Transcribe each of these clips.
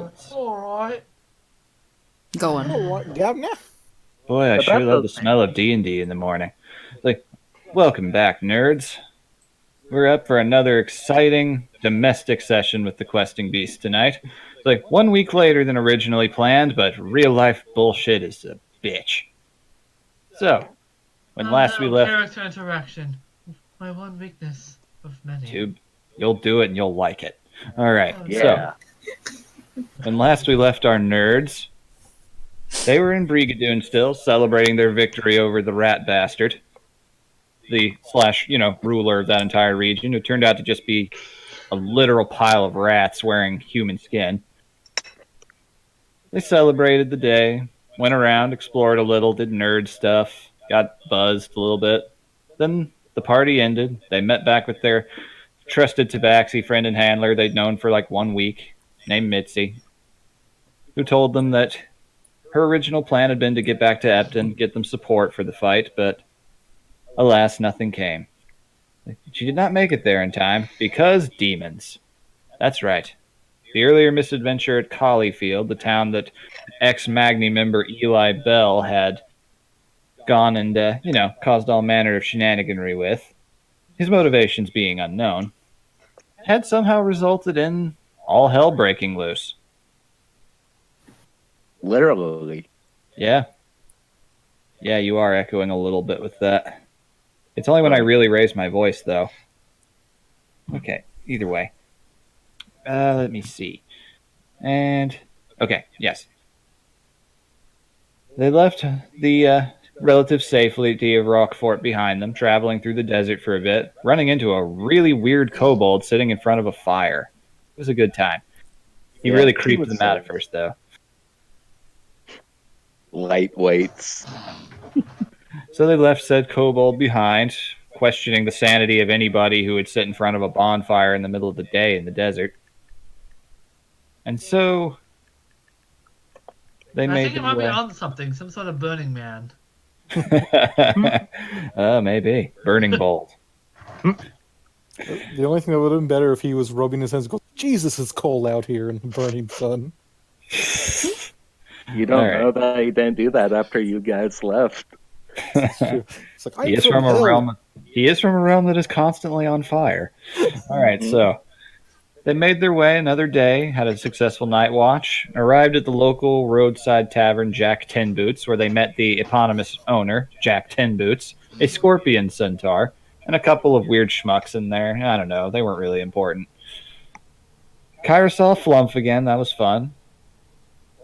notes. Alright. Go on. Oh, what? Yeah. Boy, I But sure that love the does- smell of D&D in the morning. Like, welcome back, nerds. We're up for another exciting domestic session with the Questing Beast tonight. It's like 1 week later than originally planned, but real life bullshit is a bitch. So, when last we left, Character interaction. My one weakness of many. you'll do it and you'll like it. All right. Yeah. So, when last we left our nerds, they were in Brigadoon still, celebrating their victory over the rat bastard, the ruler of that entire region, who turned out to just be a literal pile of rats wearing human skin. They celebrated the day, went around, explored a little, did nerd stuff, got buzzed a little bit. Then the party ended. They met back with their trusted tabaxi friend and handler they'd known for like 1 week, named Mitzi, who told them that her original plan had been to get back to Epton, get them support for the fight, but alas, nothing came. She did not make it there in time because demons. That's right. The earlier misadventure at Colleyfield, the town that ex-Magni member Eli Bell had gone and, caused all manner of shenaniganry with, his motivations being unknown, had somehow resulted in all hell breaking loose. Literally. Yeah. Yeah, you are echoing a little bit with that. It's only when I really raise my voice, though. Okay, either way. Let me see. And, okay, yes. They left the relative safety of Rockfort behind them, traveling through the desert for a bit, running into a really weird kobold sitting in front of a fire. It was a good time. He really creeped them out at first, though. Lightweights. So they left said kobold behind, questioning the sanity of anybody who would sit in front of a bonfire in the middle of the day in the desert. And so they I made think it their might be way. on something, some sort of Burning Man. Maybe. Burning Bolt. The only thing that would have been better if he was rubbing his hands and going, Jesus, it's cold out here in the burning sun. You don't All know that he didn't do that after you guys left. It's like, He is from a realm. He is from a realm that is constantly on fire. All right, so they made their way another day, had a successful night watch, arrived at the local roadside tavern Jack Ten Boots, where they met the eponymous owner, Jack Ten Boots, a scorpion centaur, and a couple of weird schmucks in there. I don't know, they weren't really important. Kyra saw Flumph again, that was fun.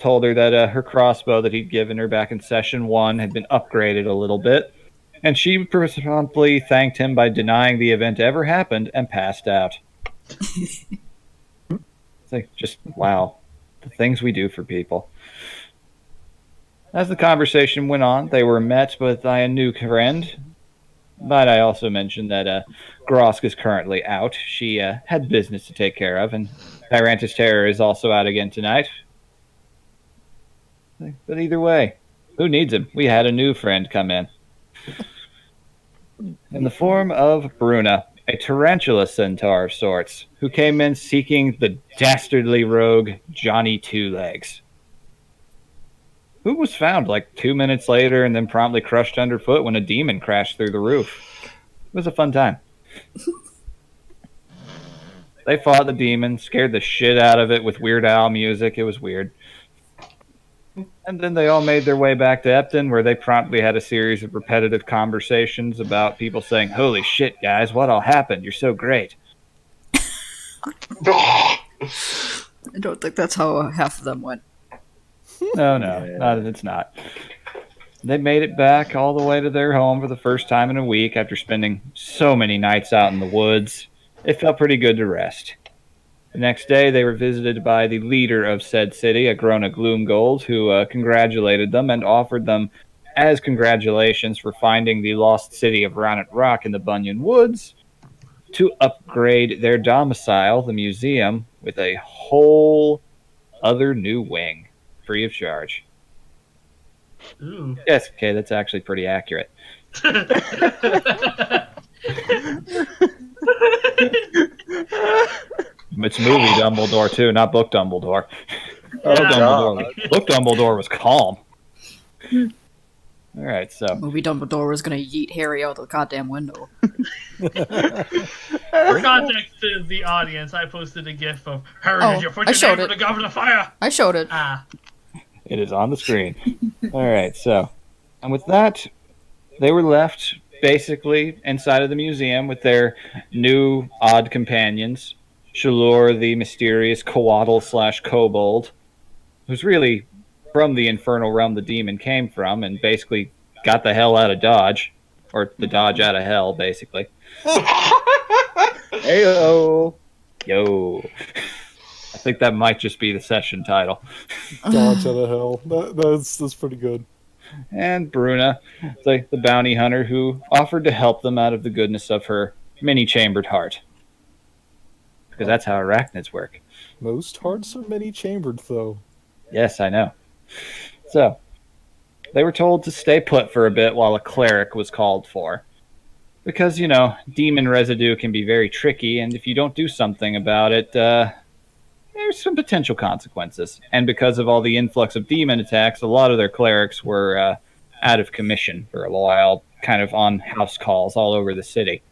Told her that her crossbow that he'd given her back in session 1 had been upgraded a little bit, and she promptly thanked him by denying the event ever happened and passed out. It's like, just, wow, the things we do for people. As the conversation went on, they were met by a new friend, but I also mentioned that Grosk is currently out. She had business to take care of, and Tyrantus Terror is also out again tonight. But either way, who needs him? We had a new friend come in. In the form of Bruna, a tarantula centaur of sorts, who came in seeking the dastardly rogue Johnny Two Legs, who was found like 2 minutes later and then promptly crushed underfoot when a demon crashed through the roof. It was a fun time. They fought the demon, scared the shit out of it with Weird Al music. It was weird. And then they all made their way back to Epton, where they promptly had a series of repetitive conversations about people saying, "Holy shit, guys, what all happened? You're so great." I don't think that's how half of them went. No, it's not. They made it back all the way to their home for the first time in a week after spending so many nights out in the woods. It felt pretty good to rest. The next day, they were visited by the leader of said city, Agrona Gloomgold, who congratulated them and offered them, as congratulations for finding the lost city of Ronnet Rock in the Bunyan Woods, to upgrade their domicile, the museum, with a whole other new wing, free of charge. Ooh. Yes, okay, that's actually pretty accurate. It's movie Dumbledore, too, not book Dumbledore. Look, God. Dumbledore was calm. All right, so Movie Dumbledore was gonna yeet Harry out the goddamn window. For context to the audience, I posted a gif of Harry, Oh, did you put I your showed name for it. the Goblet of Fire? I showed it. Ah. it is on the screen. All right, so, and with that, they were left basically inside of the museum with their new odd companions. Shalor, the mysterious Coatl / kobold, who's really from the infernal realm the demon came from, and basically got the hell out of Dodge, or the Dodge out of hell, basically. Heyo. Yo. I think that might just be the session title. Dodge out of hell. That's pretty good. And Bruna, the bounty hunter who offered to help them out of the goodness of her many-chambered heart. Because that's how arachnids work. Most hearts are many-chambered, though. Yes, I know. So, they were told to stay put for a bit while a cleric was called for. Because, you know, demon residue can be very tricky, and if you don't do something about it, there's some potential consequences. And because of all the influx of demon attacks, a lot of their clerics were out of commission for a while, kind of on house calls all over the city.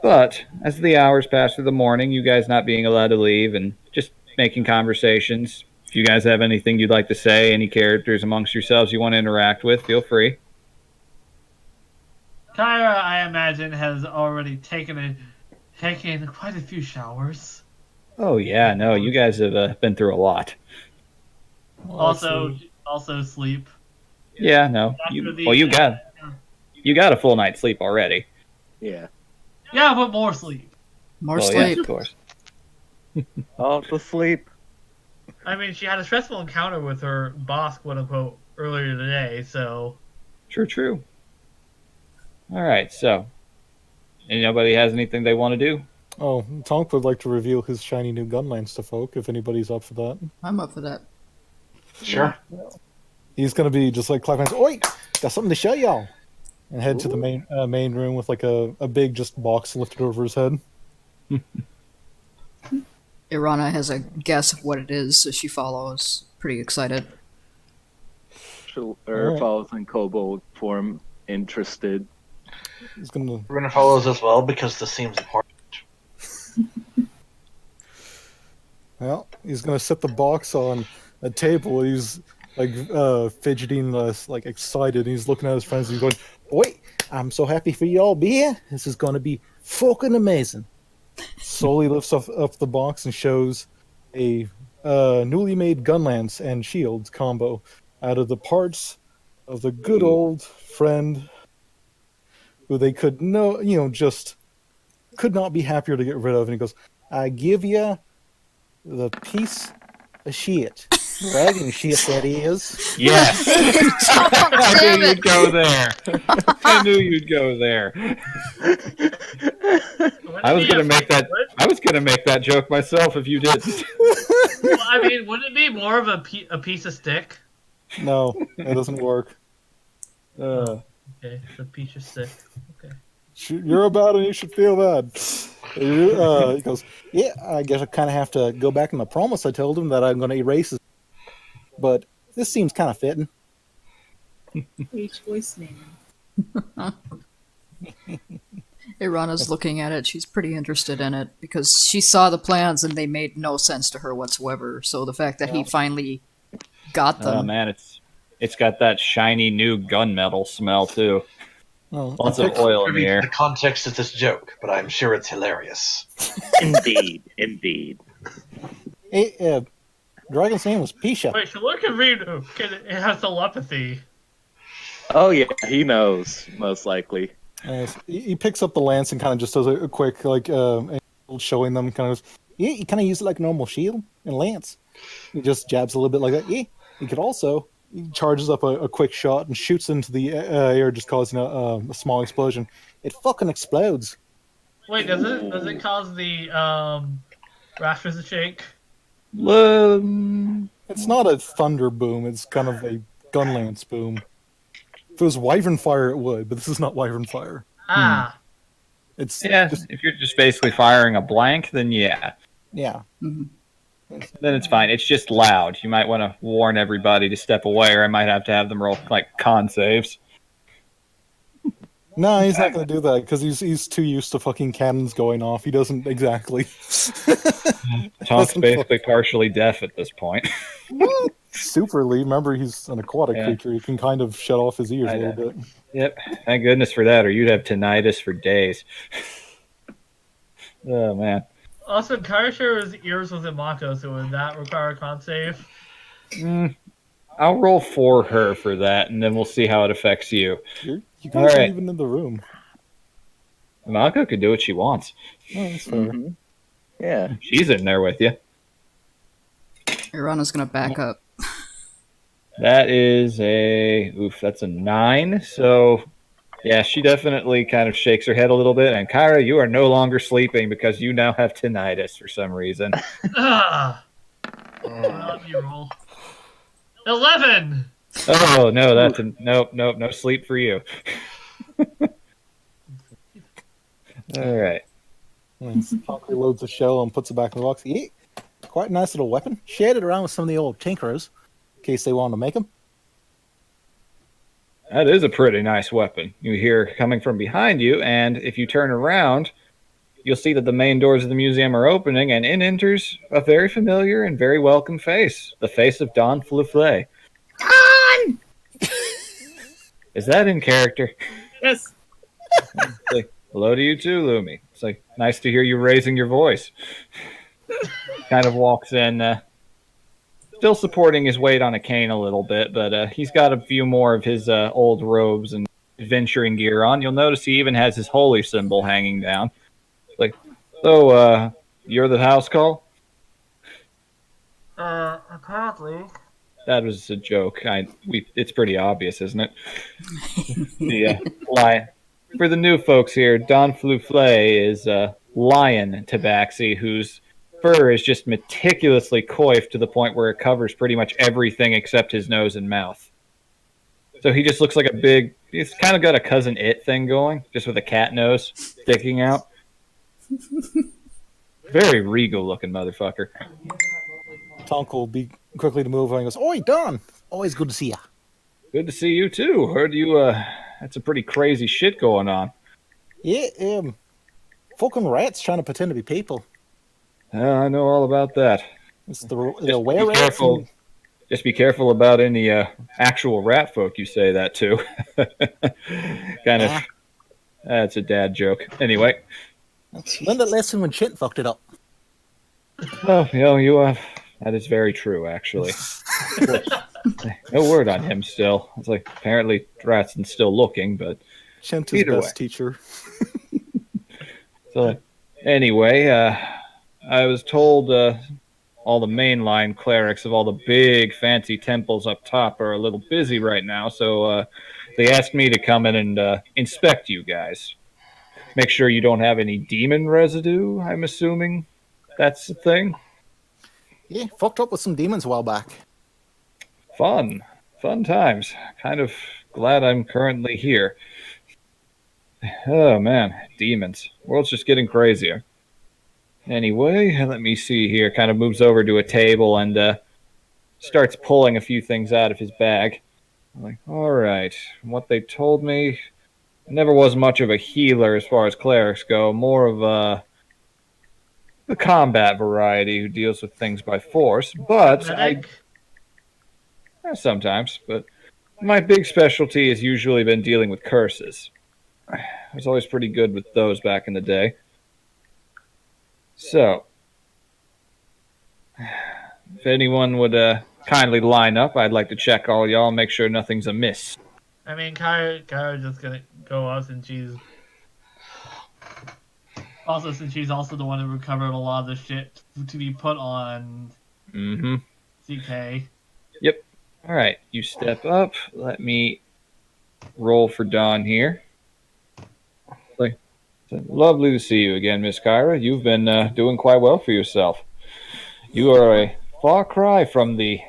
But as the hours passed through the morning, you guys not being allowed to leave and just making conversations, if you guys have anything you'd like to say, any characters amongst yourselves you want to interact with, feel free. Kyra, I imagine, has already taken quite a few showers. Oh yeah, no, you guys have been through a lot. Also sleep. Yeah, no, you got a full night's sleep already. Yeah. Yeah, but more sleep. More Well, sleep. yeah, of course. All to sleep. I mean, she had a stressful encounter with her boss, quote unquote, earlier today, so. True. All right, so anybody has anything they want to do? Oh, Tonk would like to reveal his shiny new gunlance to folk, if anybody's up for that. I'm up for that. Sure. He's gonna be just like clapping hands. Oi, got something to show y'all, and head to the main room with like a big just box lifted over his head. Irana has a guess of what it is, so she follows, pretty excited. Or follows in kobold form, interested. He's gonna. Bruna follows as well because this seems important. Well, he's gonna set the box on a table. He's like fidgeting, like excited. He's looking at his friends and he's going, "Oi, I'm so happy for you all be here. This is gonna be fucking amazing." Slowly lifts up the box and shows a newly made gunlance and shield combo out of the parts of the good old friend who they could just could not be happier to get rid of. And he goes, "I give you the piece of shit, dragon shit that is." Yes, I Damn knew it! you'd go there. I knew you'd go there. I was gonna make that joke myself if you didn't. Well, I mean, wouldn't it be more of a piece of stick? No, it doesn't work. Okay, it's a piece of stick. Okay. You're about it, you should feel bad. He goes, "Yeah, I guess I kind of have to go back on the promise I told him that I'm going to erase it. But this seems kind of fitting." Each voice name. Irana's looking at it. She's pretty interested in it because she saw the plans and they made no sense to her whatsoever. So the fact that he finally got them. Oh man, it's got that shiny new gunmetal smell too. Oh, Lots of oil in the The air. context of this joke, but I'm sure it's hilarious. Indeed. Hey, Dragon's name was Pisha. Wait, so look at Renu. It has telepathy. Oh yeah, he knows, most likely. He picks up the lance and kind of just does a quick showing them kind of. Yeah, you kind of use it like a normal shield and lance. He just jabs a little bit like that. Yeah, he could also. He charges up a quick shot and shoots into the air, just causing a small explosion. It fucking explodes. Wait, does it cause the rafters to shake? It's not a thunder boom. It's kind of a gun lance boom. If it was wyvern fire, it would, but this is not wyvern fire. Ah. It's Yeah, if you're just basically firing a blank, then yeah. yeah. Mhm. then it's fine. It's just loud. You might want to warn everybody to step away, or I might have to have them roll like con saves. No, he's not going to do that because he's too used to fucking cannons going off. He doesn't exactly. Tonk's Doesn't basically partially deaf at this point. Superly. Remember, he's an aquatic Yeah. creature. He can kind of shut off his ears I a know. little bit. Yep. Thank goodness for that, or you'd have tinnitus for days. Oh man. Also, Kyra shares his ears with Imako, so would that require a con save? I'll roll for her for that, and then we'll see how it affects you. You guys All aren't right. even in the room. Mako could do what she wants. Oh, that's fair. Mhm. Yeah. She's in there with you. Irana's gonna back up. That is that's a 9. So, yeah, she definitely kind of shakes her head a little bit. And Kyra, you are no longer sleeping because you now have tinnitus for some reason. Ah! Let me roll. 11! Oh no, that's no sleep for you. All right. Tonk reloads the shell and puts it back in the box. Yeah, quite a nice little weapon. Shared it around with some of the old tinkerers in case they want to make them. That is a pretty nice weapon. You hear coming from behind you, and if you turn around, you'll see that the main doors of the museum are opening, and in enters a very familiar and very welcome face. The face of Don Fluflé. Don! Is that in character? Yes. It's like, hello to you too, Lumi. It's like, nice to hear you raising your voice. Kind of walks in, still supporting his weight on a cane a little bit, but he's got a few more of his old robes and adventuring gear on. You'll notice he even has his holy symbol hanging down. Like, so, you're the house call? Apparently. That was a joke. It's pretty obvious, isn't it? The lion. For the new folks here, Don Fluflé is Lion Tabaxi, whose fur is just meticulously coiffed to the point where it covers pretty much everything except his nose and mouth. So he just looks like a big. He's kind of got a Cousin It thing going, just with a cat nose sticking out. Very regal looking motherfucker. Tonk will be quickly to move and goes, "Oi, Don! Always good to see ya." Good to see you too. Heard you. That's a pretty crazy shit going on. Yeah, fucking rats trying to pretend to be people. I know all about that. It's the Just were be rats. careful. And, Just be careful about any actual rat folk you say that to. Kind of. That's a dad joke. Anyway. learned that lesson when Chint fucked it up. Well, that is very true, actually. No word on him still. It's like, apparently Dratson's still looking, but Chint is Either best way. teacher. so anyway, I was told all the mainline clerics of all the big fancy temples up top are a little busy right now, so they asked me to come in and inspect you guys. Make sure you don't have any demon residue, I'm assuming that's the thing. Yeah, fucked up with some demons a while back. Fun times. Kind of glad I'm currently here. Oh man, demons. World's just getting crazier. Anyway, let me see here. Kind of moves over to a table and starts pulling a few things out of his bag. I'm like, all right. From what they told me, I never was much of a healer as far as clerics go. More of the combat variety who deals with things by force. But Medic? sometimes. But my big specialty has usually been dealing with curses. I was always pretty good with those back in the day. So, if anyone would kindly line up, I'd like to check all y'all, make sure nothing's amiss. I mean, Kyra's just gonna go up since she's. Also, since she's also the one who recovered a lot of the shit to be put on Mm-hmm. CK. All right, you step up. Let me roll for Dawn here. Lovely to see you again, Miss Kyra. You've been doing quite well for yourself. You are a far cry from the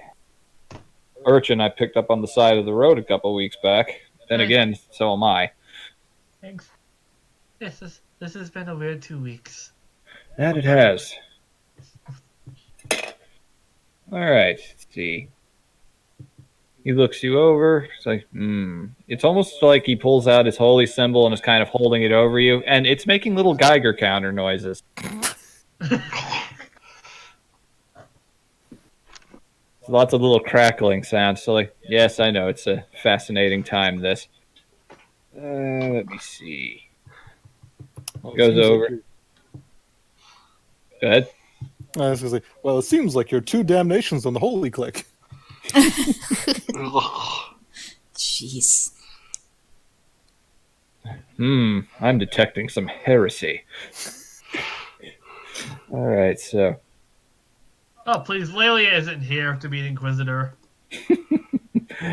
urchin I picked up on the side of the road a couple weeks back. Then again, so am I. Thanks. This has been a weird 2 weeks. That it has. All right, let's see. He looks you over. It's like, It's almost like he pulls out his holy symbol and is kind of holding it over you, and it's making little Geiger counter noises. Lots of little crackling sounds. So, like, yes, I know it's a fascinating time. This. Let me see. Well, it Goes seems like over. you're- Go ahead. I was gonna say, well, it seems like you're two damnations on the holy click. Jeez. I'm detecting some heresy. All right, so Oh, please, Lelia isn't here to be an Inquisitor.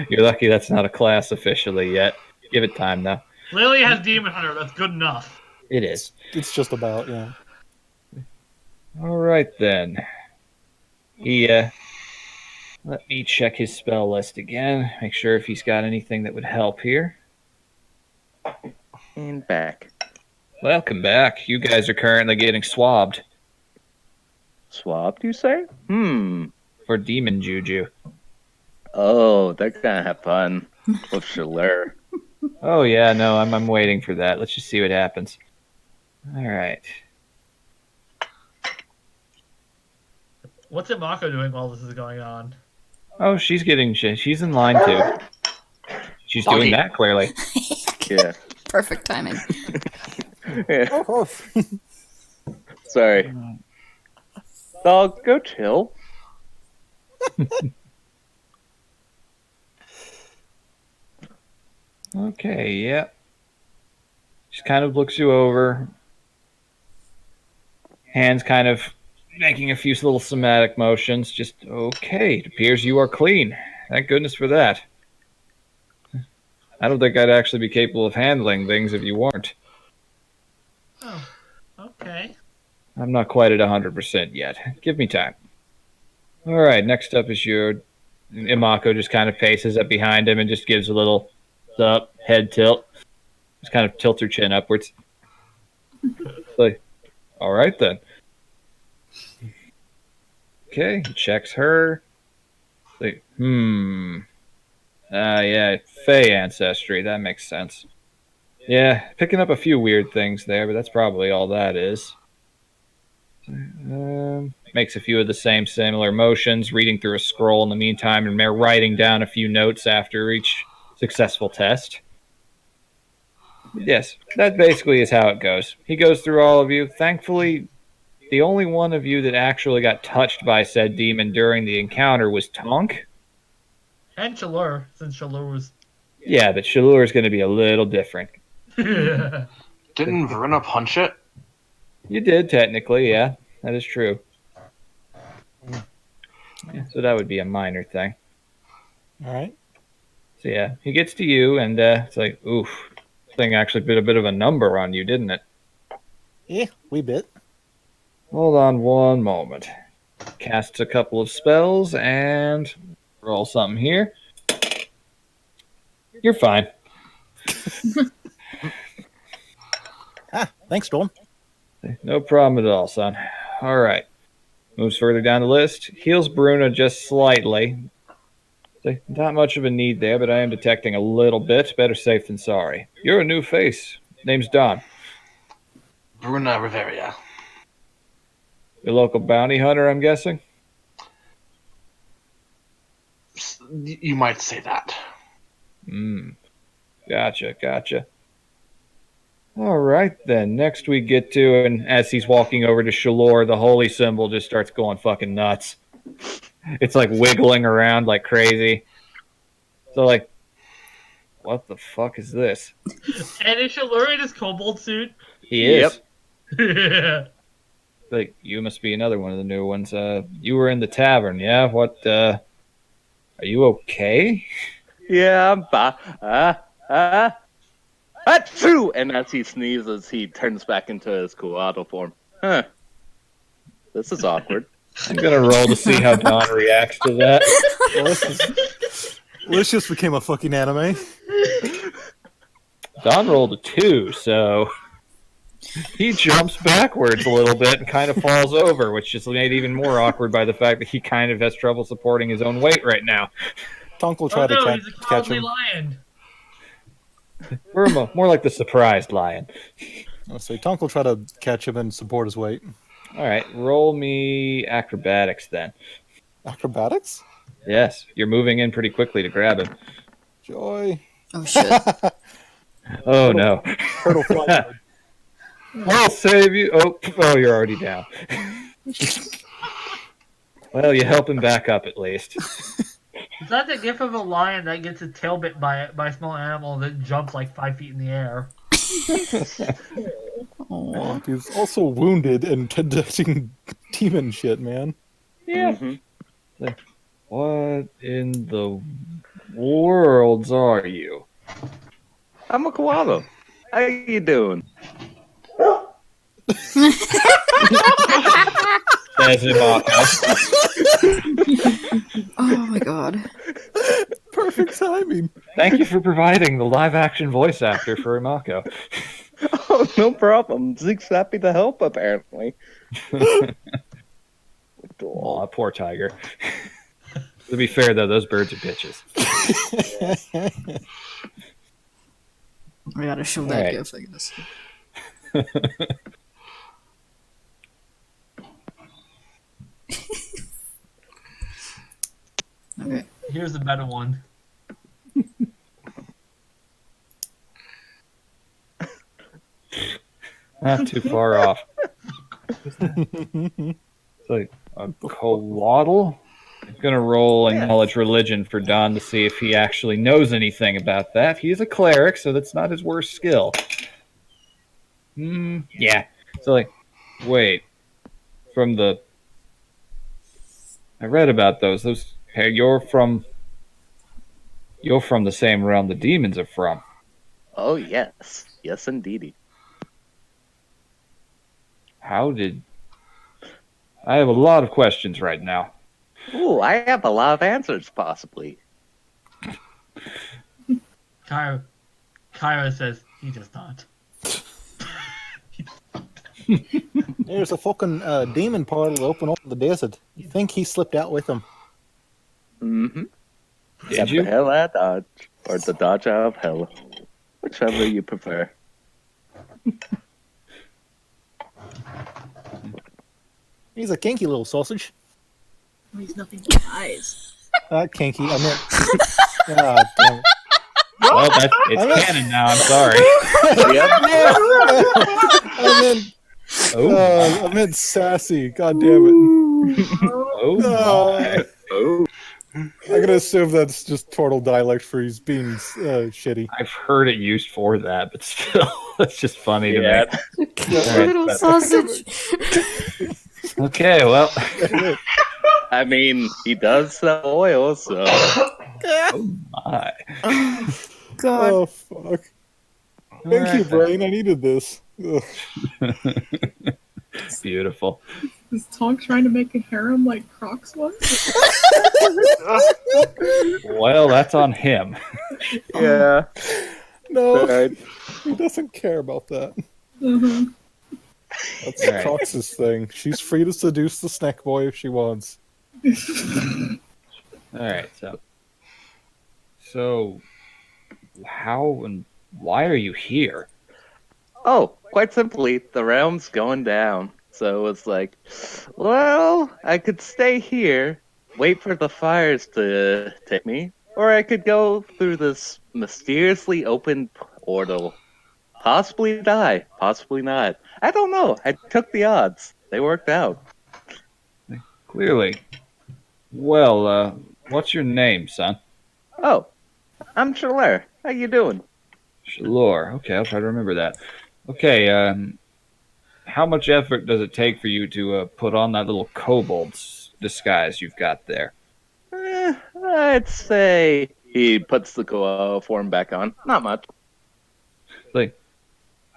you're lucky that's not a class officially yet. Give it time, though. Lelia has Demon Hunter. That's good enough. It is. It's just about, yeah. All right, then. Let me check his spell list again. Make sure if he's got anything that would help here. And back. Welcome back. You guys are currently getting swabbed Swapped, you say? for demon juju. Oh, they're gonna have fun with Shalur. Oh yeah, no, I'm waiting for that. Let's just see what happens. All right. What's Imako doing while this is going on? Oh, she's in line too. She's doing that clearly. Yeah. Perfect timing. Yeah. Sorry. Dog, go chill. Okay, yeah. She kind of looks you over. Hands kind of making a few little somatic motions. Just, okay, it appears you are clean. Thank goodness for that. I don't think I'd actually be capable of handling things if you weren't. Oh, okay. I'm not quite at 100% yet. Give me time. All right, next up is your... Imako just kind of paces up behind him and just gives a little up, head tilt. Just kind of tilts her chin upwards. Like, all right then. Okay, he checks her. Like, yeah, Fey ancestry. That makes sense. Yeah, picking up a few weird things there, but that's probably all that is. Makes a few of the same similar motions, reading through a scroll in the meantime, and writing down a few notes after each successful test. Yes, that basically is how it goes. He goes through all of you. Thankfully, the only one of you that actually got touched by said demon during the encounter was Tonk. And Shalur, since Shalur was. Yeah, but Shalur is going to be a little different. Yeah. Didn't Verna punch it? You did, technically, yeah. That is true. Yeah, so that would be a minor thing. All right. So yeah, he gets to you, and it's like, oof. This thing actually put a bit of a number on you, didn't it? Yeah, we bit. Hold on one moment. Casts a couple of spells, and roll something here. You're fine. Thanks, Dawn. No problem at all, son. All right. Moves further down the list. Heals Bruna just slightly. So, not much of a need there, but I am detecting a little bit. Better safe than sorry. You're a new face. Name's Don. Bruna Riveria. Your local bounty hunter, I'm guessing? You might say that. Gotcha. All right, then. Next we get to, and as he's walking over to Shalor, the holy symbol just starts going fucking nuts. It's like wiggling around like crazy. So, like, what the fuck is this? And is Shalur in his kobold suit? He is. Yeah. Like, you must be another one of the new ones. You were in the tavern, yeah? What, are you okay? Yeah, I'm fine. Achoo! And as he sneezes, he turns back into his Kuato form. Huh. This is awkward. I'm gonna roll to see how Don reacts to that. Well, this just became a fucking anime. Don rolled a 2, so he jumps backwards a little bit and kind of falls over, which is made even more awkward by the fact that he kind of has trouble supporting his own weight right now. Tonk will Oh try to no, he's a catch cowardly him. lion. We're more like the surprised lion. Let's see. Tonk will try to catch him and support his weight. All right, roll me acrobatics then. Acrobatics? Yes, you're moving in pretty quickly to grab him. Joy. Oh shit. Oh no. Turtle fly. I'll save you. Oh, you're already down. Well, you help him back up at least. Is that the gif of a lion that gets its tail bit by a small animal that jumps like 5 feet in the air? Aw. He's also wounded and conducting demon shit, man. Yeah. Mhm. What in the worlds are you? I'm a koala. How you doing? Says Imako. Oh my god. Perfect timing. Thank you for providing the live-action voice actor for Imako. Oh, no problem. Zeke's happy to help, apparently. Aw, poor tiger. To be fair, though, those birds are bitches. I gotta show that Alright. gif, I guess. Okay. Here's the better one. Not too far off. It's like a coatl. I'm gonna roll acknowledge religion for Don to see if he actually knows anything about that. He's a cleric, so that's not his worst skill. Yeah. So like, wait. From the, I read about those. Hey, you're from the same realm the demons are from. Oh, yes. Yes, indeedy. How did? I have a lot of questions right now. Ooh, I have a lot of answers, possibly. Kyra says he does not. There's a fucking demon portal open up in the desert. You think he slipped out with him? Mm-hmm. Did Get you? the hell out of Dodge. Or the Dodge out of hell. Whichever you prefer. He's a kinky little sausage. He's nothing but eyes. Not kinky. I meant. Ah, damn it. Well, it's canon now. I'm sorry. Yep. I meant sassy. God damn it. Oh my. Oh. I'm gonna assume that's just Turtle dialect for he's being shitty. I've heard it used for that, but still, it's just funny to Yeah. me. Little sausage. Okay, well, I mean, he does sell oil, so. my. God. Oh fuck! Thank you, brain. I needed this. Ugh. Beautiful. Is Tonk trying to make a harem like Crocs was? Well, that's on him. Yeah. No, Alright. he doesn't care about that. Mm-hmm. That's Alright. Cox's thing. She's free to seduce the snack boy if she wants. All right, so how and why are you here? Oh, quite simply, the realm's going down. So it's like, well, I could stay here, wait for the fires to take me, or I could go through this mysteriously open portal. Possibly die, possibly not. I don't know. I took the odds. They worked out. Clearly. Well, what's your name, son? Oh, I'm Shalair. How you doing? Shalor. Okay, I'll try to remember that. Okay, how much effort does it take for you to put on that little kobold's disguise you've got there? I'd say he puts the koala form back on. Not much. Like,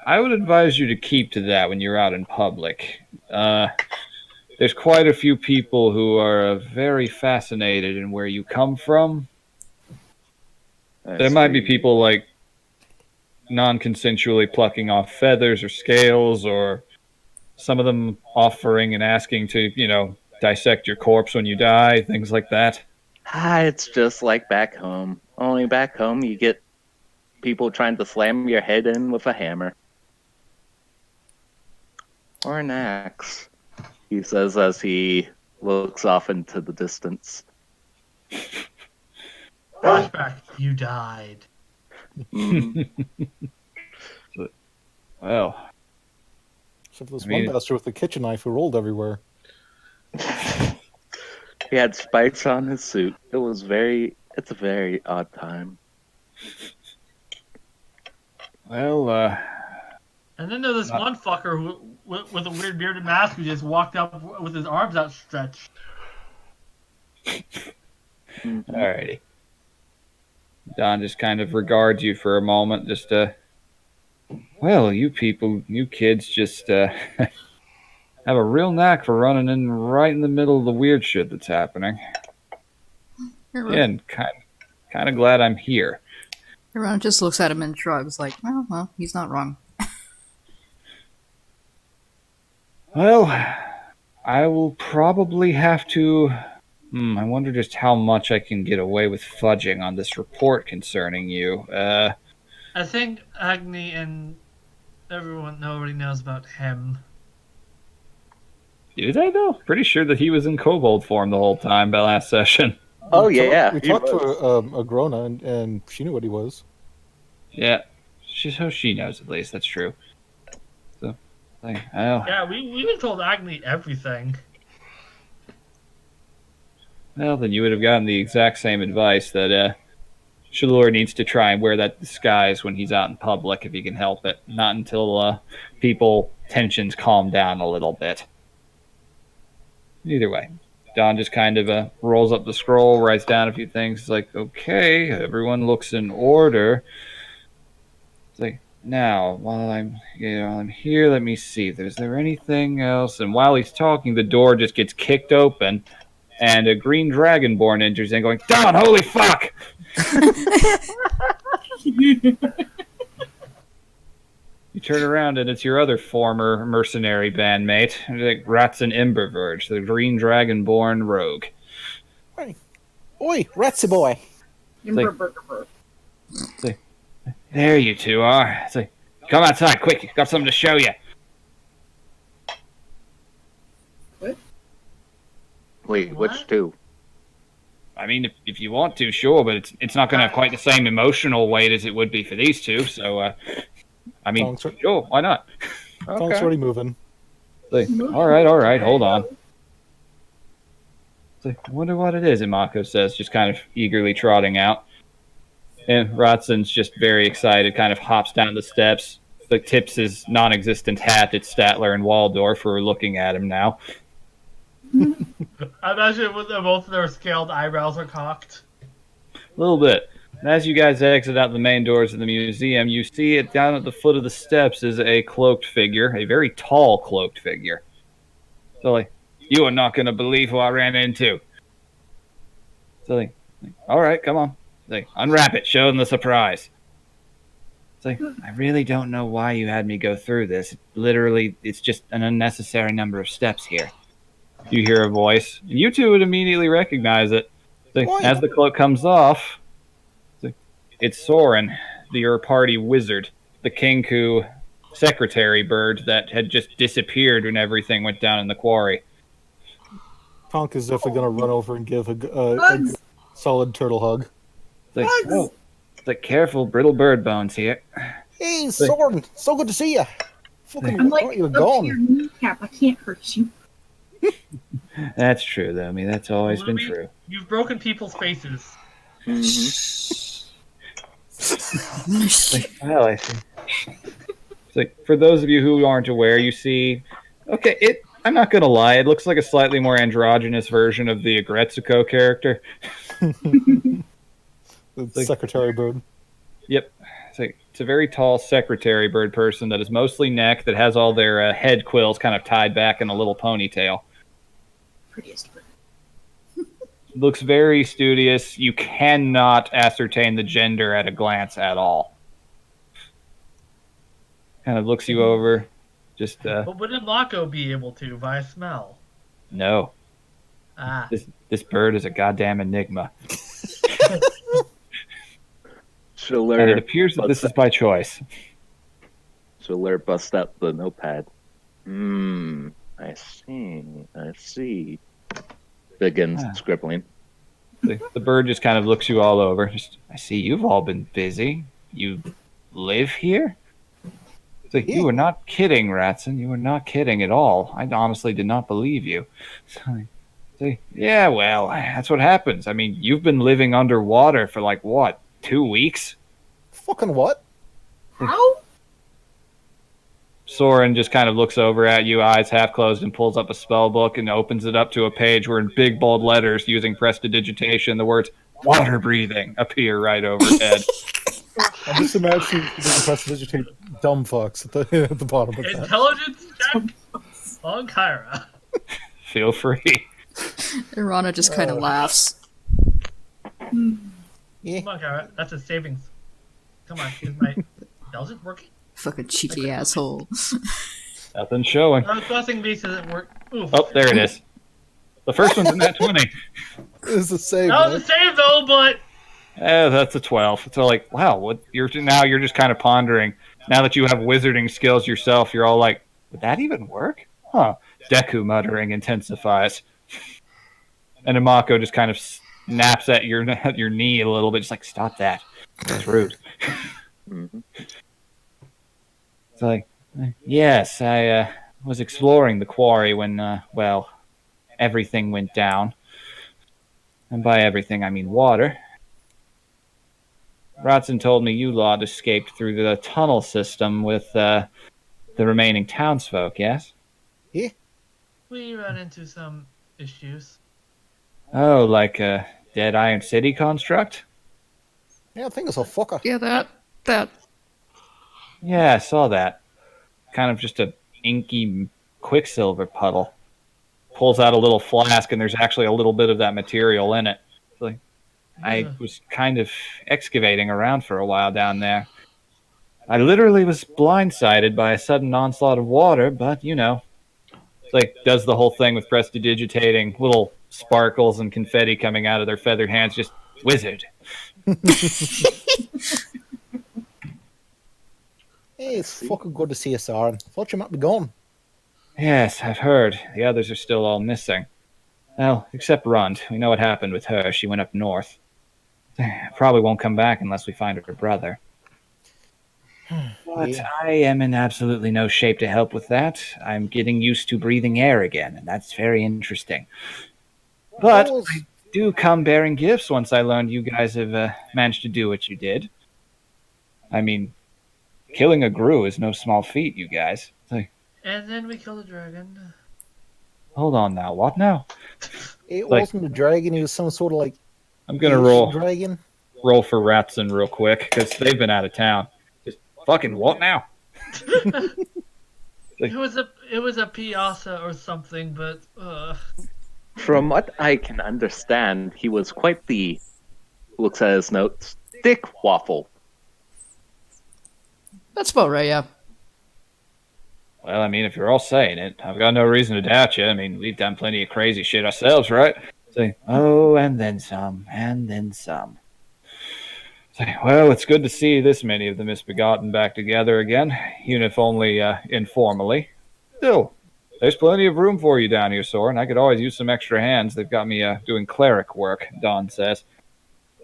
I would advise you to keep to that when you're out in public. There's quite a few people who are very fascinated in where you come from. There might be people like non-consensually plucking off feathers or scales, or some of them offering and asking to, dissect your corpse when you die, things like that. It's just like back home. Only back home you get people trying to slam your head in with a hammer. Or an axe, he says as he looks off into the distance. Flashback, you died. Mhm. Well, Except for this I mean, one bastard with the kitchen knife who rolled everywhere. He had spikes on his suit. It's a very odd time. well, And then there's this one fucker who, with a weird bearded mask who just walked up with his arms outstretched. alrighty. Don just kind of regards you for a moment, just, well, you people, you kids just, have a real knack for running in right in the middle of the weird shit that's happening. Yeah, and kind of glad I'm here. Ron just looks at him and shrugs, like, well, he's not wrong. Well, I will probably have to... I wonder just how much I can get away with fudging on this report concerning you. I think Agni and everyone already knows about him. Do they, though? Pretty sure that he was in kobold form the whole time by last session. Oh, We yeah. We he talked was. to Agrona, and she knew what he was. Yeah, she knows at least, that's true. So, well, Yeah, we even told Agni everything. then you would have gotten the exact same advice that Shalor needs to try and wear that disguise when he's out in public if he can help it. Not until people tensions calm down a little bit. Either way, Don just kind of rolls up the scroll, writes down a few things. He's like, okay, everyone looks in order. It's like, now, while I'm here, let me see. Is there anything else? And while he's talking, the door just gets kicked open, and a green dragonborn enters in going, Don, holy fuck! You turn around and it's your other former mercenary bandmate, like Ratson Imberverge, the green dragonborn rogue. Oi, Ratsy boy! There you two are. It's like, come outside, quick, got something to show you. Wait, What? which two? I mean, if you want to, sure, but it's not going to have quite the same emotional weight as it would be for these two, so, I mean, Tonks sure, why not? already moving. Like, all right, hold on. It's like, I wonder what it is, Imako says, just kind of eagerly trotting out. And Rotson's just very excited, kind of hops down the steps, like tips his non-existent hat at Statler and Waldorf, who are looking at him now. I imagine both of their scaled eyebrows are cocked. A little bit. And as you guys exit out the main doors of the museum, you see it down at the foot of the steps is a cloaked figure, a very tall cloaked figure. So, like, you are not going to believe who I ran into. So, like, all right, come on. Like, unwrap it, show them the surprise. It's like, I really don't know why you had me go through this. Literally, it's just an unnecessary number of steps here. You hear a voice, and you two would immediately recognize it. It's like, as the cloak comes off, it's Soren, your party wizard, the Kinku secretary bird that had just disappeared when everything went down in the quarry. Tonk is definitely going to run over and give a solid turtle hug. It's like, careful, brittle bird bones here. Hey, Soren, so good to see you. Fucking, I'm like, thought you were up to gone. your kneecap. I can't hurt you. That's true, though. I mean, that's always been true. You've broken people's faces. Well, I see. It's like, for those of you who aren't aware, you see, okay, I'm not gonna lie, it looks like a slightly more androgynous version of the Agretsuko character. The secretary bird. Yep. It's a very tall secretary bird person that is mostly neck, that has all their head quills kind of tied back in a little ponytail. Prettiest bird. Looks very studious. You cannot ascertain the gender at a glance at all. kind of looks you over. Just, But wouldn't Mako be able to via smell? no. Ah. This bird is a goddamn enigma. Schiller, And it appears that this is by choice. Schiller busts out the notepad. I see. Begins Ah. scribbling. The bird just kind of looks you all over. Just, I see you've all been busy. You live here? It's like, you were not kidding, Ratson. You were not kidding at all. I honestly did not believe you. Say, yeah, well, that's what happens. I mean, you've been living underwater for like, what, 2 weeks? Fucking what? How? Soren just kind of looks over at you, eyes half closed, and pulls up a spell book and opens it up to a page where in big bold letters using prestidigitation the words water breathing appear right overhead. I'm just imagining you can prestidigitate dumb fucks at the bottom of that. Intelligence check on Kyra. Feel free. Irana just kind of laughs. Yeah. Come on, Kyra. That's a savings. Come on. Is my intelligence working? Fucking cheeky asshole. Nothing showing. No, crossing base doesn't work. Oof. Oh, there it is. The first one's in that 20. It's the same. That was a save though, but That's a 12. So like, wow, what you're just kind of pondering. Now that you have wizarding skills yourself, you're all like, would that even work? Huh. Deku muttering intensifies. And Imako just kind of snaps at your knee a little bit, just like, stop that. That's rude. Mhm. It's like, yes, I was exploring the quarry when, well, everything went down. And by everything, I mean water. Rodson told me you lot escaped through the tunnel system with the remaining townsfolk, yes? we ran into some issues. Oh, like a Dead Iron City construct? Yeah, I think it's a fucker. Yeah, that. Yeah, I saw that. Kind of just a inky quicksilver puddle. Pulls out a little flask, and there's actually a little bit of that material in it. It's like, I was kind of excavating around for a while down there. I literally was blindsided by a sudden onslaught of water, but, you know, it's like, does the whole thing with prestidigitating, little sparkles and confetti coming out of their feathered hands, just wizard. Hey, it's fucking good to see you, Soren. Thought you might be gone. Yes, I've heard. The others are still all missing. Well, except Rund. We know what happened with her. She went up north. Probably won't come back unless we find her brother. But Yeah. I am in absolutely no shape to help with that. I'm getting used to breathing air again, and that's very interesting. But That was- I do come bearing gifts once I learned you guys have managed to do what you did. I mean, killing a Gru is no small feat, you guys. It's like, And then we killed a dragon. hold on now, what now? It like- wasn't a dragon. It was some sort of like I'm gonna Asian roll dragon. for Ratson real quick, because they've been out of town. Just fucking what now? It was a Piazza or something, but From what I can understand, he was quite the, looks at his notes, thick waffle. That's about right, yeah. Well, I mean, if you're all saying it, I've got no reason to doubt you. I mean, we've done plenty of crazy shit ourselves, right? Say, oh, and then some, and then some. Say, well, it's good to see this many of the misbegotten back together again, even if only informally. Still, there's plenty of room for you down here, Soren. I could always use some extra hands. They've got me doing cleric work, Dawn says.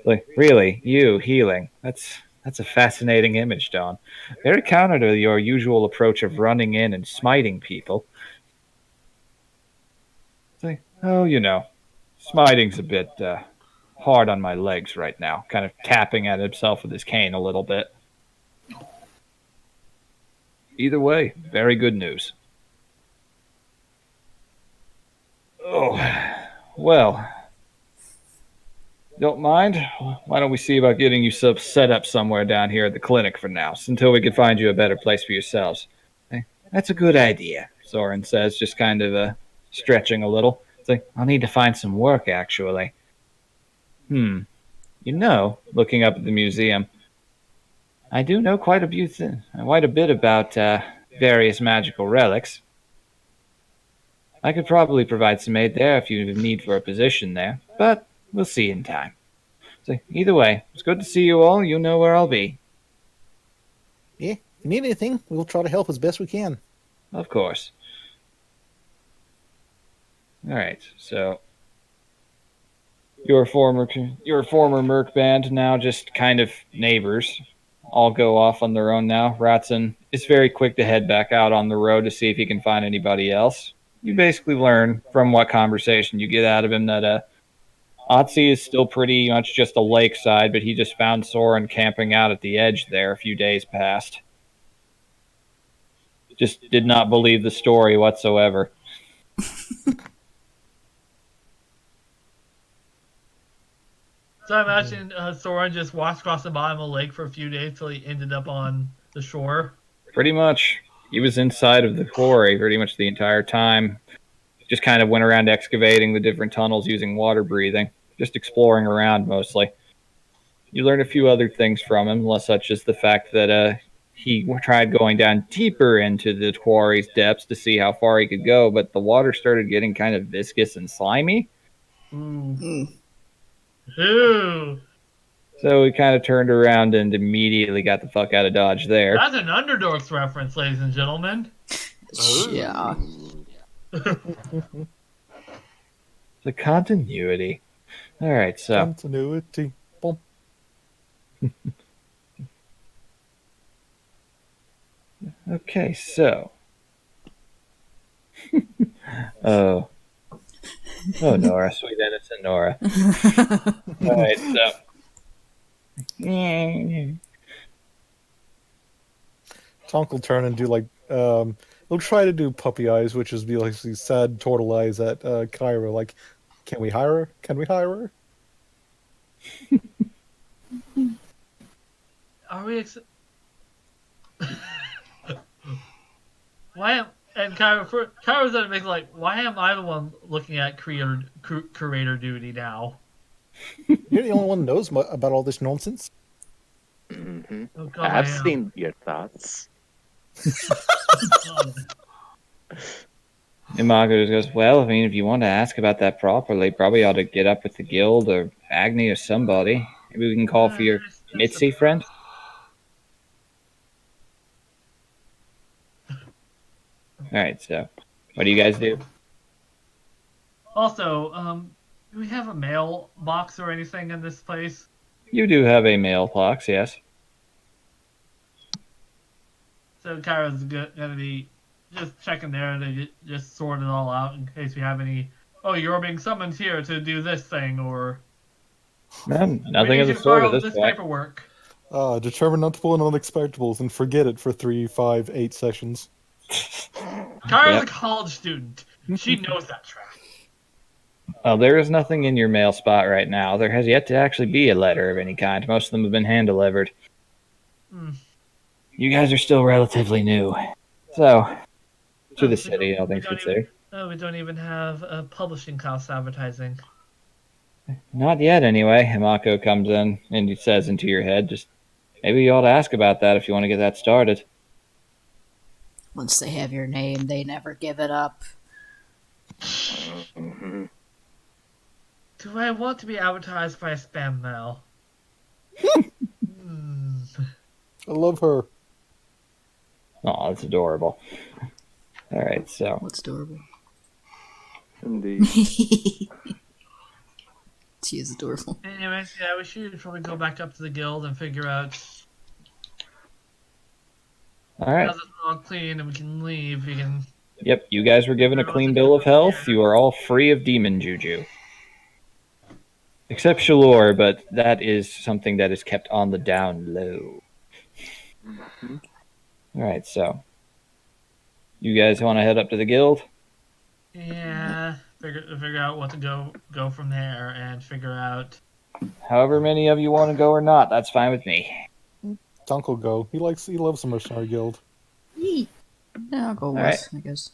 Like, really, you healing? That's a fascinating image, Dawn. Very counter to your usual approach of running in and smiting people. Say, oh, you know, smiting's a bit hard on my legs right now. Kind of tapping at himself with his cane a little bit. Either way, very good news. Oh, well, don't mind? Why don't we see about getting you set up somewhere down here at the clinic for now, until we can find you a better place for yourselves. That's a good idea, Soren says, just kind of stretching a little. It's like, I'll need to find some work, actually. You know, looking up at the museum, I do know quite a bit about various magical relics. I could probably provide some aid there if you have need for a position there, but we'll see in time. So either way, it's good to see you all. You know where I'll be. Yeah, if you need anything, we'll try to help as best we can. Of course. All right, so your former merc band, now just kind of neighbors, all go off on their own now. Ratson is very quick to head back out on the road to see if he can find anybody else. You basically learn from what conversation you get out of him that Otzi is still pretty much just a lakeside, but he just found Soren camping out at the edge there a few days past. Just did not believe the story whatsoever. So I imagine Soren just walked across the bottom of the lake for a few days till he ended up on the shore. Pretty much. He was inside of the quarry pretty much the entire time. Just kind of went around excavating the different tunnels using water breathing. Just exploring around mostly. You learn a few other things from him, such as the fact that he tried going down deeper into the quarry's depths to see how far he could go, but the water started getting kind of viscous and slimy. Ooh. So he kind of turned around and immediately got the fuck out of Dodge there. That's an Underdogs reference, ladies and gentlemen. Yeah. The continuity. Alright, so. Continuity. Boom. Okay, so. Oh, Nora, sweet innocent Nora. Alright, so. Tonk will turn and do like he'll try to do puppy eyes, which is be like these sad turtle eyes at Kyra. Like, can we hire her? Can we hire her? Are we? Why am and Kyra's gonna make like, why am I the one looking at curator duty now? You're the only one who knows about all this nonsense. Mm-hmm. Oh, God, I've I am. seen your thoughts. Imago just goes, well, I mean, if you want to ask about that properly, probably ought to get up with the guild or Agni or somebody. Maybe we can call for your Mitzi friend. Alright, so what do you guys do? Also, do we have a mailbox or anything in this place? You do have a mailbox, yes. So Kyra's gonna be just checking there to just sort it all out in case we have any. Oh, you're being summoned here to do this thing, or Nothing of the sort at this point. Paperwork. Determine not to pull in unexpectables and forget it for 3, 5, 8 sessions. Kyra's a college student. She knows that track. Well, there is nothing in your mail spot right now. There has yet to actually be a letter of any kind. Most of them have been hand-delivered. You guys are still relatively new. So, to the city, all things considered. We don't even have a publishing house advertising. Not yet, anyway. Himako comes in and he says into your head, just maybe you ought to ask about that if you want to get that started. Once they have your name, they never give it up. Mm-hmm. Do I want to be advertised by a spam mail? I love her. Oh, that's adorable. Alright, so. What's adorable? Indeed. She is adorable. Anyways, yeah, we should probably go back up to the guild and figure out Alright. now that we're all clean and we can leave. We can. Yep, you guys were given a clean bill of health. You are all free of demon juju. Except Shalor, but that is something that is kept on the down low. Alright, so. You guys want to head up to the guild? Yeah, figure out what to go from there and figure out. However many of you want to go or not, that's fine with me. Tonk will go. He loves the mercenary guild. Yeah, I'll go with, Alright. I guess.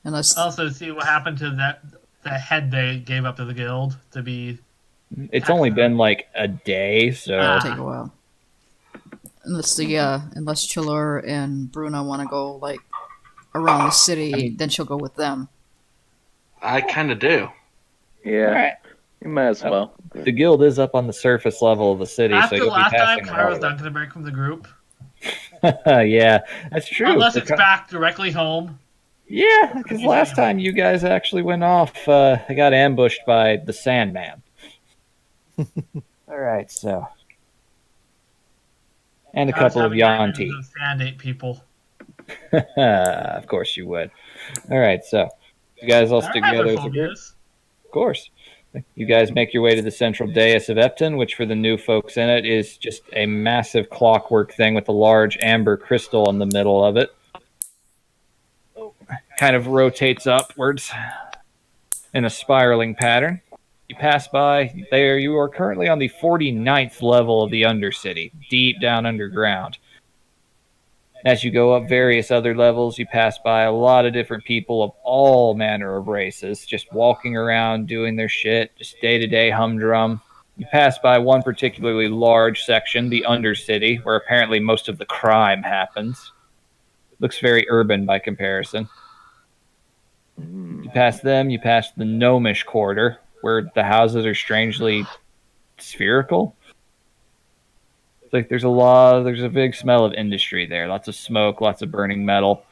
Unless Also, see what happened to the head they gave up to the guild to be. It's only been like a day, so. it'll take a while. Unless Chilur and Bruna want to go like around the city, then she'll go with them. I kind of do. Yeah, Alright. you might as well. The guild is up on the surface level of the city, so After you'll be last time, passing Kyra's all not going to break from the group. Yeah, that's true. Unless it's back directly home. Yeah, because last time you guys actually went off, I got ambushed by the Sandman. Alright, so. And a I was couple of having nightmares Yanti. of Sand Ape people. Of course you would. Alright, so. You guys all stick together as a group? Of course. You guys make your way to the central dais of Epton, which for the new folks in it is just a massive clockwork thing with a large amber crystal in the middle of it. Kind of rotates upwards in a spiraling pattern. You pass by there. You are currently on the 49th level of the Undercity, deep down underground. As you go up various other levels, you pass by a lot of different people of all manner of races, just walking around, doing their shit, just day-to-day humdrum. You pass by one particularly large section, the Undercity, where apparently most of the crime happens. Looks very urban by comparison. You pass them, you pass the Gnomish Quarter, where the houses are strangely spherical. It's like there's a big smell of industry there. Lots of smoke, lots of burning metal.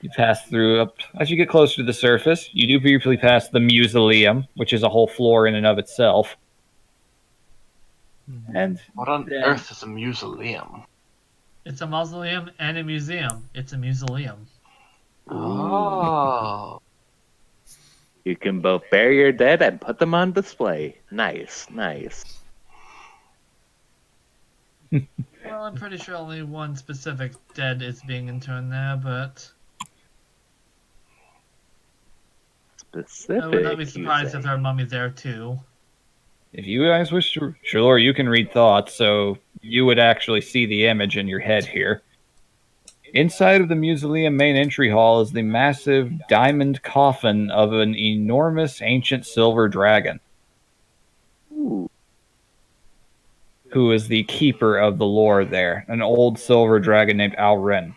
You pass through up as you get closer to the surface. You do briefly pass the Mausoleum, which is a whole floor in and of itself. And What on earth is a mausoleum? It's a mausoleum and a museum. It's a mausoleum. Oh. You can both bury your dead and put them on display. Nice, nice. Well, I'm pretty sure only one specific dead is being interned there, but Specific. I would not be you surprised say. if there are mummies there too. if you guys wish to, sure, you can read thoughts, so you would actually see the image in your head here. Inside of the Mausoleum main entry hall is the massive diamond coffin of an enormous ancient silver dragon, Ooh. who is the keeper of the lore there, an old silver dragon named Alren,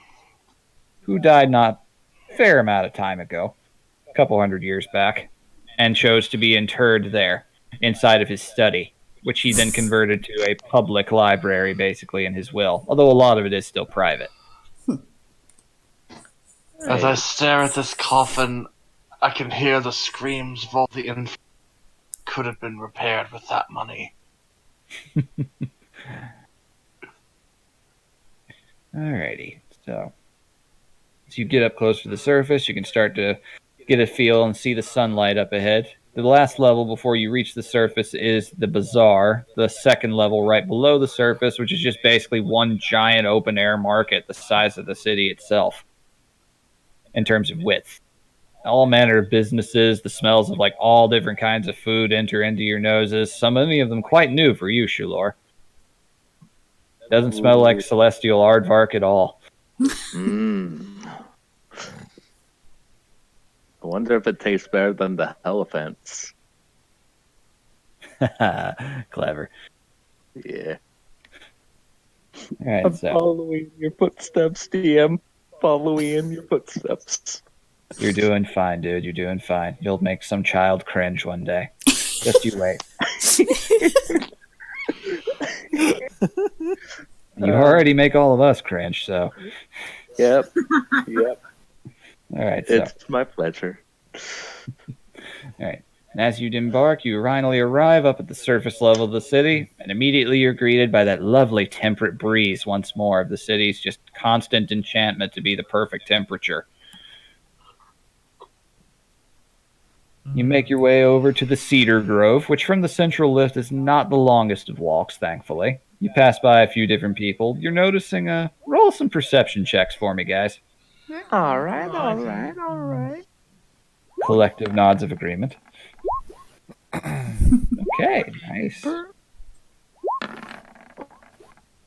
who died not a fair amount of time ago, a couple hundred years back, and chose to be interred there, inside of his study, which he then converted to a public library, basically, in his will, although a lot of it is still private. As I stare at this coffin, I can hear the screams of all the infants could have been repaired with that money. Alrighty, so as you get up close to the surface, you can start to get a feel and see the sunlight up ahead. The last level before you reach the surface is the bazaar, the second level right below the surface, which is just basically one giant open air market the size of the city itself in terms of width. All manner of businesses, the smells of like all different kinds of food enter into your noses, many of them quite new for you, Shulor. Doesn't smell like celestial aardvark at all. Mm. I wonder if it tastes better than the elephants. Clever. Yeah. Alright, so following your footsteps, DM. Following your footsteps. you're doing fine, dude. You're doing fine. You'll make some child cringe one day. Just you wait. You already make all of us cringe, so. Yep. Yep. Alright, so. It's my pleasure. Alright. And as you embark, you finally arrive up at the surface level of the city, and immediately you're greeted by that lovely temperate breeze once more of the city's just constant enchantment to be the perfect temperature. You make your way over to the Cedar Grove, which from the central lift is not the longest of walks, thankfully. You pass by a few different people. You're noticing, roll some perception checks for me, guys. Alright. Collective nods of agreement. Okay, nice.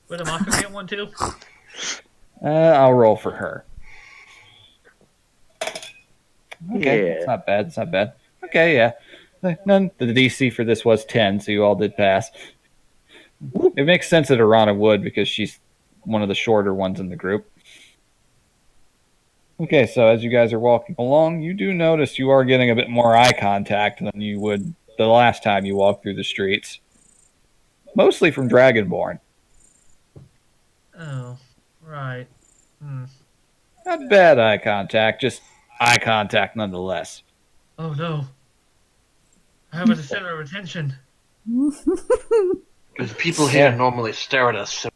Would Amaka get one too? I'll roll for her. Okay, Yeah. that's not bad. It's not bad. Okay, yeah. None. The DC for this was 10, so you all did pass. It makes sense that Arana would because she's one of the shorter ones in the group. Okay, so as you guys are walking along, you do notice you are getting a bit more eye contact than you would the last time you walked through the streets. Mostly from Dragonborn. Oh, right. Not bad eye contact, just eye contact nonetheless. Oh no. I have a center of attention. Because people here normally stare at us. So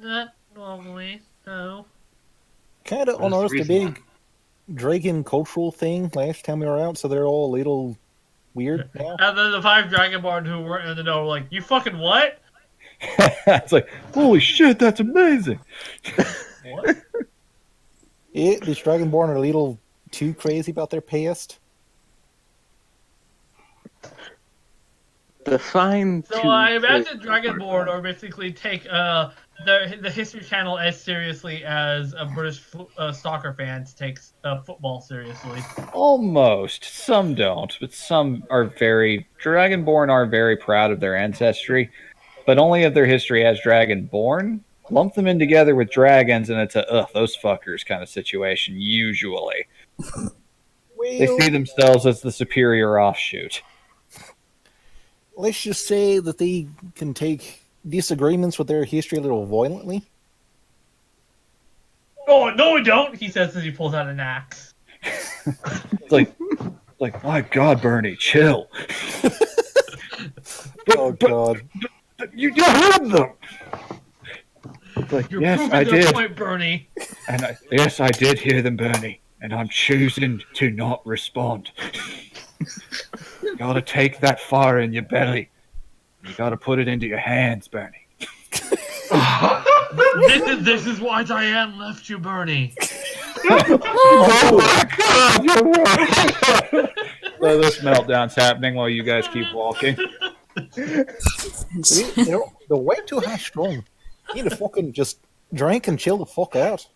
Not normally, no. Kind of What is the unearthed a reason? big dragon cultural thing last time we were out, so they're all a little weird now. And then the 5 Dragonborn who weren't in the know were like, you fucking what? It's like, holy shit, that's amazing. What? Yeah, these dragonborn are a little too crazy about their past. Define. So two I imagine crazy- Dragonborn are basically take the History Channel as seriously as a British soccer fans takes football seriously. Almost. Some don't, but some are very... Dragonborn are very proud of their ancestry, but only of their history as Dragonborn. Lump them in together with dragons, and it's a, ugh, those fuckers kind of situation, usually. They see themselves as the superior offshoot. Let's just say that they can take disagreements with their history a little violently. Oh, no we don't, he says as he pulls out an axe. It's like, my God, Bernie, chill. Oh god. You heard them! It's like, You're yes, proving I their did. point, Bernie. And yes, I did hear them, Bernie. And I'm choosing to not respond. You gotta take that fire in your belly. You gotta put it into your hands, Bernie. This is why Diane left you, Bernie. Oh my God, you're right. So this meltdown's happening while you guys keep walking. They're way too high strung. You need to fucking just drink and chill the fuck out.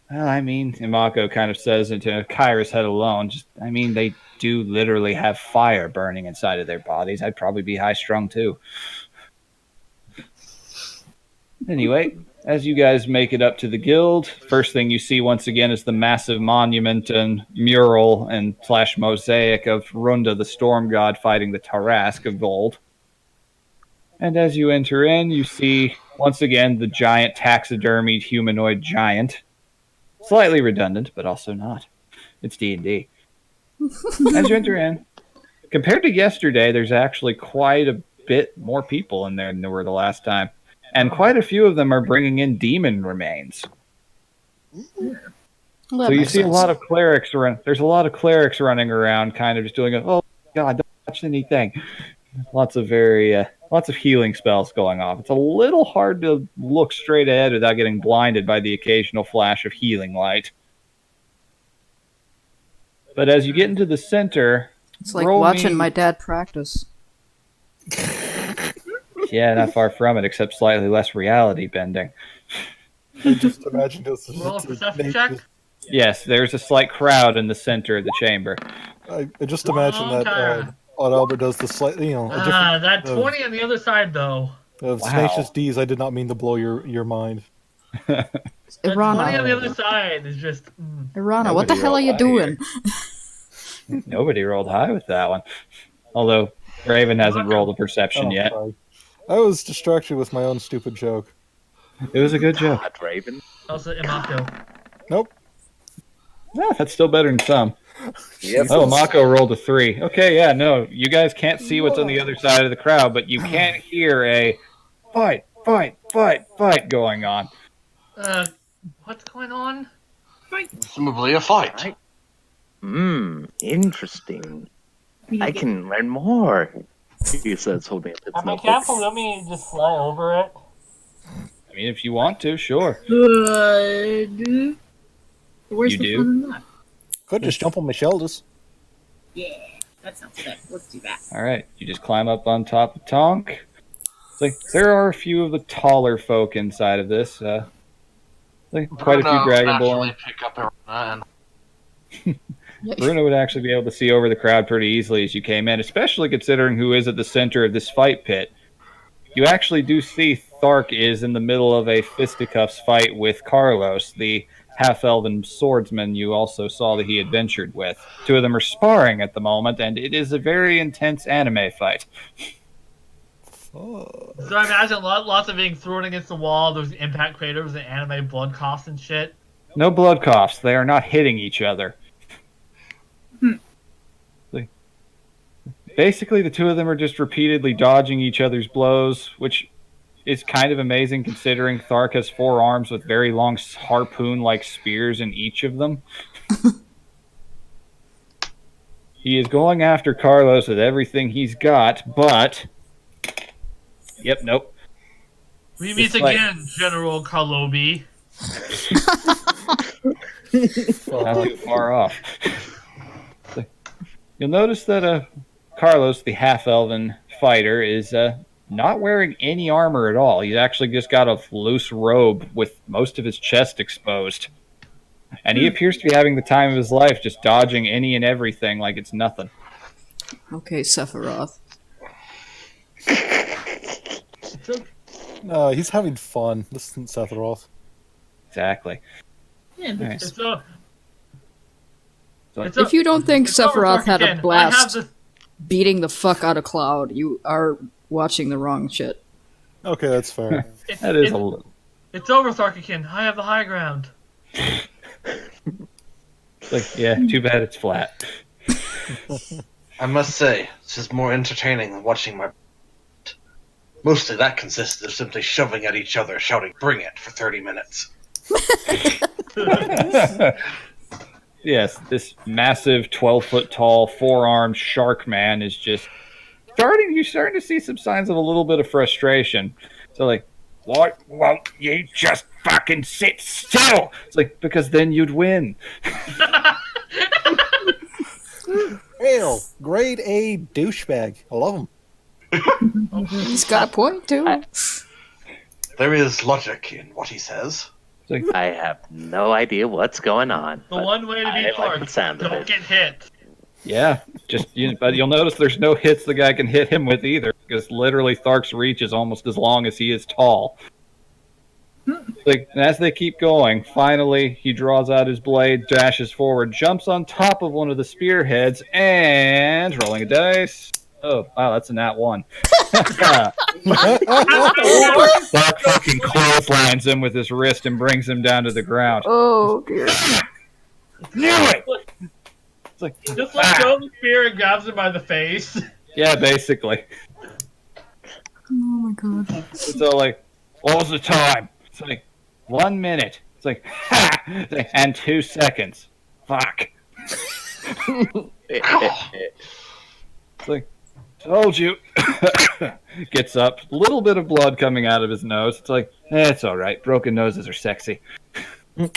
Well, I mean, Imako kind of says into Kyra's head alone, they do literally have fire burning inside of their bodies. I'd probably be high strung too. Anyway, as you guys make it up to the guild, first thing you see once again is the massive monument and mural and / mosaic of Runda the Storm God fighting the Tarask of old. And as you enter in, you see once again the giant taxidermied humanoid giant. Slightly redundant, but also not. It's D&D. As you enter in, compared to yesterday, there's actually quite a bit more people in there than there were the last time. And quite a few of them are bringing in demon remains. Well, So you see a lot of clerics around. There's a lot of clerics running around, kind of just doing oh god, don't touch anything. Lots of healing spells going off. It's a little hard to look straight ahead without getting blinded by the occasional flash of healing light. But as you get into the center, It's like roll watching me- my dad practice. Yeah, not far from it, except slightly less reality bending. Just imagine this. Roll a perception check. Yes, there's a slight crowd in the center of the chamber. I just imagine that Okay. Albert does the slightly, a different That 20 on the other side, though. of Wow. Tenacious D's. I did not mean to blow your mind. That 20 on the Irana, other side is just. Irana, what the Nobody hell are you rolled doing? Nobody rolled high with that one. Although Raven hasn't rolled a perception Oh, yet. sorry. I was distracted with my own stupid joke. It was a good joke. God, Raven. Also, Imako. Nope. Yeah, that's still better than some. Yep. Oh, Mako rolled a 3. Okay, yeah, no, you guys can't see what's on the other side of the crowd, but you can hear a fight going on. What's going on? presumably a fight. Interesting. We I get- can learn more. He says, holding up his I mean, notebook. careful, let me just fly over it. I mean, if you want to, sure. Good. Where's You the do? fun in that? Could just jump on my shoulders. Yeah, that sounds good. Let's do that. All right, you just climb up on top of Tonk. It's like there are a few of the taller folk inside of this. Like quite a few Bruno Dragonborn. naturally pick up Irana and Bruno would actually be able to see over the crowd pretty easily as you came in, especially considering who is at the center of this fight pit. You you actually do see Thark is in the middle of a fisticuffs fight with Carlos, the half-elven swordsman you also saw that he adventured with. Two of them are sparring at the moment, and it is a very intense anime fight. Oh. So I imagine lots of being thrown against the wall. There's impact craters and anime blood coughs and shit. No blood coughs. They are not hitting each other. Basically, the two of them are just repeatedly dodging each other's blows, which is kind of amazing considering Thark has 4 arms with very long harpoon-like spears in each of them. He is going after Carlos with everything he's got, but... Yep, nope. We meet It's like- again, General Karlobi. Not too far off. You'll notice that Carlos, the half-elven fighter, is not wearing any armor at all. He's actually just got a loose robe with most of his chest exposed. And he appears to be having the time of his life, just dodging any and everything like it's nothing. Okay, Sephiroth. No, he's having fun. Listen, Sephiroth. Exactly. Yeah, Nice. It's a, So- it's a, If you don't think it's over, Sephiroth had a Ken. I have blast this- beating the fuck out of Cloud, you are watching the wrong shit. Okay, that's fair. That is a little... It's over, Tharkakin. I have the high ground. It's like, yeah, too bad it's flat. I must say, this is more entertaining than watching my. Mostly that consisted of simply shoving at each other, shouting, "Bring it," for 30 minutes. Yes, this massive 12-foot tall, 4-armed shark man is just you're starting to see some signs of a little bit of frustration. So like, why won't you just fucking sit still? It's like, because then you'd win. Hell, grade A douchebag. I love him. He's got a point, too. There is logic in what he says. I have no idea what's going on. The but one way to I beat like the Clark, sound of don't it. get hit. Yeah, but you'll notice there's no hits the guy can hit him with either, because literally Thark's reach is almost as long as he is tall. Like, and as they keep going, finally he draws out his blade, dashes forward, jumps on top of one of the spearheads, and rolling a dice. Oh, wow, that's a nat 1. Thark fucking clotheslines him with his wrist and brings him down to the ground. Oh, dear. Knew it! It's like, Just let go of the spear and grabs him by the face. yeah, basically. Oh, my God. So, like, what was the time? It's like, 1 minute. It's like, ha! It's like, and 2 seconds. Fuck. It's like, told you. Gets up, a little bit of blood coming out of his nose. It's like, it's alright. Broken noses are sexy. It's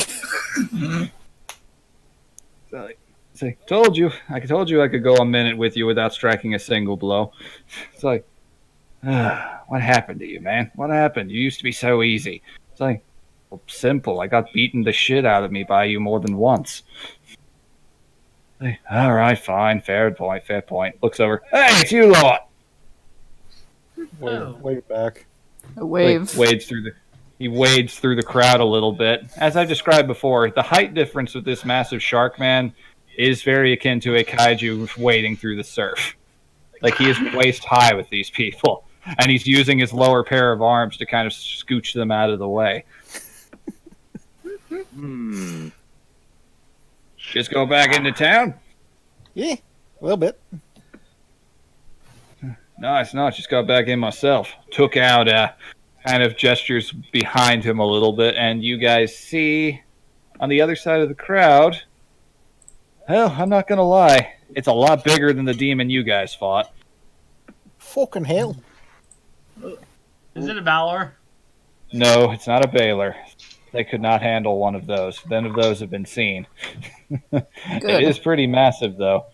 like, told you I could go a minute with you without striking a single blow. It's like, what happened to you, man? What happened? You used to be so easy. It's like, well, simple. I got beaten the shit out of me by you more than once. Like, all right, fine, fair point. Looks over. Hey, it's you lot. Way back. A wave. He wades through the crowd a little bit. As I've described before, the height difference with this massive shark man is very akin to a kaiju wading through the surf. Like, he is waist high with these people, and he's using his lower pair of arms to kind of scooch them out of the way. Just go back into town? Yeah, a little bit. Nice, just got back in myself. Took out, kind of gestures behind him a little bit, and you guys see on the other side of the crowd, well, I'm not gonna lie, it's a lot bigger than the demon you guys fought. Fucking hell. Is it a Valor? No, it's not a Baylor. They could not handle one of those. None of those have been seen. It is pretty massive, though.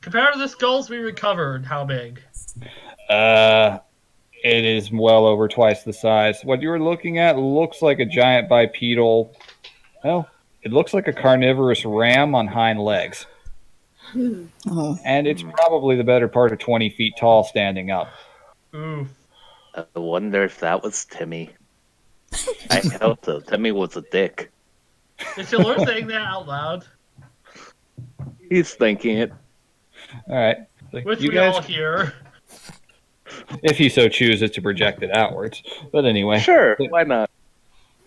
Compared to the skulls we recovered, how big? It is well over twice the size. What you're looking at looks like a giant bipedal. Well, it looks like a carnivorous ram on hind legs. Oh. And it's probably the better part of 20 feet tall standing up. Oof. I wonder if that was Timmy. I hope so. Timmy was a dick. Is Shalor saying that out loud? He's thinking it. All right. So Which you we all guys, hear. if he so chooses to project it outwards. But anyway. Sure, why not?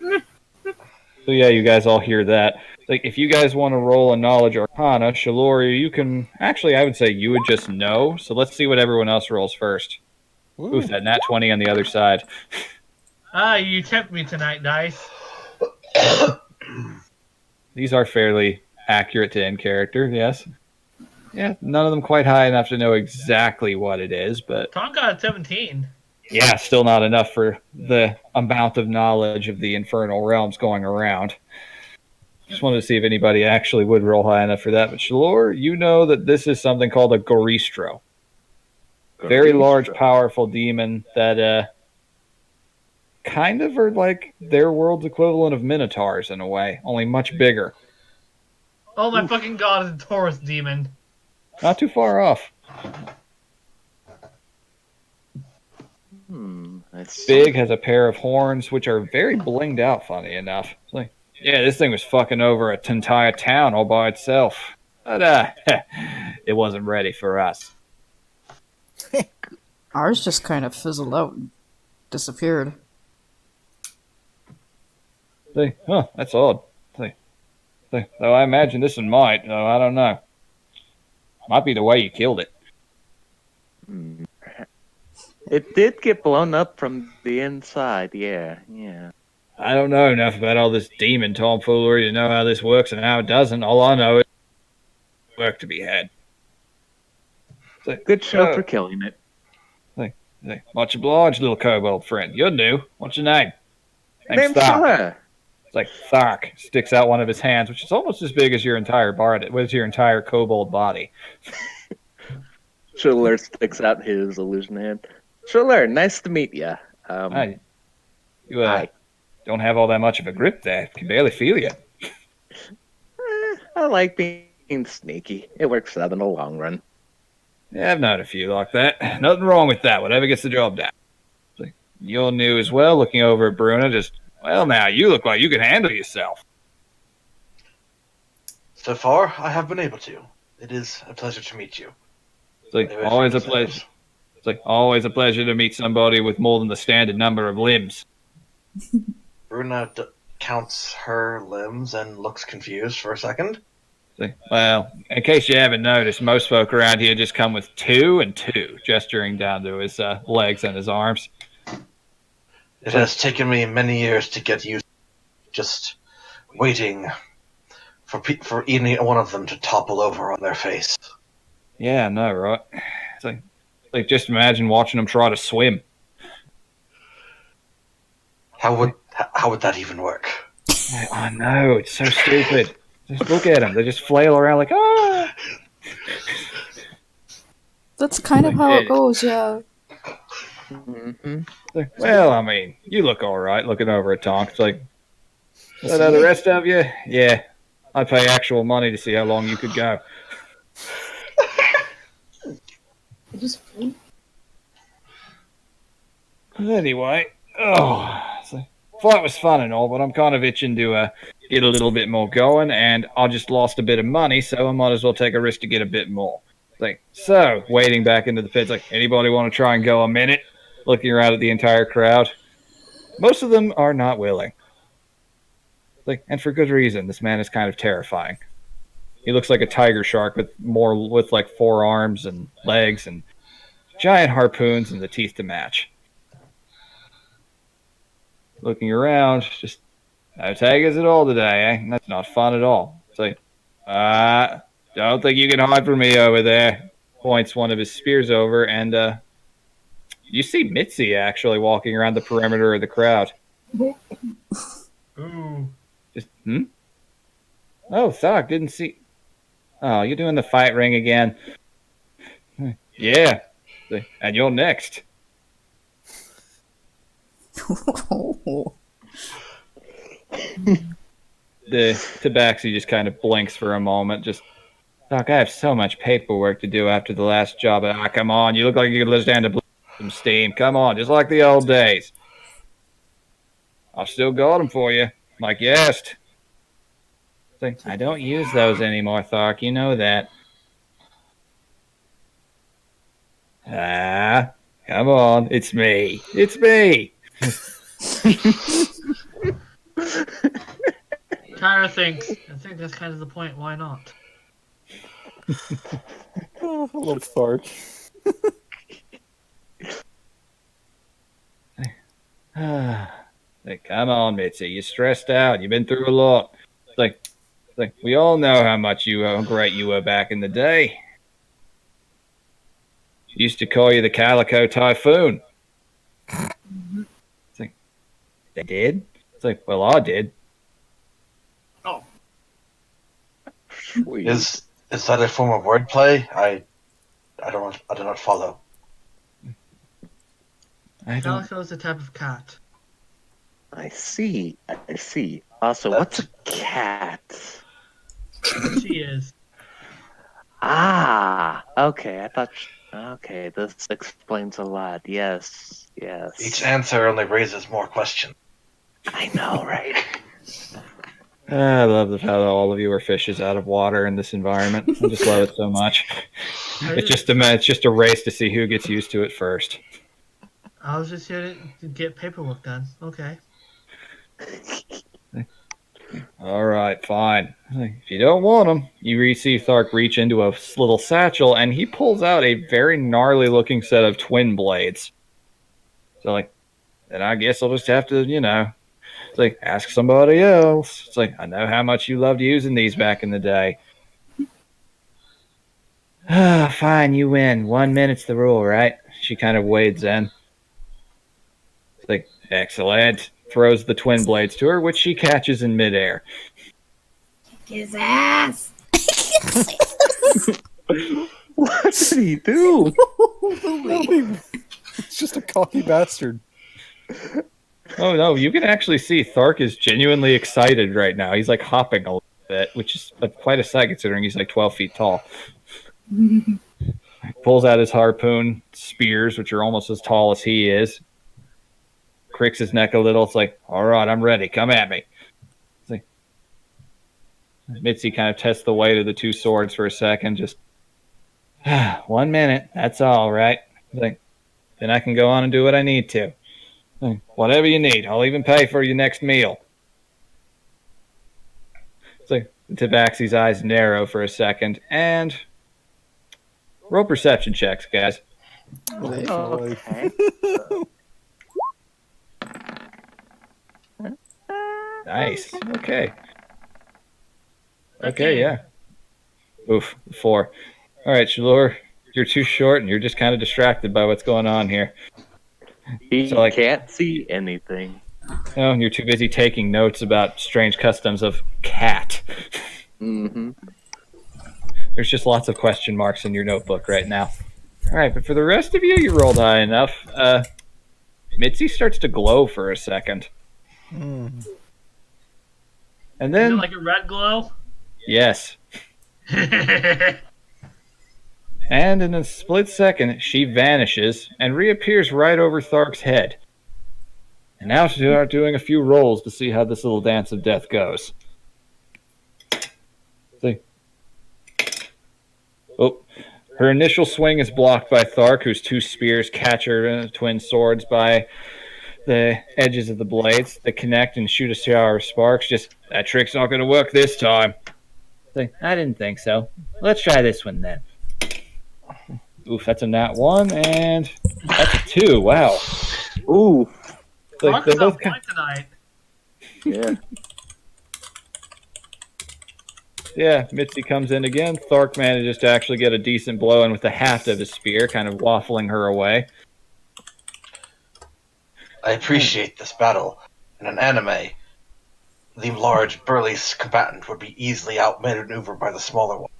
So yeah, you guys all hear that. Like, if you guys want to roll a knowledge arcana, Shalori, you can actually. I would say you would just know. So let's see what everyone else rolls first. Ooh. Oof, that nat 20 on the other side. Ah, you kept me tonight, Dice. These are fairly accurate to in character. Yes. Yeah, none of them quite high enough to know exactly what it is, but Tom got a 17. yeah, still not enough for the amount of knowledge of the infernal realms going around. Just wanted to see if anybody actually would roll high enough for that. But Shalor, you know that this is something called a Goristro. Very large, powerful demon that kind of are like their world's equivalent of minotaurs in a way, only much bigger. Oh my fucking god, it's a Taurus demon. Not too far off. I see. Big, has a pair of horns, which are very blinged out, funny enough. It's like, yeah, this thing was fucking over a entire town all by itself. But, it wasn't ready for us. Ours just kind of fizzled out and disappeared. See, huh, that's odd. See, though I imagine this one might, though I don't know. Might be the way you killed it. It did get blown up from the inside, yeah. I don't know enough about all this demon tomfoolery to know how this works and how it doesn't. All I know is work to be had. So, Good show for killing it. much obliged, little kobold friend. You're new. What's your name? Name's Thark. Shalor. It's like Thark sticks out one of his hands, which is almost as big as your entire your entire kobold body. Shalor sticks out his illusion hand. Shalor, nice to meet ya. Hi. You Hi. don't have all that much of a grip there. Can barely feel you. I like being sneaky. It works out in the long run. Yeah, I've known a few like that. Nothing wrong with that. Whatever gets the job done. You're new as well, looking over at Bruna. Well, now, you look like you can handle yourself. So far, I have been able to. It is a pleasure to meet you. It's like always a pleasure. It's like always a pleasure to meet somebody with more than the standard number of limbs. Bruna counts her limbs and looks confused for a second. Well, in case you haven't noticed, most folk around here just come with 2 and 2, gesturing down to his legs and his arms. It has taken me many years to get used to just waiting for any one of them to topple over on their face. Yeah, I know, right? It's like just imagine watching them try to swim. How would that even work? I know, it's so stupid. Just look at them. They just flail around like, ah! That's kind of how it goes, yeah. Well, I mean, you look all right looking over at Tonk. It's like, the rest of you? Yeah, I'd pay actual money to see how long you could go. I just flew. Anyway, flight was fun and all, but I'm kind of itching to get a little bit more going, and I just lost a bit of money, so I might as well take a risk to get a bit more. So, wading back into the pits, anybody want to try and go a minute? Looking around at the entire crowd. Most of them are not willing. And for good reason. This man is kind of terrifying. He looks like a tiger shark with 4 arms and legs and giant harpoons and the teeth to match. Looking around, just no tigers at all today, eh? That's not fun at all. It's like, don't think you can hide from me over there. Points one of his spears over, and you see Mitzi actually walking around the perimeter of the crowd. Ooh. Just, Oh, Thark, didn't see. Oh, you're doing the fight ring again. Yeah. And you're next. The Tabaxi just kind of blinks for a moment. Just, Doc, I have so much paperwork to do after the last job. Come on, you look like you could stand a some steam. Come on, just like the old days. I've still got them for you, like you asked. I don't use those anymore, Thark. You know that. Ah, come on. It's me. It's me. Kyra thinks, I think that's kind of the point. Why not? Oh, I love Thark. Like, come on, Mitzi. You're stressed out. You've been through a lot. It's like we all know how much how great you were back in the day. Used to call you the Calico Typhoon. It's like, they did? It's like, well, I did. Sweet. Is that a form of wordplay? I do not follow. Calico is a type of cat. I see. Also, what's a cat? She is. Ah, okay. Okay, this explains a lot. Yes. Each answer only raises more questions. I know, right? I love how all of you are fishes out of water in this environment. I just love it so much. It's just a race to see who gets used to it first. I was just here to get paperwork done. Okay. All right, fine. If you don't want them, you see Thark reach into a little satchel, and he pulls out a very gnarly-looking set of twin blades. So, then I guess I'll just have to, it's like, ask somebody else. It's like, I know how much you loved using these back in the day. Fine, you win. 1 minute's the rule, right? She kind of wades in. It's like, excellent. Throws the twin blades to her, which she catches in midair. His ass. What did he do? It's just a cocky bastard. Oh no, you can actually see Thark is genuinely excited right now. He's like hopping a little bit, which is quite a sight considering he's like 12 feet tall. He pulls out his harpoon spears, which are almost as tall as he is. Cricks his neck a little. It's like, all right, I'm ready. Come at me. It's like, Mitzi kind of tests the weight of the two swords for a second. Just 1 minute. That's all, right? It's like, then I can go on and do what I need to. Like, whatever you need. I'll even pay for your next meal. It's like Tabaxi's eyes narrow for a second, and roll perception checks, guys. Okay. Nice. Okay. Okay, yeah. Oof, 4. All right, Shalor, you're too short, and you're just kind of distracted by what's going on here. He So, can't see anything. No, you're too busy taking notes about strange customs of cat. Mm-hmm. There's just lots of question marks in your notebook right now. All right, but for the rest of you, you rolled high enough. Mitzi starts to glow for a second. And Is it then, like a red glow? yes. And in a split second, she vanishes and reappears right over Thark's head. And now she start doing a few rolls to see how this little dance of death goes. See? Oh, her initial swing is blocked by Thark, whose two spears catch her twin swords by the edges of the blades that connect and shoot a shower of sparks. Just, that trick's not going to work this time. Like, I didn't think so. Let's try this one then. Oof, that's a nat 1, and that's a 2. Wow. Ooh. Like, Mark's they're on both point tonight. Yeah. Yeah, Mitzi comes in again. Thark manages to actually get a decent blow in with the haft of his spear, kind of waffling her away. I appreciate this battle. In an anime, the large, burly combatant would be easily outmaneuvered by the smaller one.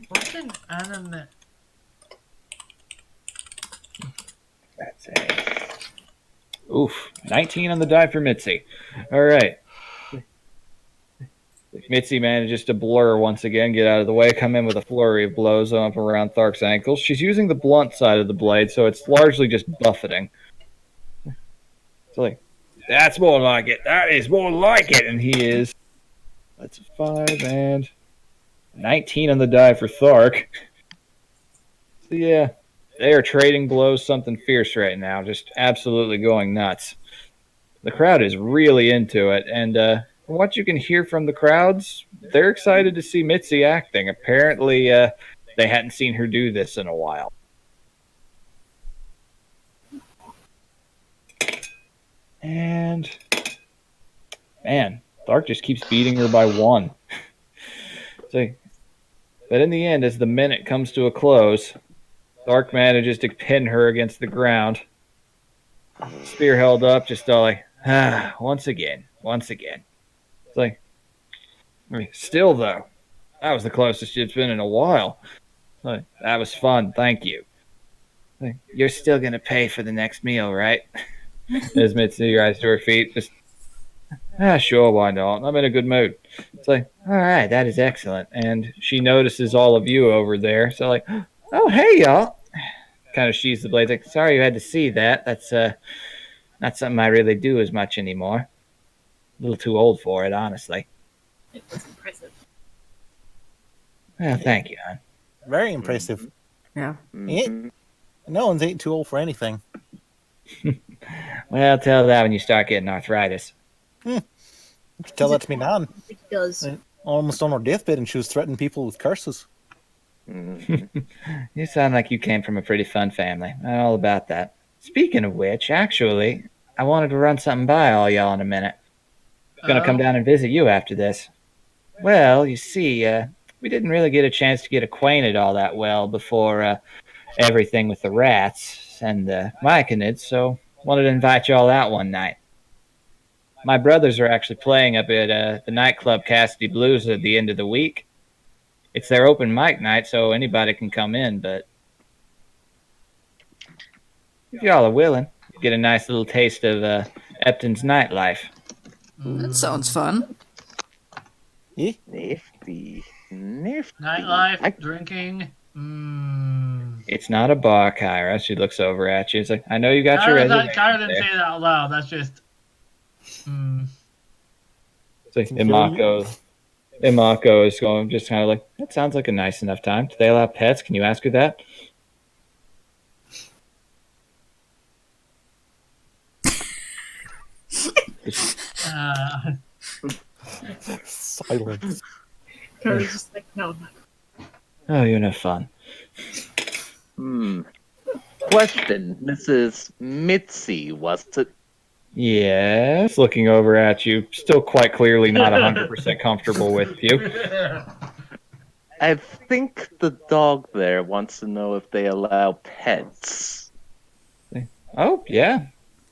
What's an anime? That's it. Oof, 19 on the die for Mitzi. All right. Mitzi manages to blur once again, get out of the way, come in with a flurry of blows up around Thark's ankles. She's using the blunt side of the blade, so it's largely just buffeting. It's like, that's more like it. That is more like it. And he is. That's a 5 and 19 on the die for Thark. So yeah, they are trading blows something fierce right now, just absolutely going nuts. The crowd is really into it, and from what you can hear from the crowds, they're excited to see Mitzi acting. Apparently, they hadn't seen her do this in a while. And, man, Thark just keeps beating her by 1. So, but in the end, as the minute comes to a close, Thark manages to pin her against the ground. Spear held up, just all like, once again. It's like, I mean, still though, that was the closest it's been in a while. Like, that was fun, thank you. Like, you're still gonna pay for the next meal, right? As Mitzi rises to her feet, just, sure, why not? I'm in a good mood. It's like, all right, that is excellent. And she notices all of you over there, so like, oh, hey, y'all. Kind of sheathes the blade, like, sorry you had to see that. That's not something I really do as much anymore. A little too old for it, honestly. It was impressive. Well, thank you, hon. Very impressive. Yeah. Mhm. No one's ain't too old for anything. Well, tell that when you start getting arthritis. You should tell that to me now. It does. Almost on her deathbed, and she was threatening people with curses. Mhm. You sound like you came from a pretty fun family. I'm all about that. Speaking of which, actually, I wanted to run something by all y'all in a minute. Gonna come down and visit you after this. Well, you see, we didn't really get a chance to get acquainted all that well before everything with the rats and the myconids, so wanted to invite y'all out one night. My brothers are actually playing up at the nightclub Cassidy Blues at the end of the week. It's their open mic night, so anybody can come in, but if y'all are willing, get a nice little taste of Epton's nightlife. That sounds fun. Nifty. Nightlife, drinking. It's not a bar, Kyra. She looks over at you. It's like, I know you got your reservation Kyra didn't there. say that out loud. That's just. It's like, Imako is going, just kind of like, that sounds like a nice enough time. Do they allow pets? Can you ask her that? Silence. Kara's just like, no, I'm not. Oh, you're no fun. Question, Mrs. Mitzi, was it? Yes, looking over at you, still quite clearly not 100% comfortable with you. I think the dog there wants to know if they allow pets. Oh, yeah.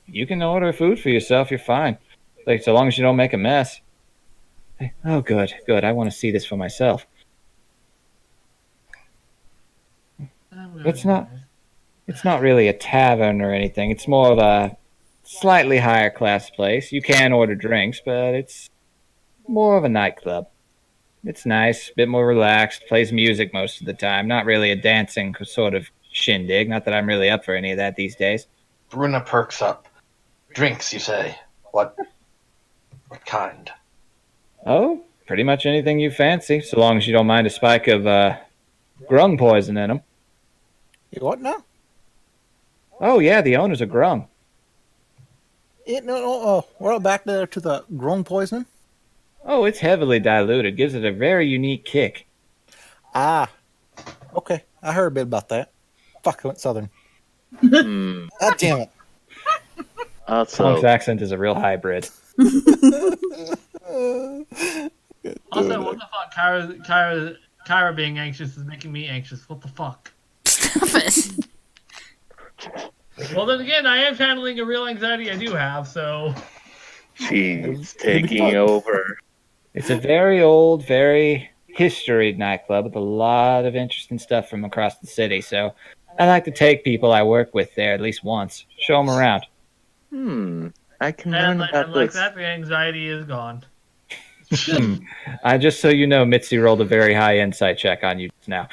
You can order food for yourself. You're fine. Like, so long as you don't make a mess. Oh, good, good. I want to see this for myself. It's not really a tavern or anything. It's more of a slightly higher class place. You can order drinks, but it's more of a nightclub. It's nice, a bit more relaxed, plays music most of the time. Not really a dancing sort of shindig. Not that I'm really up for any of that these days. Bruna perks up. Drinks, you say? What kind? Oh, pretty much anything you fancy, so long as you don't mind a spike of grung poison in them. You what now? Oh, yeah, the owner's a grung. We're back there to the grown poisoning. Oh, it's heavily diluted. Gives it a very unique kick. Ah, okay. I heard a bit about that. Fuck, I went southern. Hmm. God damn it. Also, Punk's accent is a real hybrid. Also, what the fuck? Kyra being anxious is making me anxious. What the fuck? Stop it. Well, then again, I am channeling a real anxiety I do have, so. she's taking over. It's a very old, very historied nightclub with a lot of interesting stuff from across the city, so I like to take people I work with there at least once, show them around. I can learn And about like this. that, the anxiety is gone. Just so you know, Mitzi rolled a very high insight check on you just now.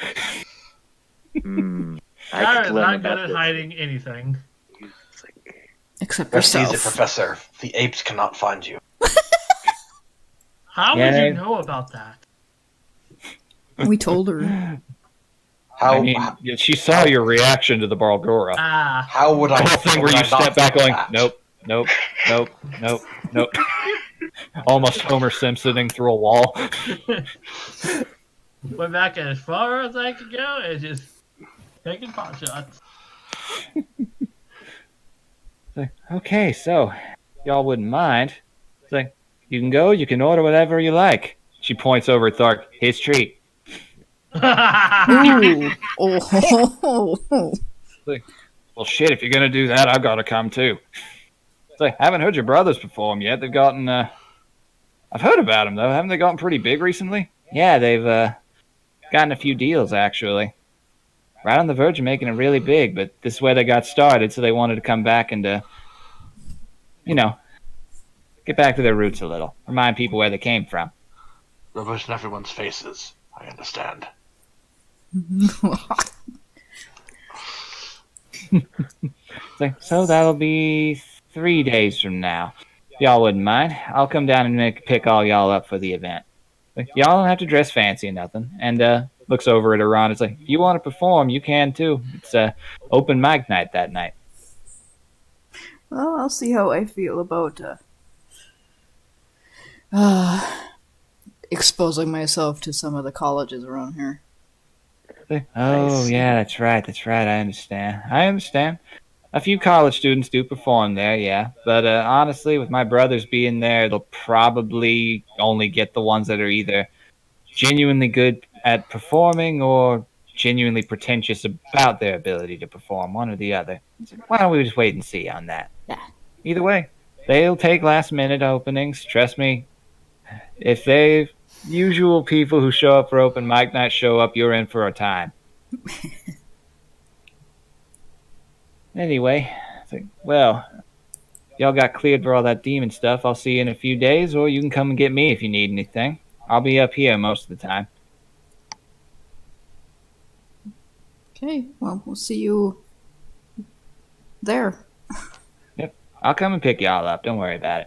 I Kara's could learn not good about at this. hiding anything. Except Rest easy, yourself. Professor. The apes cannot find you. How would Yeah. you know about that? We told her. How I mean, she saw your reaction to the Barlgora. Ah, how would The I? whole thing how where would you I not step back know going, that? nope, nope, nope, nope, nope, nope. Almost Homer Simpsoning through a wall. went back as far as I could go and just taking pot shots. Okay, so y'all wouldn't mind. It's like, you can go, you can order whatever you like. She points over at Thark. His treat. Ooh. Oh. Well, shit, if you're gonna do that, I've gotta come too. It's like, haven't heard your brothers perform yet. They've gotten, I've heard about them, though. Haven't they gotten pretty big recently? Yeah, they've, gotten a few deals, actually. Right on the verge of making it really big, but this is where they got started, so they wanted to come back and, get back to their roots a little. Remind people where they came from. Rubbish in everyone's faces. I understand. So that'll be 3 days from now. If y'all wouldn't mind, I'll come down and pick all y'all up for the event. Y'all don't have to dress fancy or nothing. And looks over at Iran. It's like, if you want to perform, you can too. It's open mic night that night. Well, I'll see how I feel about exposing myself to some of the colleges around here. Oh, Nice. yeah, that's right. I understand. A few college students do perform there, yeah. But honestly, with my brothers being there, they'll probably only get the ones that are either genuinely good at performing or genuinely pretentious about their ability to perform, one or the other. So why don't we just wait and see on that? Yeah. Either way, they'll take last-minute openings. Trust me, if they usual people who show up for open mic night show up, you're in for a time. Anyway, well, y'all got cleared for all that demon stuff. I'll see you in a few days, or you can come and get me if you need anything. I'll be up here most of the time. Okay, well, we'll see you there. I'll come and pick y'all up. Don't worry about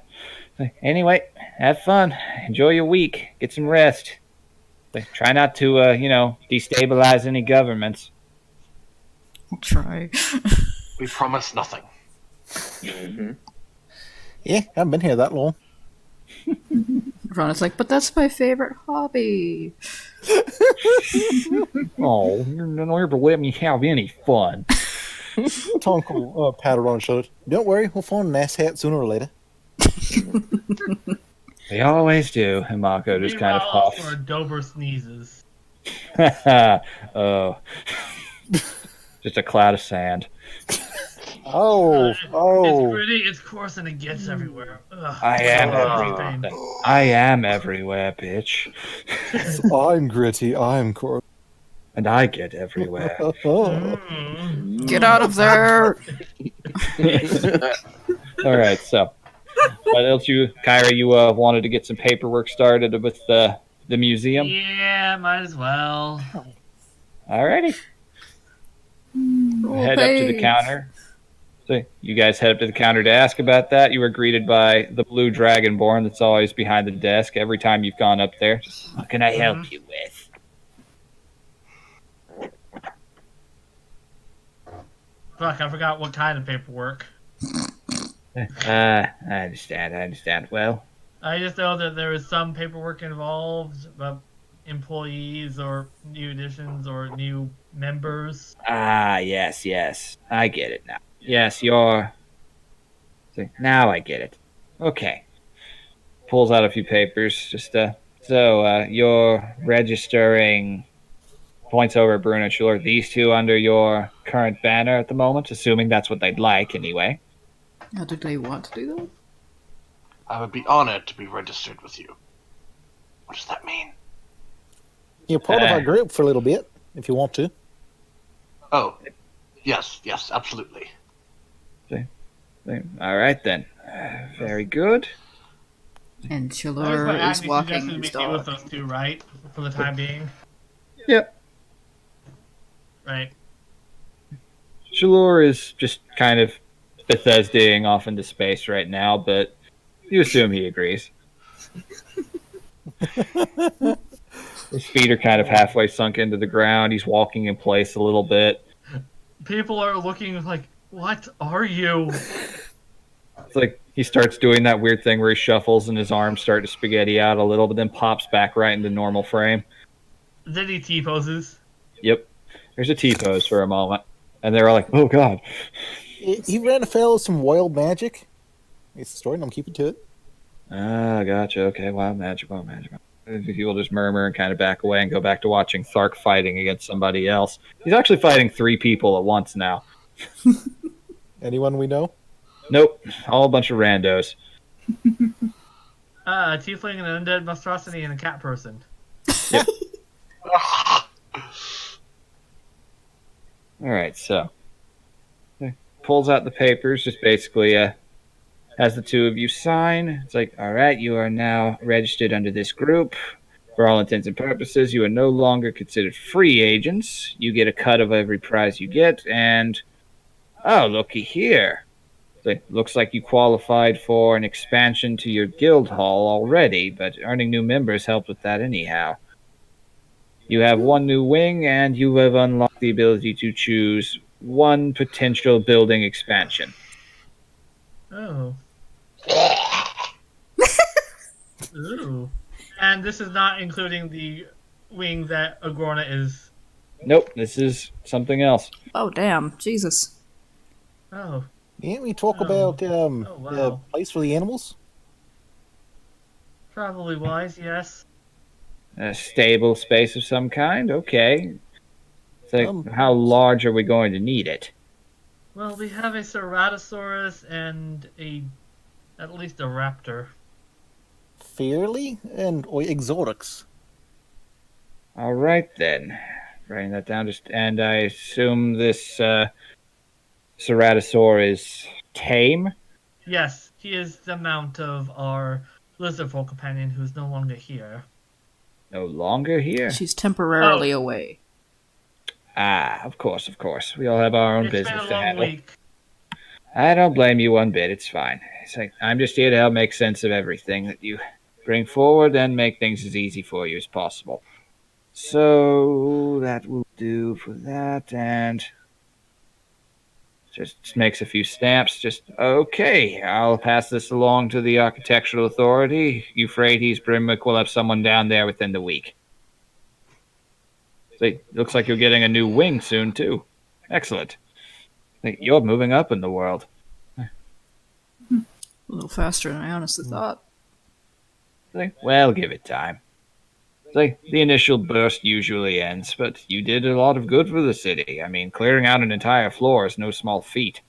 it. Anyway, have fun. Enjoy your week. Get some rest. Try not to, destabilize any governments. I'll try. We promise nothing. Yeah, I haven't been here that long. Ron is like, but that's my favorite hobby. Oh, you're never let me have any fun. Tonk will pat her on the shoulder. Don't worry, we'll find an ass hat sooner or later. They always do. And Mako just kind of Meanwhile, huffs. for Dober sneezes. Oh. Just a cloud of sand. Oh. It's gritty, it's coarse, and it gets everywhere. Ugh. I am Everything. everywhere. I am everywhere, bitch. I'm gritty. I'm coarse. And I get everywhere. Mm. Get out of there! All right, so what else Kyra, you wanted to get some paperwork started with the museum? Yeah, might as well. Alrighty. Head up to the counter. So you guys head up to the counter to ask about that. You were greeted by the blue dragonborn that's always behind the desk every time you've gone up there. What can I help you with? Fuck, I forgot what kind of paperwork. I understand. Well, I just know that there is some paperwork involved about employees or new additions or new members. yes. I get it now. Yes, now I get it. Okay. Pulls out a few papers. You're registering, points over at Bruno Schuler, these two under your current banner at the moment, assuming that's what they'd like anyway. How do they want to do that? I would be honored to be registered with you. What does that mean? You're part of our group for a little bit, if you want to. Oh, yes, absolutely. All right, then. Very good. And That was what Chalur is Agni walking suggested we his do with dog. those two, right? For the time being. Yep. Right. Shalor is just kind of Bethesdaing off into space right now, but you assume he agrees. His feet are kind of halfway sunk into the ground. He's walking in place a little bit. People are looking like, what are you? It's like he starts doing that weird thing where he shuffles and his arms start to spaghetti out a little, but then pops back right into normal frame. Then he T-poses. Yep. There's a T-pose for a moment. And they're all like, oh god. He ran afoul of some wild magic. It's the story, and I'm keeping to it. Ah, gotcha. Okay, wild magic, wild magic. People just murmur and kind of back away and go back to watching Thark fighting against somebody else. He's actually fighting 3 people at once now. Anyone we know? Nope. All a bunch of randos. A tiefling, an undead monstrosity, and a cat person. Alright, so. He pulls out the papers, just basically has the two of you sign. It's like, alright, you are now registered under this group. For all intents and purposes, you are no longer considered free agents. You get a cut of every prize you get, and... Oh, looky here. It looks like you qualified for an expansion to your guild hall already, but earning new members helped with that anyhow. You have 1 new wing, and you have unlocked the ability to choose 1 potential building expansion. Oh. Ooh. And this is not including the wing that Agrona is. Nope, this is something else. Oh, damn. Jesus. Oh. Can't we talk Oh. about wow. the place for the animals? Probably wise, yes. A stable space of some kind? Okay. It's like, how large are we going to need it? Well, we have a Ceratosaurus and at least a raptor. Fairly and exotics. All right, then. Writing that down. And I assume this Ceratosaur is tame? Yes, he is the mount of our lizardfolk companion who's no longer here. No longer here? She's temporarily away. Ah, of course, of course. We all have our own It's been business a to long handle. week. I don't blame you one bit. It's fine. It's like, I'm just here to help make sense of everything that you bring forward and make things as easy for you as possible. So that will do for that, and just makes a few stamps. Just okay. I'll pass this along to the Architectural Authority. Euphrates Brimwick will have someone down there within the week. See, looks like you're getting a new wing soon too. Excellent. You're moving up in the world. A little faster than I honestly thought. Well, give it time. The initial burst usually ends, but you did a lot of good for the city. I mean, clearing out an entire floor is no small feat.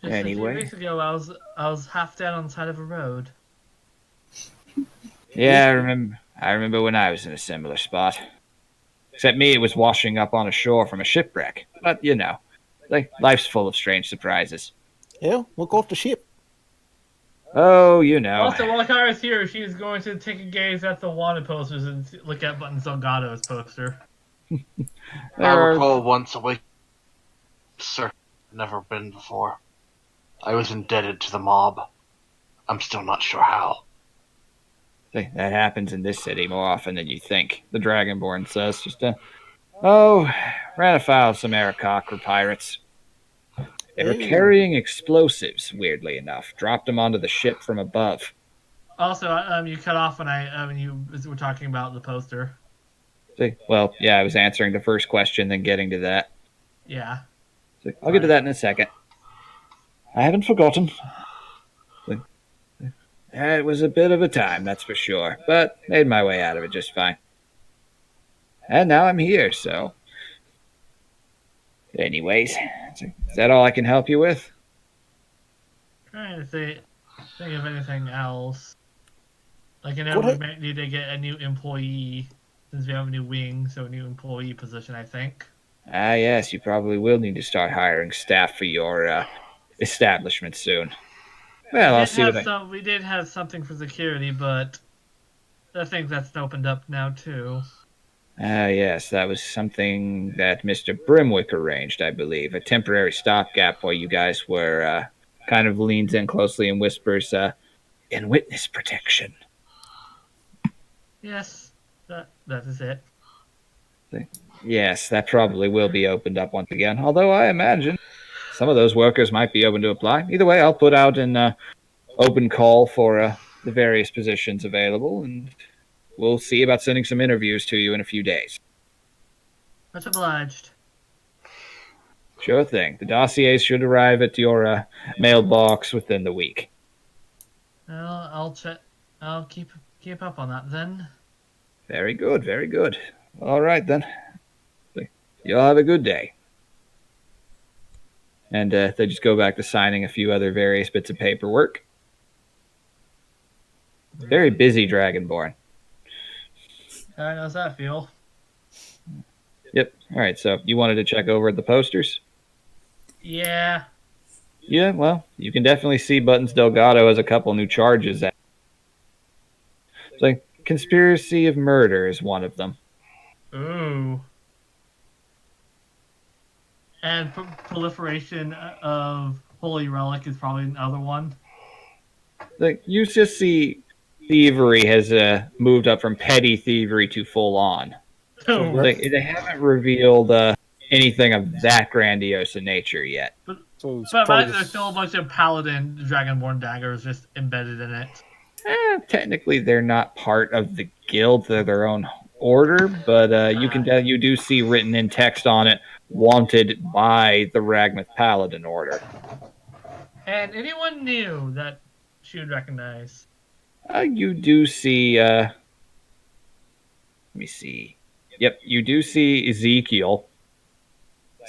Just Anyway. a few weeks ago, I was half dead on the side of a road. Yeah, I remember when I was in a similar spot. Except me, it was washing up on a shore from a shipwreck. But, you know, life's full of strange surprises. Yeah, look off the ship. Oh, you know. Also, while Kyra's here, she is going to take a gaze at the wanted posters and look at Button Zongato's poster. I recall once a week, sir. Never been before. I was indebted to the mob. I'm still not sure how. That happens in this city more often than you think, the Dragonborn says. Ran afoul of some Aarakocra pirates. They were carrying explosives, weirdly enough. Dropped them onto the ship from above. Also, you cut off when you were talking about the poster. Well, yeah, I was answering the first question, then getting to that. Yeah. I'll get to that in a second. I haven't forgotten. It was a bit of a time, that's for sure, but made my way out of it just fine. And now I'm here, so... Anyways, is that all I can help you with? Trying to think of anything else. Like, I know we might need to get a new employee, since we have a new wing, so a new employee position, I think. Ah, yes, you probably will need to start hiring staff for your establishment soon. Well, I'll see what We did have something for security, but I think that's opened up now too. Yes, that was something that Mr. Brimwick arranged, I believe. A temporary stopgap while you guys were, kind of leans in closely and whispers, in witness protection. Yes, that is it. Yes, that probably will be opened up once again, although I imagine some of those workers might be open to apply. Either way, I'll put out an open call for the various positions available, and we'll see about sending some interviews to you in a few days. Much obliged. Sure thing. The dossiers should arrive at your mailbox within the week. Well, I'll check. I'll keep up on that then. Very good, very good. All right, then. You'll have a good day. And they just go back to signing a few other various bits of paperwork. Very busy, Dragonborn. How's that feel? Yep. All right, so you wanted to check over the posters? Yeah. Yeah, well, you can definitely see Buttons Delgado has a couple new charges. It's like conspiracy of murder is one of them. Ooh. And proliferation of holy relic is probably another one. Like you just see thievery has moved up from petty thievery to full on. Oh. They haven't revealed anything of that grandiose in nature yet. So it's But probably there's still a bunch of paladin dragonborn daggers just embedded in it. Technically, they're not part of the guild; they're their own order. But you do see written in text on it, "Wanted by the Ragmuth Paladin Order." And anyone new that she would recognize? You do see. Let me see. Yep, you do see Ezekiel.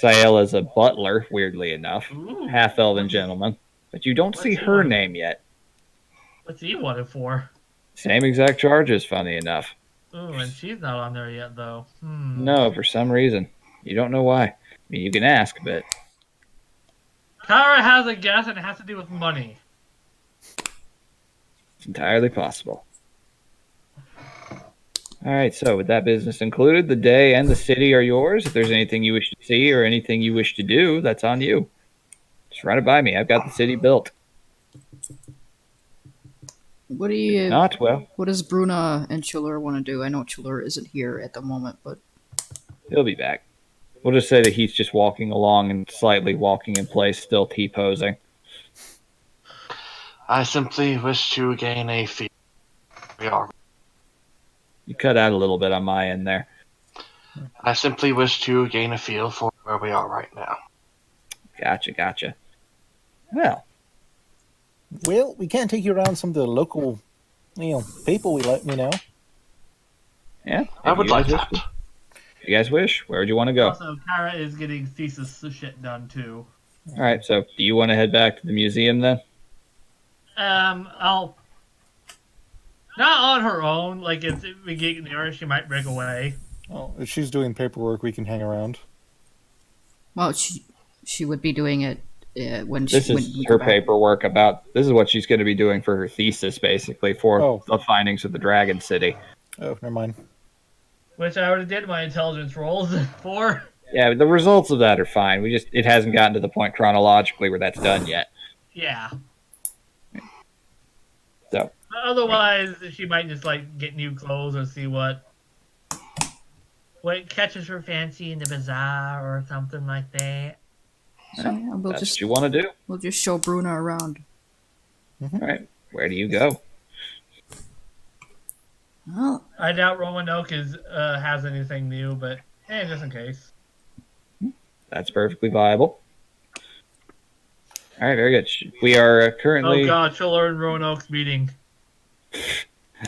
Zaela's a butler, weirdly enough, Ooh. half-elven gentleman, but you don't see her name yet. What's he wanted for? Same exact charges, funny enough. Ooh, and she's not on there yet, though. No, for some reason. You don't know why. I mean, you can ask, but Kara has a guess, and it has to do with money. it's entirely possible. All right, so with that business included, the day and the city are yours. If there's anything you wish to see or anything you wish to do, that's on you. Just run it by me. I've got the city built. What do you? Not well. What does Bruna and Chiller want to do? I know Chiller isn't here at the moment, but He'll be back. We'll just say that he's just walking along and slightly walking in place, still T-posing. I simply wish to gain a feel. We are. You cut out a little bit on my end there. I simply wish to gain a feel for where we are right now. Gotcha. Well, we can't take you around some of the local, people we let me know. yeah. I would like wish that. to. If you guys wish, where would you want to go? Also, Kara is getting thesis shit done, too. All right, so do you want to head back to the museum then? I'll... Not on her own. Like, if we get near her, she might break away. well, if she's doing paperwork, we can hang around. well, she would be doing it when she. This when is we her go back. paperwork about. This is what she's going to be doing for her thesis, basically, for Oh. the findings of the Dragon City. Oh, never mind. Which I already did my intelligence rolls for. Yeah, the results of that are fine. It hasn't gotten to the point chronologically where that's done yet. Yeah. So Otherwise, she might just, like, get new clothes or see what catches her fancy in the bazaar or something like that. So yeah, we'll that's just what you want to do. we'll just show Bruna around. All right, where do you go? Well, I doubt Roanoke has anything new, but hey, just in case. That's perfectly viable. All right, very good. We are currently. Oh god, Chiller and Roanoke's meeting.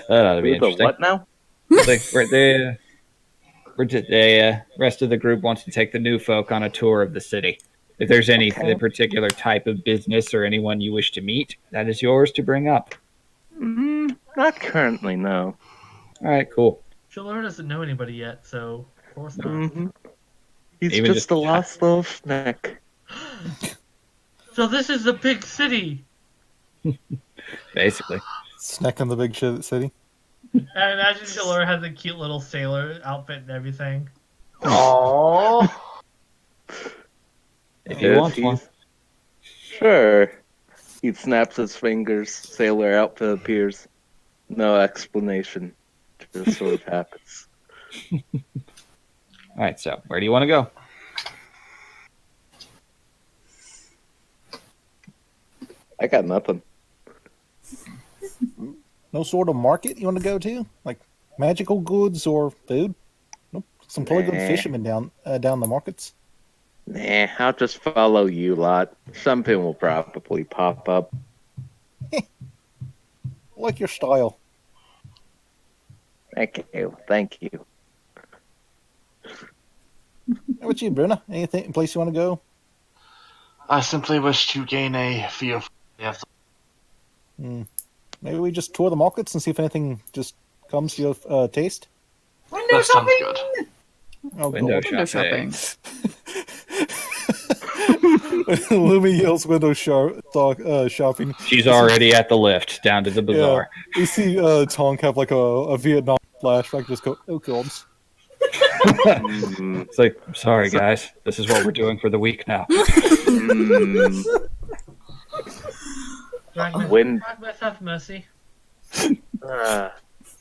That ought to be Who the interesting. what now? The rest of the group wants to take the new folk on a tour of the city. If there's any particular type of business or anyone you wish to meet, that is yours to bring up. Not currently, no. All right, cool. Chiller doesn't know anybody yet, so of course not. hmm He's Even just a lost little snack. So this is the big city. Basically. Snack in the big city. I imagine Shalor has a cute little sailor outfit and everything. Aww. If you want one. Sure. He snaps his fingers. Sailor outfit appears. No explanation. Just sort of happens. Alright, so where do you want to go? I got nothing. No sort of market you want to go to, like magical goods or food. Nope. Some probably good Nah. fishermen down the markets. Nah, I'll just follow you lot. Something will probably pop up. Like your style. Thank you. How about you, Bruna? Anything place you want to go? I simply wish to gain a feel for Maybe we just tour the markets and see if anything just comes to your taste. Window That sounds shopping! good. Oh, Window God. Window shopping. Lumi yells window shopping. She's already at the lift down to the bazaar. We see Tonk have like a Vietnam flashback. Just go, oh God. Mm, It's like, I'm sorry guys, this is what we're doing for the week now. mm. When- Ragmas, have mercy.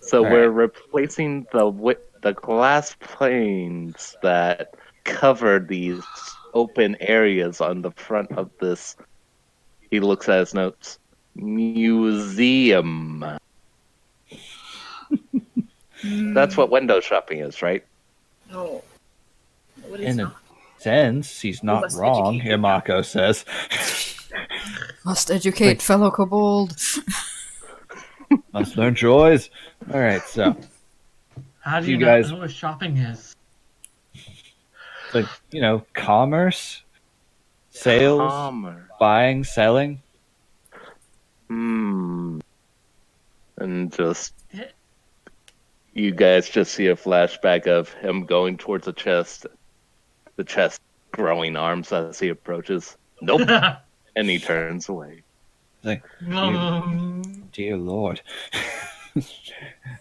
So All we're replacing the glass planes that cover these open areas on the front of this. He looks at his notes. Museum. That's what window shopping is, right? No. What is In a not? sense, he's not must wrong, educate Imako says. Must educate fellow kobold. Must learn joys. Alright, so How do You you not guys- know what shopping is? it's like, you know, commerce, sales, Commerce. buying, selling. And just Yeah. you guys just see a flashback of him going towards the chest growing arms as he approaches. Nope. And he turns away. Dear Lord.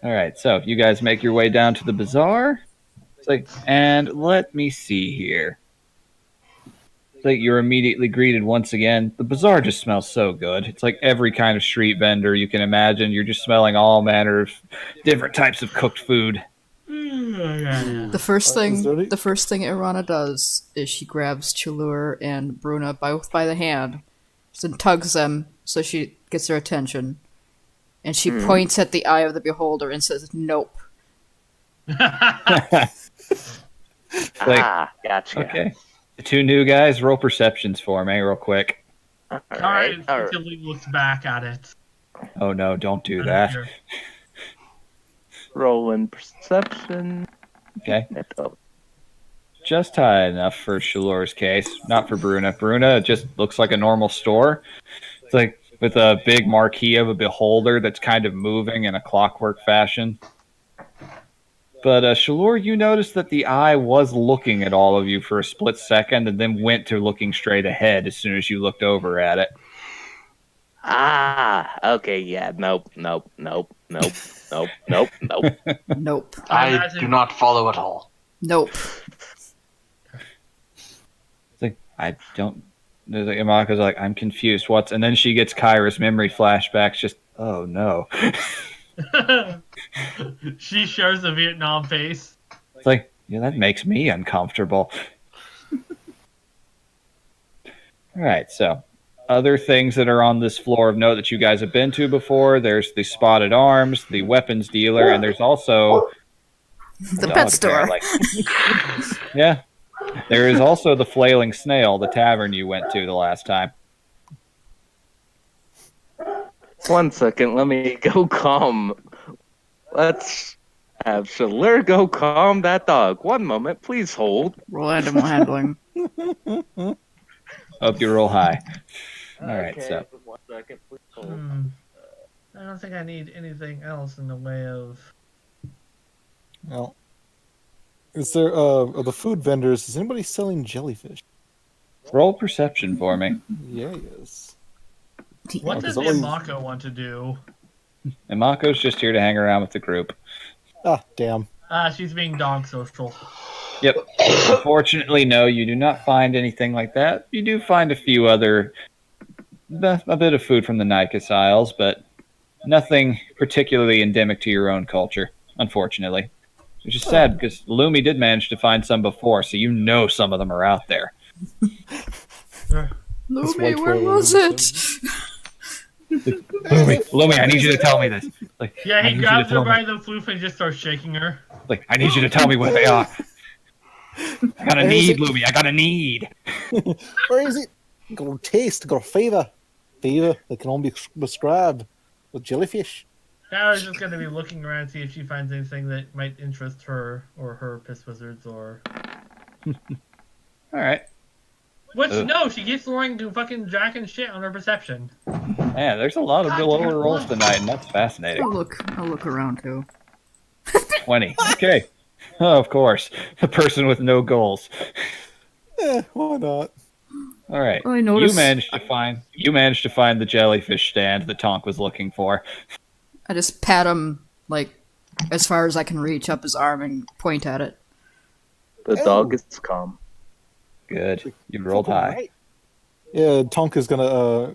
Alright, so you guys make your way down to the bazaar. It's like, and let me see here. It's like you're immediately greeted once again. The bazaar just smells so good. It's like every kind of street vendor you can imagine. You're just smelling all manner of different types of cooked food. The first is there any- thing Irana does is she grabs Chulur and Bruna both by the hand and tugs them so she gets their attention. And she points at the eye of the beholder and says, "Nope." Gotcha. Okay. The two new guys, roll perceptions for me real quick. Alright, All right. instinctively looks back at it. Oh no, don't do that. Rolling perception. Okay. Oh, Just high enough for Shalor's case, not for Bruna. Bruna just looks like a normal store. It's like with a big marquee of a beholder that's kind of moving in a clockwork fashion. But Shalor, you noticed that the eye was looking at all of you for a split second and then went to looking straight ahead as soon as you looked over at it. Okay, yeah, nope. Nope. I imagine- do not follow at all. Nope. It's like, I don't... There's like, Imako's like, I'm confused. What's... And then she gets Kyra's memory flashbacks, just, oh no. She shares a Vietnam face. It's like, yeah, that makes me uncomfortable. Alright, so other things that are on this floor of note that you guys have been to before, there's the Spotted Arms, the weapons dealer, and there's also The dog, pet store. apparently. Yeah. There is also the Flailing Snail, the tavern you went to the last time. 1 second, let me go calm. Let's have Shalur go calm that dog. 1 moment, please hold. Roll animal handling. Hope you roll high. Alright, so 1 second, please hold. I don't think I need anything else in the way of. Well, is there of the food vendors? Is anybody selling jellyfish? roll perception for me. Yeah, yes. What does Because always- Mako want to do? And Mako's just here to hang around with the group. Ah, damn. She's being dog social. Yep. Unfortunately, no, you do not find anything like that. You do find a few other, a bit of food from the Nykus Isles, but nothing particularly endemic to your own culture, unfortunately. Which is sad, because Lumi did manage to find some before, so you know some of them are out there. Lumi, white where whale was is- it? Lumi, I need you to tell me this. Like, Yeah, I he need grabs you her to by tell me. the floof and just starts shaking her. Like, I need you to tell me where they are. I got a Where is need, it? Lumi. I got a need. Where is it? Got a taste, got a fever. Fever that can only be described with jellyfish. Kara's just gonna be looking around to see if she finds anything that might interest her or her piss wizards or. All right. Which Ugh. no, she keeps throwing fucking jack and shit on her perception. Yeah, there's a lot of lower rolls tonight, and that's fascinating. I'll look around too. 20. Okay. Oh, of course. The person with no goals. Why not? All right. Oh, I noticed- You managed to find the jellyfish stand that Tonk was looking for. I just pat him like as far as I can reach up his arm and point at it. The dog is calm. Good. You rolled high. Yeah, Tonka's gonna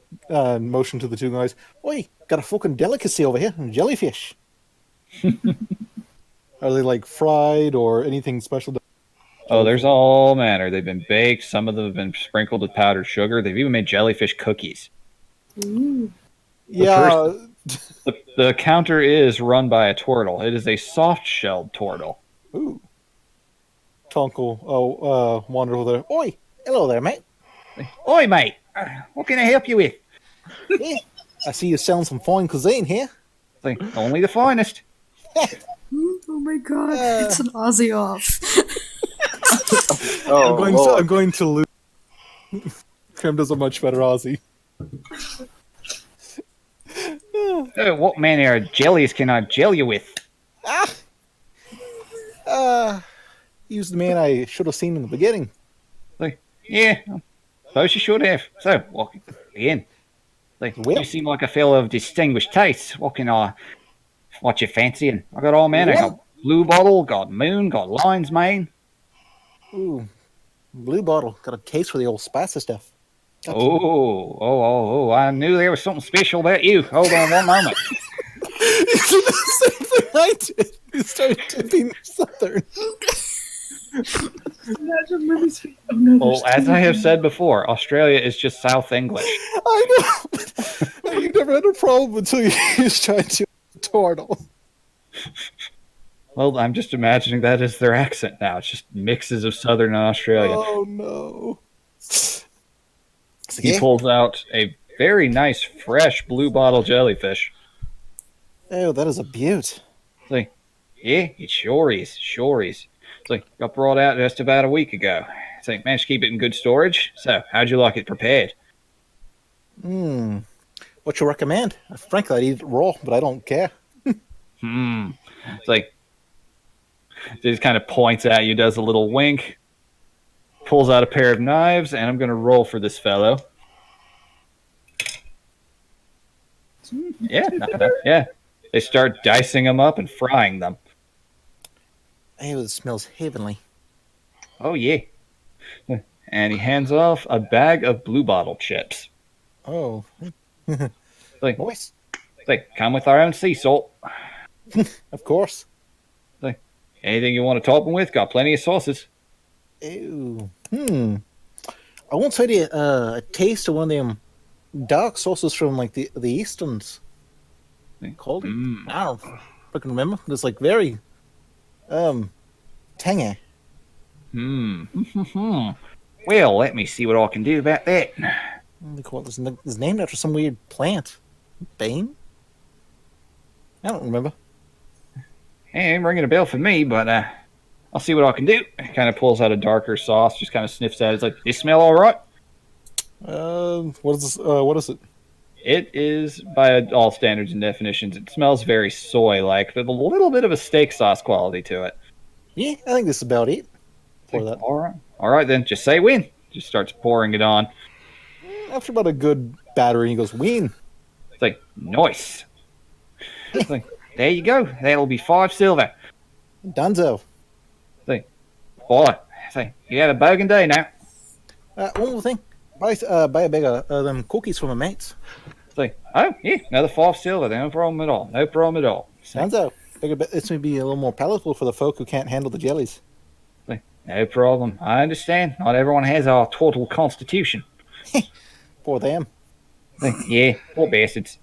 motion to the two guys. Oi, got a fucking delicacy over here, jellyfish. Are they like fried or anything special? Oh, there's all manner. They've been baked. Some of them have been sprinkled with powdered sugar. They've even made jellyfish cookies. Yeah, The counter is run by a turtle. It is a soft-shelled turtle. ooh. Tonka wander over there. Oi, hello there, mate. Oi, mate. What can I help you with? Yeah, I see you selling some fine cuisine here. Like, only the finest. Oh my god, it's an Aussie off. Oh, I'm going to lose. Crim does a much better Aussie. What manner of jellies can I gel you with? Use the man I should have seen in the beginning. Like, yeah, suppose you should have. So, what in? Like, Well- you seem like a fellow of distinguished taste. What you fancying? I got all manner. Well- Got blue bottle, got moon, got lion's mane. Ooh, blue bottle. Got a case for the old spicy stuff. Oh, I knew there was something special about you. Hold on one moment. Same thing I did. You started tipping southern. Imagine Ruby's face. Oh no, Well, there's as I have said before, Australia is just South English. I know. You never had a problem until you tried to turtle. Well, I'm just imagining that as their accent now. It's just mixes of Southern and Australian. Oh no. He pulls out a very nice, fresh blue bottle jellyfish. Oh, that is a beaut. It's like, yeah, it sure is. It's like, got brought out just about a week ago. It's like, managed to keep it in good storage. So, how'd you like it prepared? What you recommend? Frankly, I'd eat it raw, but I don't care. It's like, he just kind of points at you, does a little wink, pulls out a pair of knives, and I'm going to roll for this fellow. Yeah, not bad. Yeah. They start dicing them up and frying them. Oh, it smells heavenly. Oh, yeah. And he hands off a bag of blue bottle chips. Oh. Like, Nice. it's like, come with our own sea salt. Of course. Like, anything you want to top them with, got plenty of sauces. Ew. I won't say to a taste of one of them dark sauces from like the Easterns. Called it? I don't fucking remember. It's like very tangy. Well, let me see what I can do about that. They call it. It's named after some weird plant. Bane? I don't remember. Hey, ain't ringing a bell for me, but I'll see what I can do. Kind of pulls out a darker sauce, just kind of sniffs at it. It's like, this smell all right? What is this? What is it? It is, by all standards and definitions, it smells very soy-like, with a little bit of a steak sauce quality to it. Yeah, I think this is about it. For that. All right, then, just say when. Just starts pouring it on. After about a good battery, he goes, "Ween." It's like, nice. It's like, there you go. That'll be 5 silver. Dunzo. It's like, boy, it's like, you have a bogan day now. One more thing. Buy a bag of them cookies for my mates. It's like, oh, yeah, another 5 silver. No problem at all. No problem at all. It's like, Dunzo. Figure this may be a little more palatable for the folk who can't handle the jellies. no problem. I understand. Not everyone has our total constitution. For them. It's like, yeah, poor bastards.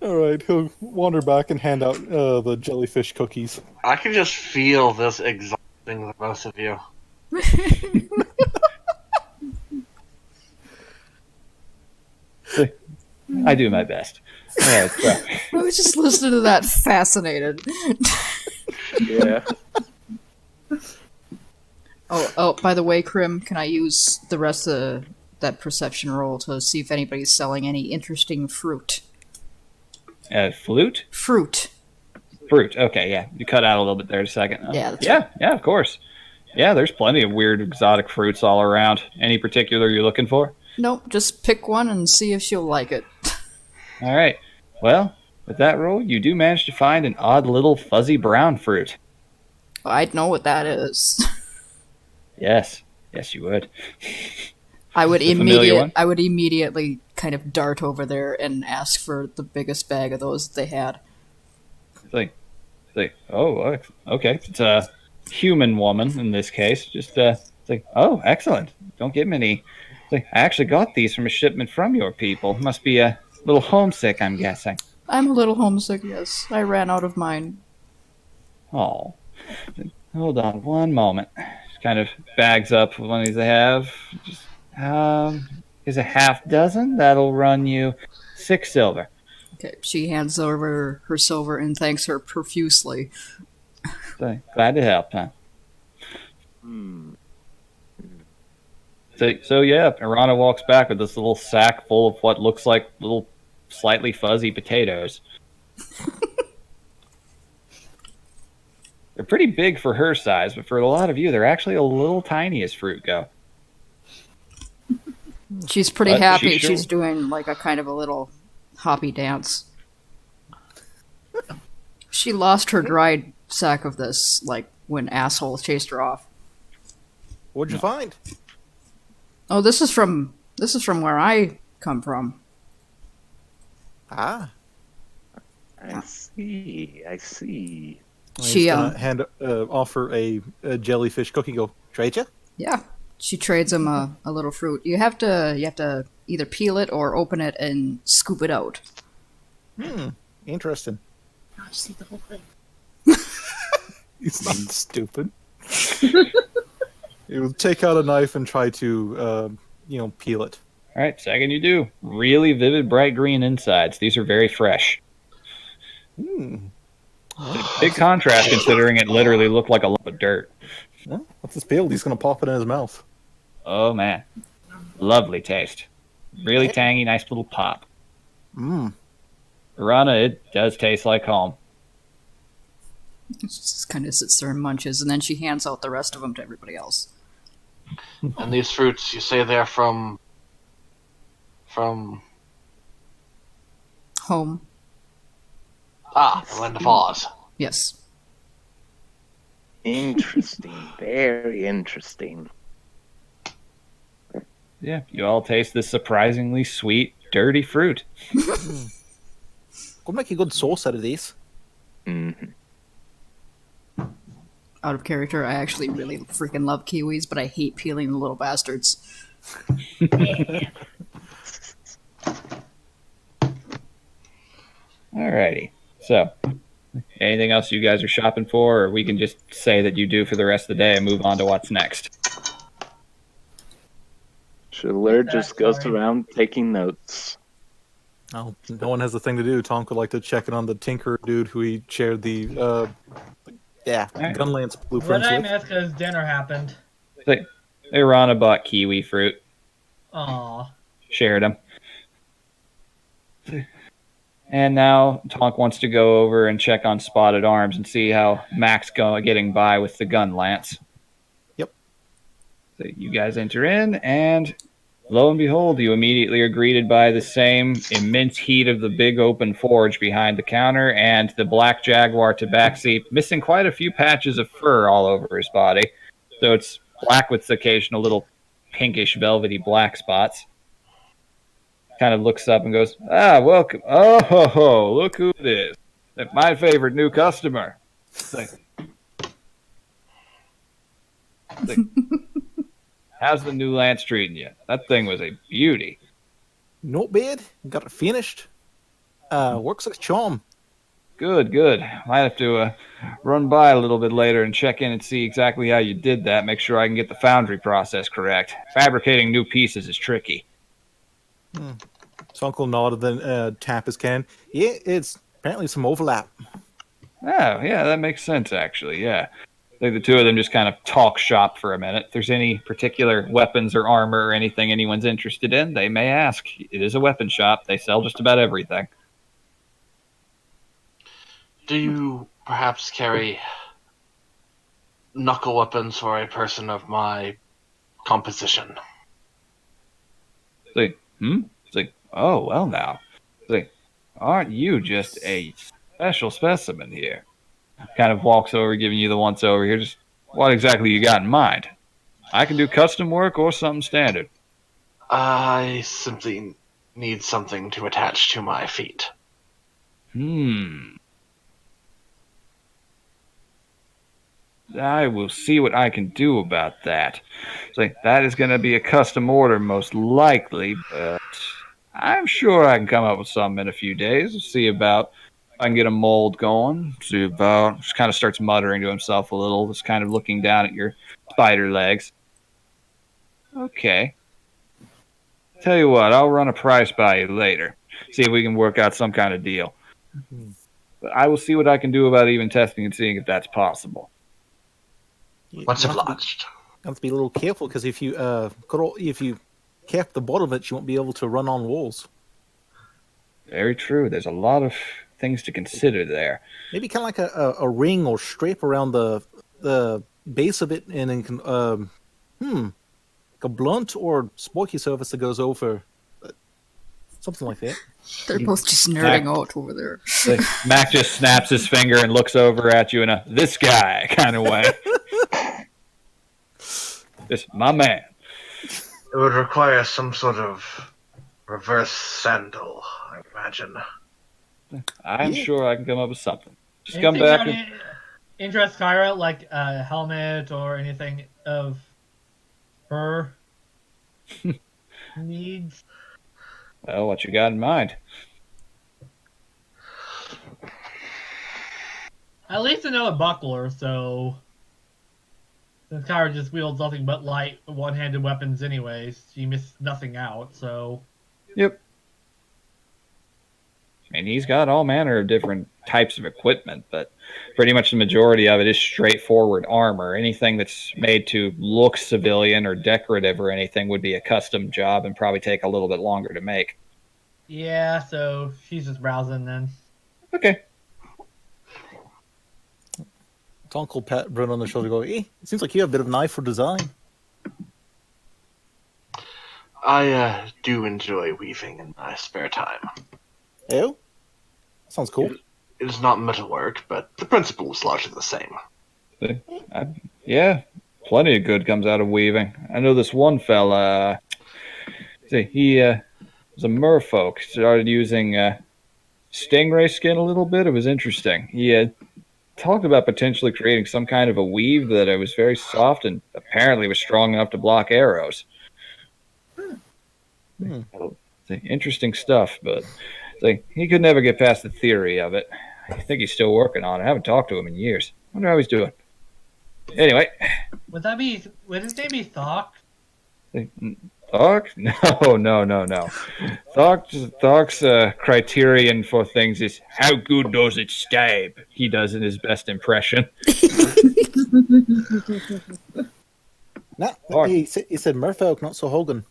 All right, he'll wander back and hand out the jellyfish cookies. I can just feel this exhausting the both of you. I do my best. All right, so, I was just listening to that, fascinated. Yeah. Oh, by the way, Krim, can I use the rest of that perception roll to see if anybody's selling any interesting fruit? flute? Fruit. Fruit. Okay, yeah. You cut out a little bit there a second. Yeah, that's Yeah, of course. Yeah, there's plenty of weird exotic fruits all around. Any particular you're looking for? Nope, just pick one and see if she'll like it. All right. Well, with that roll, you do manage to find an odd little fuzzy brown fruit. I'd know what that is. Yes. Yes, you would. I would The familiar one? immediately kind of dart over there and ask for the biggest bag of those that they had. It's like, oh, okay. It's a human woman in this case. Just, it's like, oh, excellent. Don't get many. It's like, I actually got these from a shipment from your people. Must be a little homesick, I'm guessing. I'm a little homesick, yes. I ran out of mine. Oh. Hold on one moment. Just kind of bags up one of these they have. Just, is a half dozen? That'll run you 6 silver. Okay, she hands over her silver and thanks her profusely. So, glad to help, huh? So yeah, Irana walks back with this little sack full of what looks like little slightly fuzzy potatoes. They're pretty big for her size, but for a lot of you, they're actually a little tiny as fruit go. She's pretty But happy. she sure- She's doing like a kind of a little hoppy dance. She lost her dried sack of this, like, when asshole chased her off. What'd you find? Oh, this is from where I come from. Ah. I see. She Offer a jellyfish cookie. Go trade you. yeah, she trades him a little fruit. You have to either peel it or open it and scoop it out. Interesting. I'll just eat the whole thing. He's not stupid. He will take out a knife and try to, peel it. All right, second you do. Really vivid, bright green insides. These are very fresh. Big contrast considering it literally looked like a lump of dirt. Well, what's this peeled? He's going to pop it in his mouth. Oh, man. Lovely taste. Really tangy, nice little pop. Irana, it does taste like home. She just kind of sits there and munches, and then she hands out the rest of them to everybody else. And these fruits, you say they're from Home. the land of Oz. Yes. Interesting. Very interesting. Yeah, you all taste this surprisingly sweet, dirty fruit. Could make a good sauce out of these. Mm-hmm. Out of character, I actually really freaking love kiwis, but I hate peeling the little bastards. Alrighty. So, anything else you guys are shopping for, or we can just say that you do for the rest of the day and move on to what's next? Shalur just goes Sorry. around taking notes. Oh, no one has a thing to do. Tonk would like to check in on the tinker dude who he shared the Alright. Gunlance What blueprints I with. missed because dinner happened. Irana bought kiwi fruit, Aw. shared them. And now Tonk wants to go over and check on Spotted Arms and see how Mac's getting by with the gun lance. Yep. So you guys enter in, and lo and behold, you immediately are greeted by the same immense heat of the big open forge behind the counter and the black Jaguar tabaxi, missing quite a few patches of fur all over his body. So it's black with occasional little pinkish velvety black spots. Kind of looks up and goes, welcome. Oh, ho, ho, look who it is. My favorite new customer. It's like, how's the new Lance treating you? That thing was a beauty. Not bad. Got it finished. Works like a charm. Good, good. Might have to run by a little bit later and check in and see exactly how you did that. Make sure I can get the foundry process correct. Fabricating new pieces is tricky. So Uncle nodded, then tap his can. Yeah, it's apparently some overlap. Oh, yeah, that makes sense, actually, yeah. I think the two of them just kind of talk shop for a minute. If there's any particular weapons or armor or anything anyone's interested in, they may ask. It is a weapon shop. They sell just about everything. Do you perhaps carry knuckle weapons for a person of my composition? It's like, It's like, oh, well now. It's like, aren't you just a special specimen here? Kind of walks over, giving you the once over here. Just what exactly you got in mind? I can do custom work or something standard. I simply need something to attach to my feet. I will see what I can do about that. It's like, that is going to be a custom order most likely, but I'm sure I can come up with something in a few days. We'll see about if I can get a mold going. See about, just kind of starts muttering to himself a little, just kind of looking down at your spider legs. Okay. Tell you what, I'll run a price by you later. See if we can work out some kind of deal. But I will see what I can do about even testing and seeing if that's possible. Much obliged. You have to be a little careful because if you cap the bottom of it, you won't be able to run on walls. Very true. There's a lot of things to consider there. Maybe kind of like a ring or strap around the base of it, and then like a blunt or spiky surface that goes over, something like that. They're both just nerding out over there. Like, Mac just snaps his finger and looks over at you in a "this guy" kind of way. This my man. It would require some sort of reverse sandal, I imagine. I'm sure I can come up with something. Just Anything come back. on interest Kyra, like a helmet or anything of her needs? Well, what you got in mind? At least another buckler, so since Kyra just wields nothing but light one-handed weapons anyways, she missed nothing out, so Yep. And he's got all manner of different types of equipment, but pretty much the majority of it is straightforward armor. Anything that's made to look civilian or decorative or anything would be a custom job and probably take a little bit longer to make. yeah, so she's just browsing then. Okay. It's Uncle pat Bruno on the shoulder, go, "Hey, it seems like you have a bit of an eye for design." I do enjoy weaving in my spare time. Oh, sounds cool. It is not metalwork, but the principle is largely the same. Yeah, plenty of good comes out of weaving. I know this one fella, he was a merfolk, started using stingray skin a little bit. It was interesting. He talked about potentially creating some kind of a weave that it was very soft and apparently was strong enough to block arrows. Interesting stuff, but he could never get past the theory of it. I think he's still working on it. I haven't talked to him in years. Wonder how he's doing. Anyway. Would his name be Thok? Thok? No. Thok's criterion for things is how good does it stab? He does in his best impression. No, he said Merfolk, not so Hogan.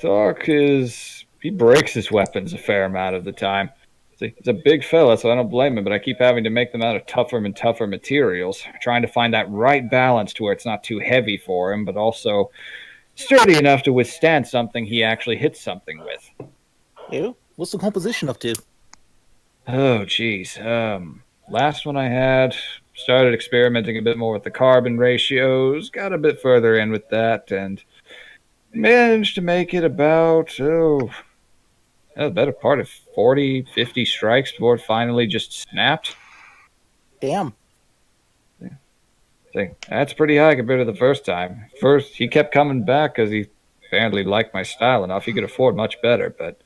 Thok he breaks his weapons a fair amount of the time. See, it's a big fella, so I don't blame him, but I keep having to make them out of tougher and tougher materials, trying to find that right balance to where it's not too heavy for him, but also sturdy enough to withstand something he actually hits something with. Ew. What's the composition up to? Oh, geez. Last one I had, started experimenting a bit more with the carbon ratios, got a bit further in with that, and managed to make it about, the better part of 40, 50 strikes before it finally just snapped. Damn. See, that's pretty high compared to the first time. First, he kept coming back because he apparently liked my style enough. He could afford much better, but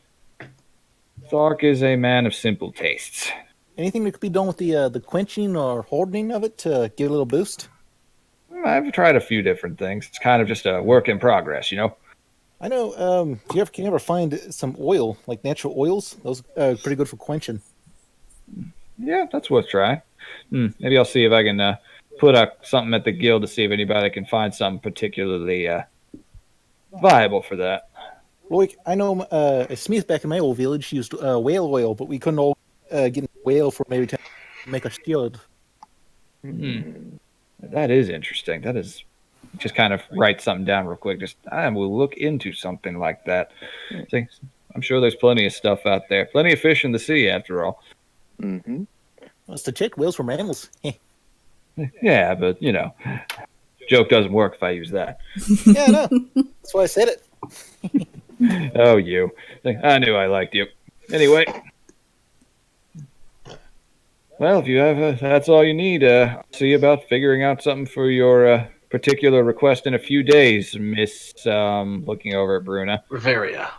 Thark is a man of simple tastes. Anything that could be done with the quenching or hardening of it to give it a little boost? I've tried a few different things. It's kind of just a work in progress, you know? I know, can you ever find some oil, like natural oils? Those are pretty good for quenching. Yeah, that's worth trying. Maybe I'll see if I can put up something at the guild to see if anybody can find something particularly viable for that. Like, I know a smith back in my old village used whale oil, but we couldn't all get a whale for maybe to make a shield. That is interesting. That is just kind of write something down real quick. Just I will look into something like that. See, I'm sure there's plenty of stuff out there. Plenty of fish in the sea, after all. Mm-hmm. Well, it's to check whales for mammals. Yeah, but joke doesn't work if I use that. Yeah, I know. That's why I said it. Oh, you. I knew I liked you. Anyway. Well, if you have, that's all you need. See about figuring out something for your particular request in a few days, Miss, looking over at Bruna. Riveria.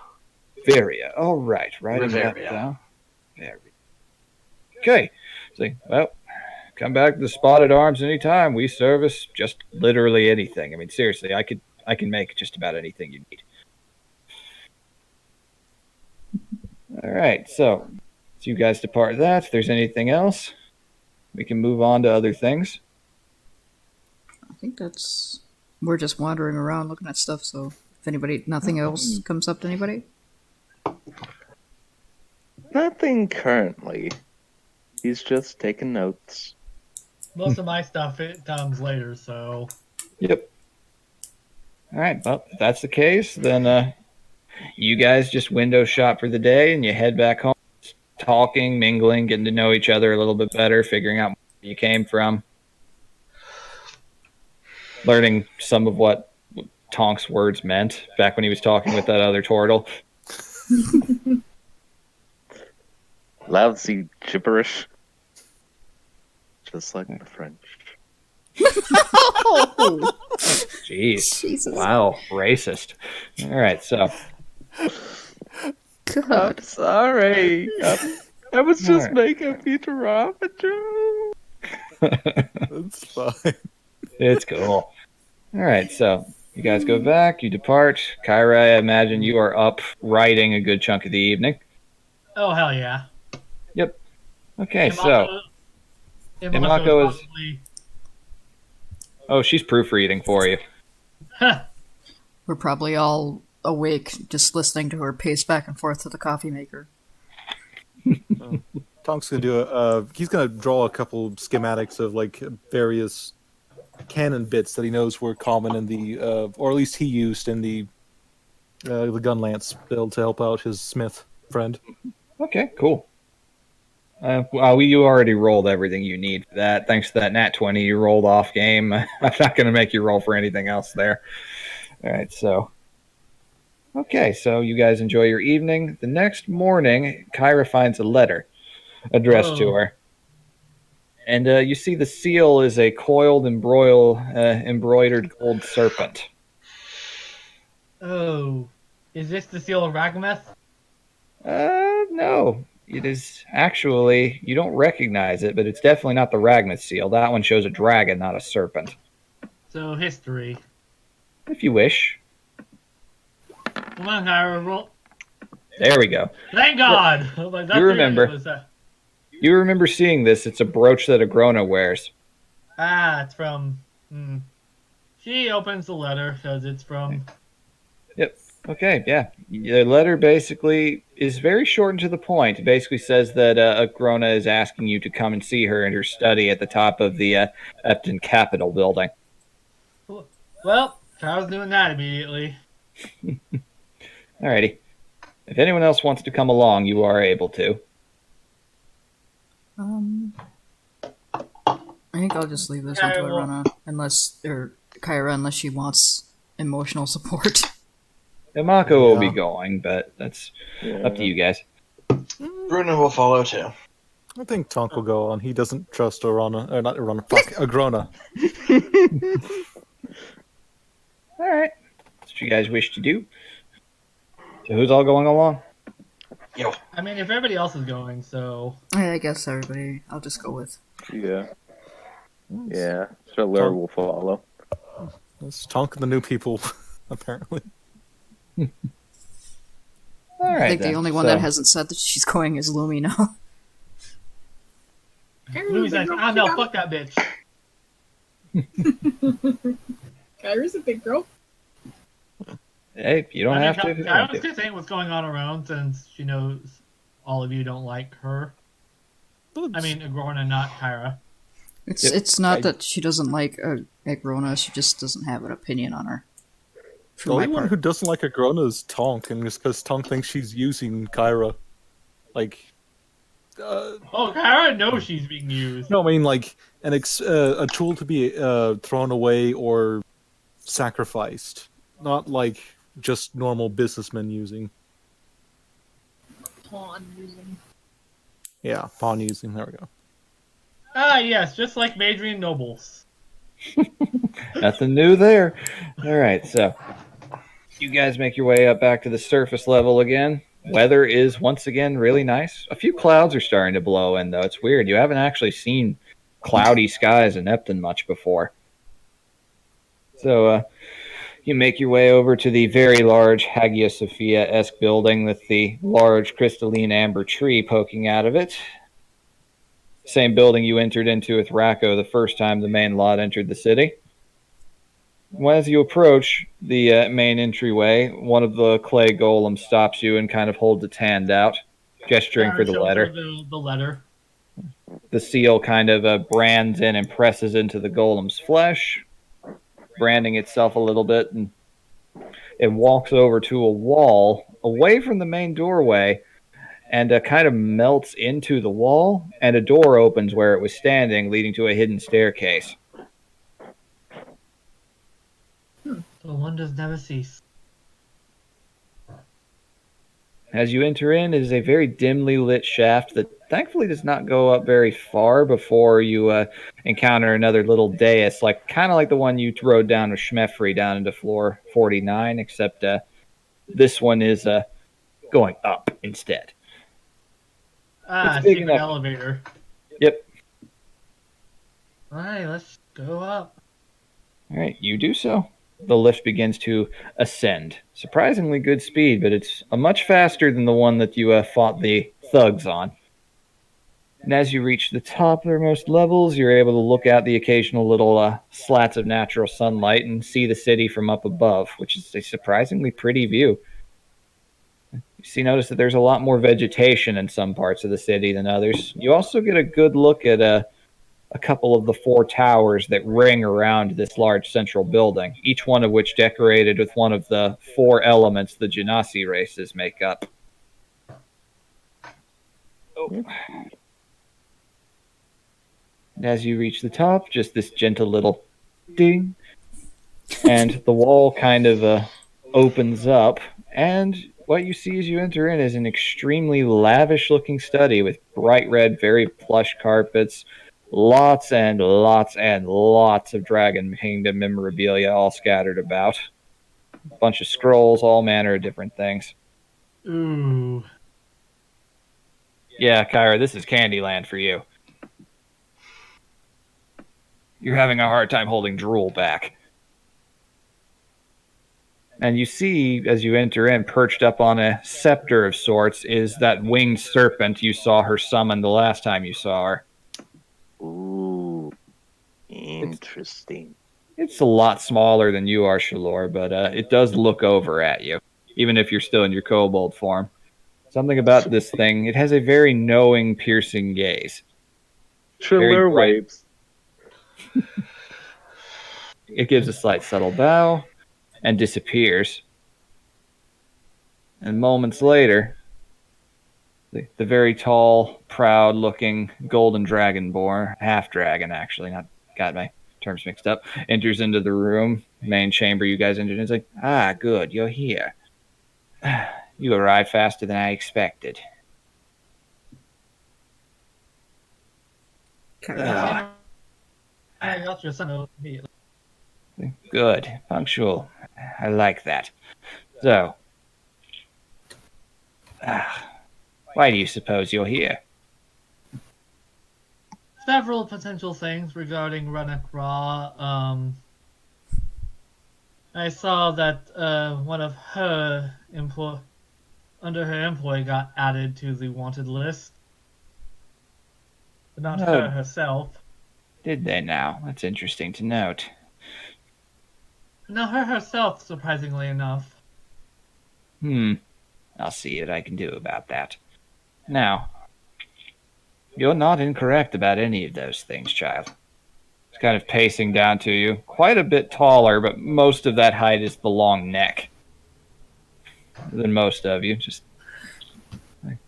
Varia. All right. Writing that Riveria. down. There we go. Okay. See, well, come back to the Spotted Arms anytime. We service just literally anything. I mean, seriously, I can make just about anything you need. All right, so as you guys depart that, if there's anything else, we can move on to other things. I think we're just wandering around looking at stuff, so if nothing else comes up to anybody? Nothing currently. He's just taking notes. Most of my stuff it comes later, so Yep. All right, well, if that's the case, then you guys just window shop for the day and you head back home, talking, mingling, getting to know each other a little bit better, figuring out where you came from, learning some of what Tonk's words meant back when he was talking with that other turtle. Lousy gibberish. Just like the French. Oh, Jeez. Jesus. Wow, racist. All right, so I'm God. sorry. I was just Alright. making a Futurama joke. That's fine. it's cool. All right, so you guys go back, you depart. Kyra, I imagine you are up writing a good chunk of the evening. oh hell yeah. Okay, so Imako is- oh, she's proofreading for you. We're probably all awake, just listening to her pace back and forth to the coffee maker. Tonk's gonna do he's gonna draw a couple schematics of like various cannon bits that he knows were common in the, or at least he used in the gun lance build to help out his smith friend. Okay, cool. You already rolled everything you need for that. Thanks to that nat 20 you rolled off game. I'm not going to make you roll for anything else there. All right, so. Okay, so you guys enjoy your evening. The next morning, Kyra finds a letter addressed to her. And you see the seal is a coiled embroidered gold serpent. Oh. Is this the seal of Ragamuth? No. It is actually, you don't recognize it, but it's definitely not the Ragmuth seal. That one shows a dragon, not a serpent. So history. If you wish. Come on, Kyra, roll. There we go. Thank God! I'm like, that's You remember. You remember seeing this. It's a brooch that Agrona wears. It's from... She opens the letter, says it's from... Yep. Okay, yeah. The letter basically is very short and to the point. It basically says that Agrona is asking you to come and see her in her study at the top of the Epton Capitol building. Well, I was doing that immediately. Alrighty. If anyone else wants to come along, you are able to. I think I'll just leave this Yeah, one to I will. Arana, Kyra, unless she wants emotional support. Mako will be Yeah. going, but that's up to you guys. Bruno will follow too. I think Tonk will go on. He doesn't trust Arana, or not Arana, fuck, Agrona. Alright. That's what you guys wish to do. So who's all going along? Yo, I mean, if everybody else is going, so Yeah, I guess everybody. I'll just go with. Yeah. Yeah. Shalur will follow. It's Tonk and the new people, apparently. Alright. I think the then. only one So- that hasn't said that she's going is Lumi now. Louis like, ah, no, fuck that bitch. Kyra's a big girl. Hey, you don't have to. if you I want was to. just saying what's going on around since she knows all of you don't like her. I mean, Agrona, not Kyra. It's Yep. it's not that she doesn't like Agrona, she just doesn't have an opinion on her. The For only my one part. who doesn't like Agrona is Tonk, and it's because Tonk thinks she's using Kyra. Like, Oh, Kyra knows she's being used. no, I mean, like, a tool to be thrown away or sacrificed. Not like just normal businessmen using. Pawn using. Yeah, pawn using, there we go. Ah, yes, just like Madrian nobles. Nothing new there. Alright, so you guys make your way up back to the surface level again. Weather is once again really nice. A few clouds are starting to blow in, though. It's weird. You haven't actually seen cloudy skies in Epton much before. So you make your way over to the very large Hagia Sophia-esque building with the large crystalline amber tree poking out of it. Same building you entered into with Racco the first time the main lot entered the city. As you approach the main entryway, one of the clay golems stops you and kind of holds its hand out, gesturing Kyra for the shows her letter. The letter. The seal kind of brands in and presses into the golem's flesh, branding itself a little bit, and it walks over to a wall away from the main doorway and kind of melts into the wall, and a door opens where it was standing, leading to a hidden staircase. The wonders never cease. As you enter in, it is a very dimly lit shaft that thankfully does not go up very far before you encounter another little dais, kind of like the one you rode down with Schmeffrey down into floor 49, except this one is going up instead. Ah, It's big secret enough. elevator. Yep. Alright, let's go up. All right, you do so. The lift begins to ascend. Surprisingly good speed, but it's a much faster than the one that you fought the thugs on. And as you reach the topmost levels, you're able to look out the occasional little slats of natural sunlight and see the city from up above, which is a surprisingly pretty view. Notice that there's a lot more vegetation in some parts of the city than others. You also get a good look at a couple of the four towers that ring around this large central building, each one of which decorated with one of the four elements the Genasi races make up. Oh. And as you reach the top, just this gentle little ding, and the wall kind of opens up, and what you see as you enter in is an extremely lavish-looking study with bright red, very plush carpets, lots and lots and lots of Dragon Kingdom memorabilia all scattered about. A bunch of scrolls, all manner of different things. Ooh. Yeah, Kyra, this is Candyland for you. You're having a hard time holding drool back. And you see, as you enter in, perched up on a scepter of sorts, is that winged serpent you saw her summon the last time you saw her. Ooh. Interesting. It's a lot smaller than you are, Shalor, but it does look over at you. even if you're still in your kobold form. Something about this thing, it has a very knowing, piercing gaze. Triller bright. waves. It gives a slight subtle bow and disappears. And moments later, the very tall, proud-looking golden dragonborn, half-dragon actually, not got my terms mixed up, enters into the room, main chamber you guys entered. It's like, good, you're here. You arrived faster than I expected. I got your son immediately. Good, punctual. I like that. So, why do you suppose you're here? Several potential things regarding Rennek Ra. I saw that one of her under her employee got added to the wanted list. But not her herself. Did they now? That's interesting to note. No, her herself, surprisingly enough. I'll see what I can do about that. Now, you're not incorrect about any of those things, child. It's kind of pacing down to you. Quite a bit taller, but most of that height is the long neck. Than most of you. Just,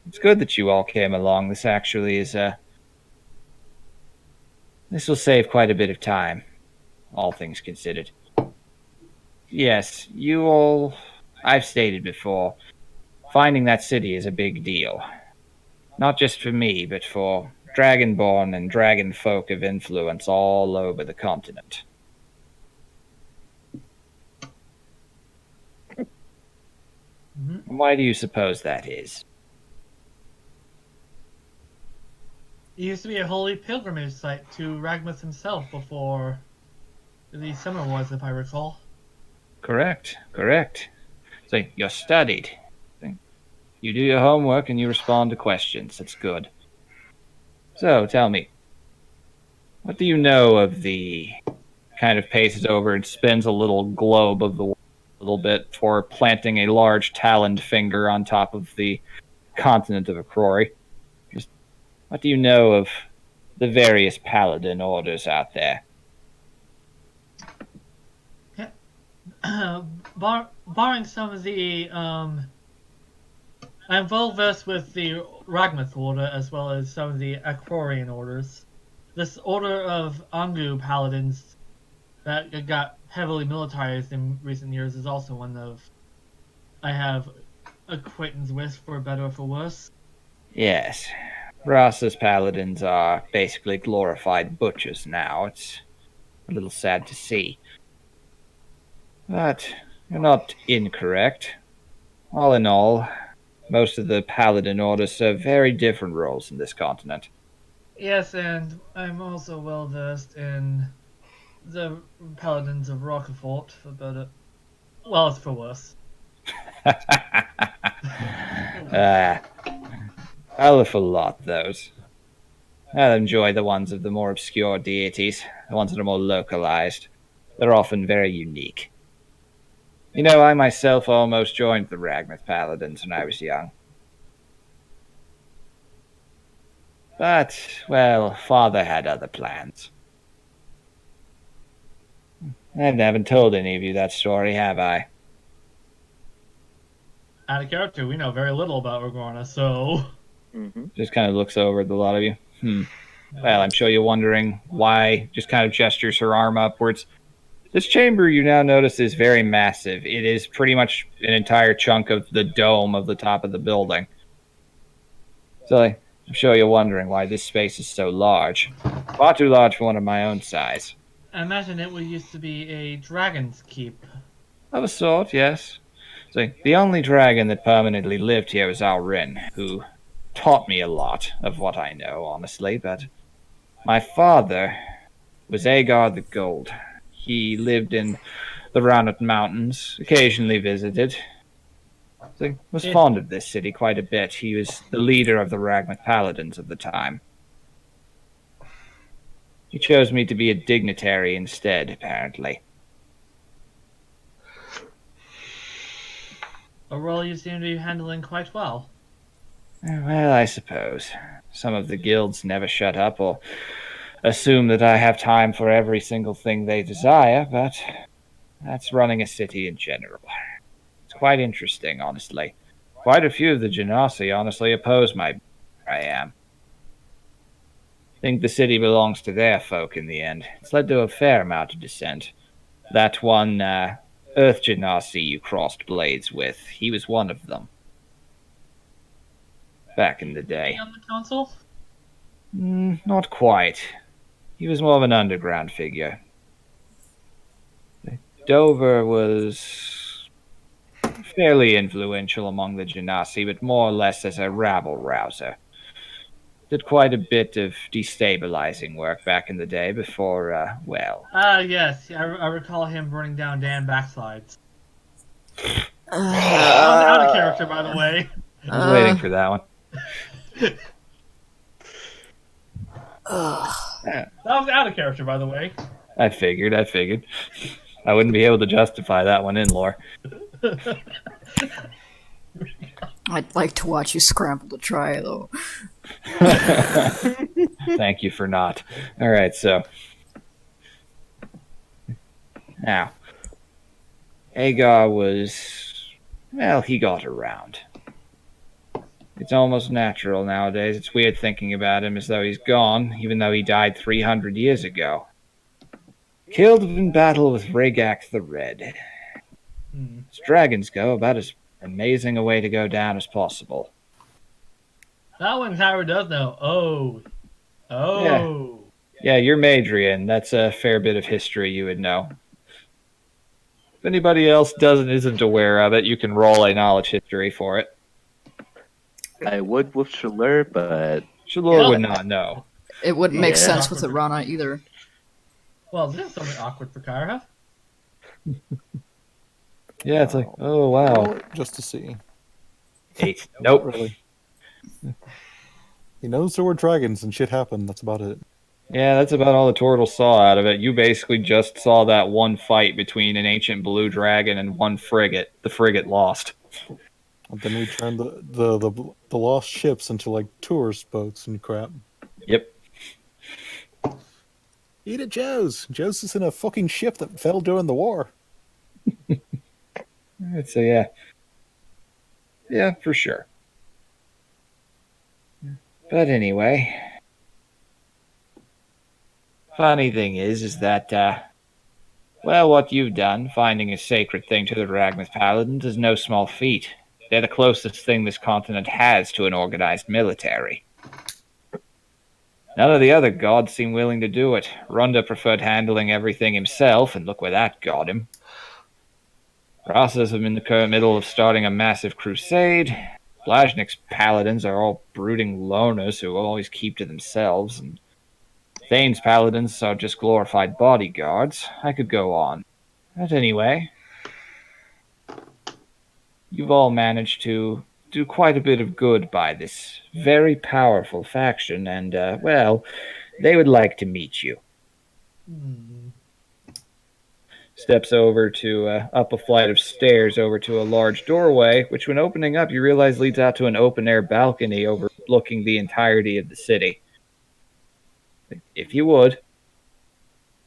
it's good that you all came along. This actually is, this will save quite a bit of time, all things considered. Yes, you all, I've stated before, finding that city is a big deal. Not just for me, but for Dragonborn and dragon folk of influence all over the continent. Why do you suppose that is? It used to be a holy pilgrimage site to Ragmuth himself before the Summer Wars, if I recall. Correct. So you're studied. You do your homework and you respond to questions. That's good. So tell me, what do you know of the kind of paces over and spins a little globe of the world a little bit for planting a large taloned finger on top of the continent of Akrori? Just what do you know of the various paladin orders out there? Barring some of the, I'm well versed with the Ragmuth order as well as some of the Akrorian orders. This order of Angu paladins that got heavily militarized in recent years is also one of I have acquaintance with, for better or for worse. Yes. Ross's paladins are basically glorified butchers now. It's a little sad to see. But you're not incorrect. All in all, most of the paladin orders serve very different roles in this continent. Yes, and I'm also well versed in the paladins of Rockefort, for better. Well, it's for worse. Colorful lot, those. I'll enjoy the ones of the more obscure deities, the ones that are more localized. They're often very unique. You know, I myself almost joined the Ragmuth Paladins when I was young. But, well, Father had other plans. I haven't told any of you that story, have I? Out of character, we know very little about Ragorna, so... Just kind of looks over at the lot of you. Well, I'm sure you're wondering why, just kind of gestures her arm upwards. This chamber, you now notice, is very massive. It is pretty much an entire chunk of the dome of the top of the building. So, I'm sure you're wondering why this space is so large. Far too large for one of my own size. I imagine it used to be a dragon's keep. Of a sort, yes. So, the only dragon that permanently lived here was Alrin, who taught me a lot of what I know, honestly, but my father was Agar the Gold. He lived in the Ranut Mountains, occasionally visited. So was fond of this city quite a bit. He was the leader of the Ragmuth Paladins of the time. He chose me to be a dignitary instead, apparently. A role you seem to be handling quite well. Well, I suppose. Some of the guilds never shut up or assume that I have time for every single thing they desire, but that's running a city in general. It's quite interesting, honestly. Quite a few of the Genasi honestly oppose my I am. Think the city belongs to their folk in the end. It's led to a fair amount of dissent. That one Earth Genasi you crossed blades with, he was one of them. Back in the day. On the council? Not quite. He was more of an underground figure. Dover was fairly influential among the Genasi, but more or less as a rabble-rouser. Did quite a bit of destabilizing work back in the day before, well... Yes. I recall him burning down Dan Backslides. Out of character, by the way. I was waiting for that one. That was out of character, by the way. I figured. I wouldn't be able to justify that one in lore. I'd like to watch you scramble to try, though. Thank you for not. Alright, so. Now. Agar was. Well, he got around. It's almost natural nowadays. It's weird thinking about him as though he's gone, even though he died 300 years ago. Killed in battle with Ragak the Red. As dragons go, about as amazing a way to go down as possible. That one Kyra does know. Oh. Yeah, you're Madrian. That's a fair bit of history you would know. If anybody else isn't aware of it, you can roll a knowledge history for it. I would with Shalur, but Shalor would not know. It wouldn't make Yeah. sense with Irana either. Well, this is something awkward for Kyra. Yeah, it's like, oh wow. Just to see. 8. Nope. Really. He knows there were dragons and shit happened. That's about it. Yeah, that's about all the Tortle saw out of it. You basically just saw that one fight between an ancient blue dragon and one frigate. The frigate lost. And then we turned the lost ships into like tourist boats and crap. Yep. Eat it, Joe's. Joe's is in a fucking ship that fell during the war. Alright, so yeah. Yeah, for sure. But anyway. Funny thing is that, well, what you've done, finding a sacred thing to the Ragnath Paladins, is no small feat. They're the closest thing this continent has to an organized military. None of the other gods seem willing to do it. Runda preferred handling everything himself, and look where that got him. Rossa's in the current middle of starting a massive crusade. Blaznik's paladins are all brooding loners who always keep to themselves, and Thane's paladins are just glorified bodyguards. I could go on. But anyway, you've all managed to do quite a bit of good by this very powerful faction, and, well, they would like to meet you. Steps over to, up a flight of stairs over to a large doorway, which when opening up you realize leads out to an open-air balcony overlooking the entirety of the city. If you would.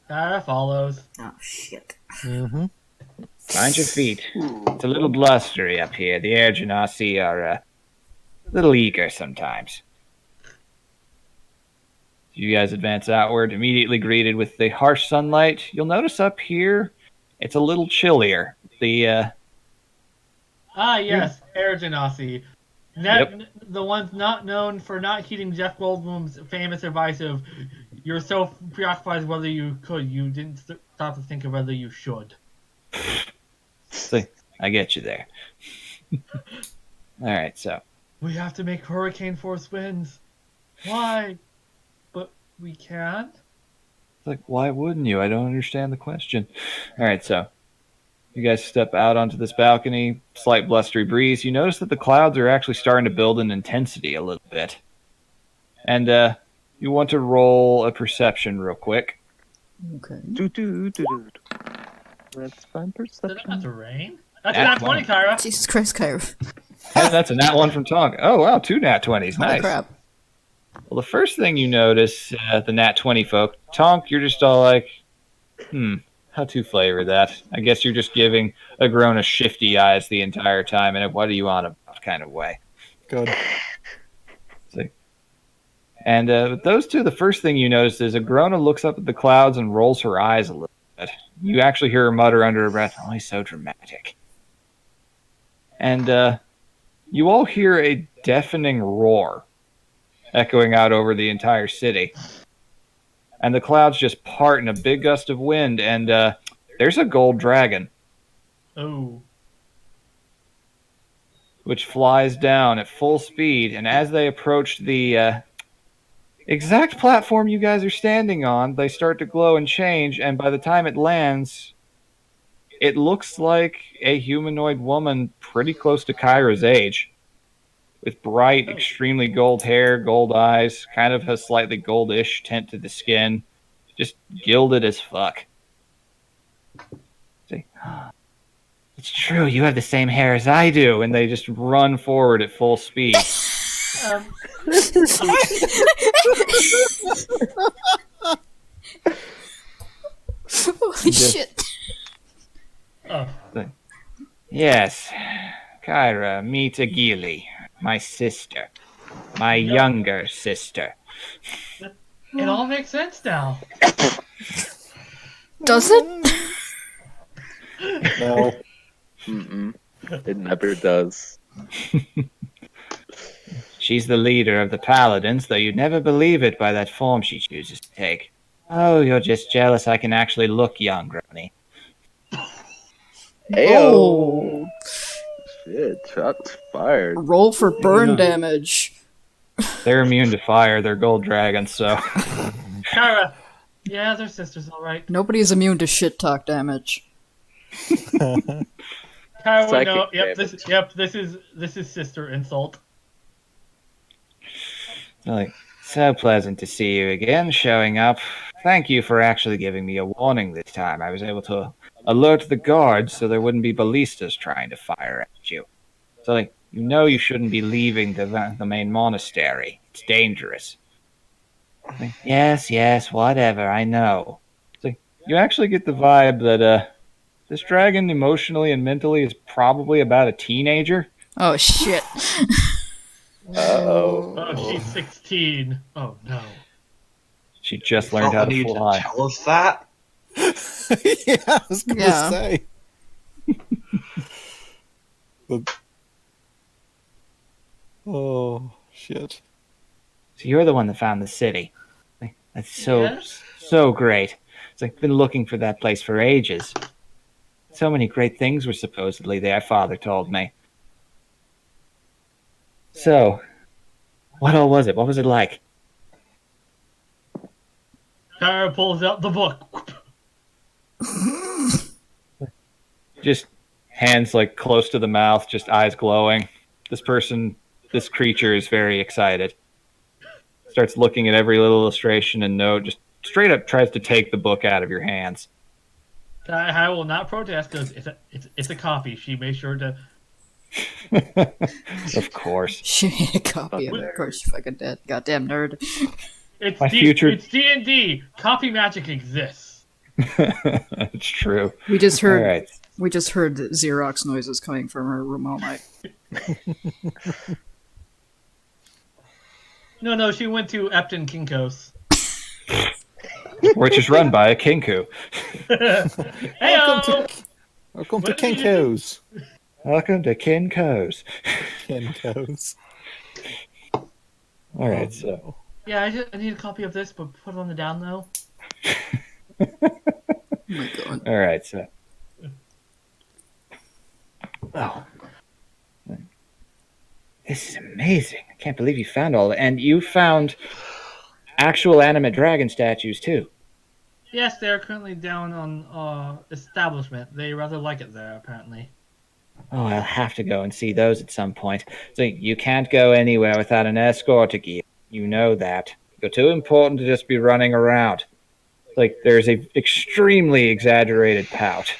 Kyra follows. Oh, shit. Mm-hmm. Find your feet. It's a little blustery up here. The air genasi are a little eager sometimes. You guys advance outward, immediately greeted with the harsh sunlight. You'll notice up here, it's a little chillier. The, Yes, Air Genasi. Yep. The ones not known for not heeding Jeff Goldblum's famous advice of, you're so preoccupied whether you could, you didn't stop to think of whether you should. See, I get you there. Alright, so. We have to make hurricane force winds. Why? But we can? It's like, why wouldn't you? I don't understand the question. Alright, so. You guys step out onto this balcony, slight blustery breeze. You notice that the clouds are actually starting to build in intensity a little bit. And, you want to roll a perception real quick. Okay. Let's find Did it have perception. to rain? That's Nat not 20, 20. Kyra. Jesus Christ, Kyra. And that's a nat 1 from Tonk. Oh, wow, 2 nat 20s. Holy Nice. crap. Well, the first thing you notice, the nat 20 folk, Tonk, you're just all like, how to flavor that? I guess you're just giving Agrona shifty eyes the entire time, and what do you want about kind of way. Good. And with those two, the first thing you notice is Agrona looks up at the clouds and rolls her eyes a little bit. You actually hear her mutter under her breath, "Oh, he's so dramatic." And you all hear a deafening roar echoing out over the entire city. And the clouds just part in a big gust of wind, and there's a gold dragon, Oh. which flies down at full speed. And as they approach the exact platform you guys are standing on, they start to glow and change, and by the time it lands, it looks like a humanoid woman pretty close to Kyra's age, with bright, extremely gold hair, gold eyes, kind of a slightly goldish tint to the skin, just gilded as fuck. See, it's true, you have the same hair as I do, and they just run forward at full speed. Holy shit. Oh. Yes, Kyra, meet Agili, my sister, my younger sister. It all makes sense now. Does it? No. Mm-mm. It never does. She's the leader of the Paladins, though you'd never believe it by that form she chooses to take. Oh, you're just jealous I can actually look young, Granny. Ayo! Shit, shots fired. Roll for burn damage. They're immune to fire, they're gold dragons, so... Kyra. Yeah, they're sisters, all right. Nobody is immune to shit talk damage. Kyra, Psychic no. damage. This is sister insult. Like, so pleasant to see you again, showing up. Thank you for actually giving me a warning this time. I was able to alert the guards so there wouldn't be ballistas trying to fire at you. So, like, you know you shouldn't be leaving the main monastery. It's dangerous. Like, yes, whatever, I know. It's like, you actually get the vibe that this dragon emotionally and mentally is probably about a teenager. Oh shit. Uh-oh. Oh, she's 16. Oh no. She just learned how Felt the to need fly. tell us that. Yeah, I was gonna Yeah. say. But- oh shit. So you're the one that found the city. Like, that's Yes? so great. It's like, been looking for that place for ages. So many great things were supposedly there, Father told me. So, what all was it? What was it like? Kyra pulls out the book. Just hands like close to the mouth, just eyes glowing. This creature is very excited. Starts looking at every little illustration and note, just straight up tries to take the book out of your hands. I will not protest because it's a copy. She made sure to. Of course. She made a copy of it. Of course, you fucking dead. Goddamn nerd. It's My future- It's D&D. Copy magic exists. It's true. We just heard. All right. We just heard Xerox noises coming from her room all night. No, she went to Epton Kinkos. Which is run by a Kinku. Heyo! Welcome to What did you Kinko's. Welcome to Kinko's. Kinko's. All right, so Yeah, I need a copy of this, but put it on the down low. Oh my god. all right, so oh, this is amazing! I can't believe you found all that, and you found actual animate dragon statues too. Yes, they're currently down on establishment. They rather like it there, apparently. Oh, I'll have to go and see those at some point. So you can't go anywhere without an escort to gear. You know that. You're too important to just be running around. Like, there's a extremely exaggerated pout.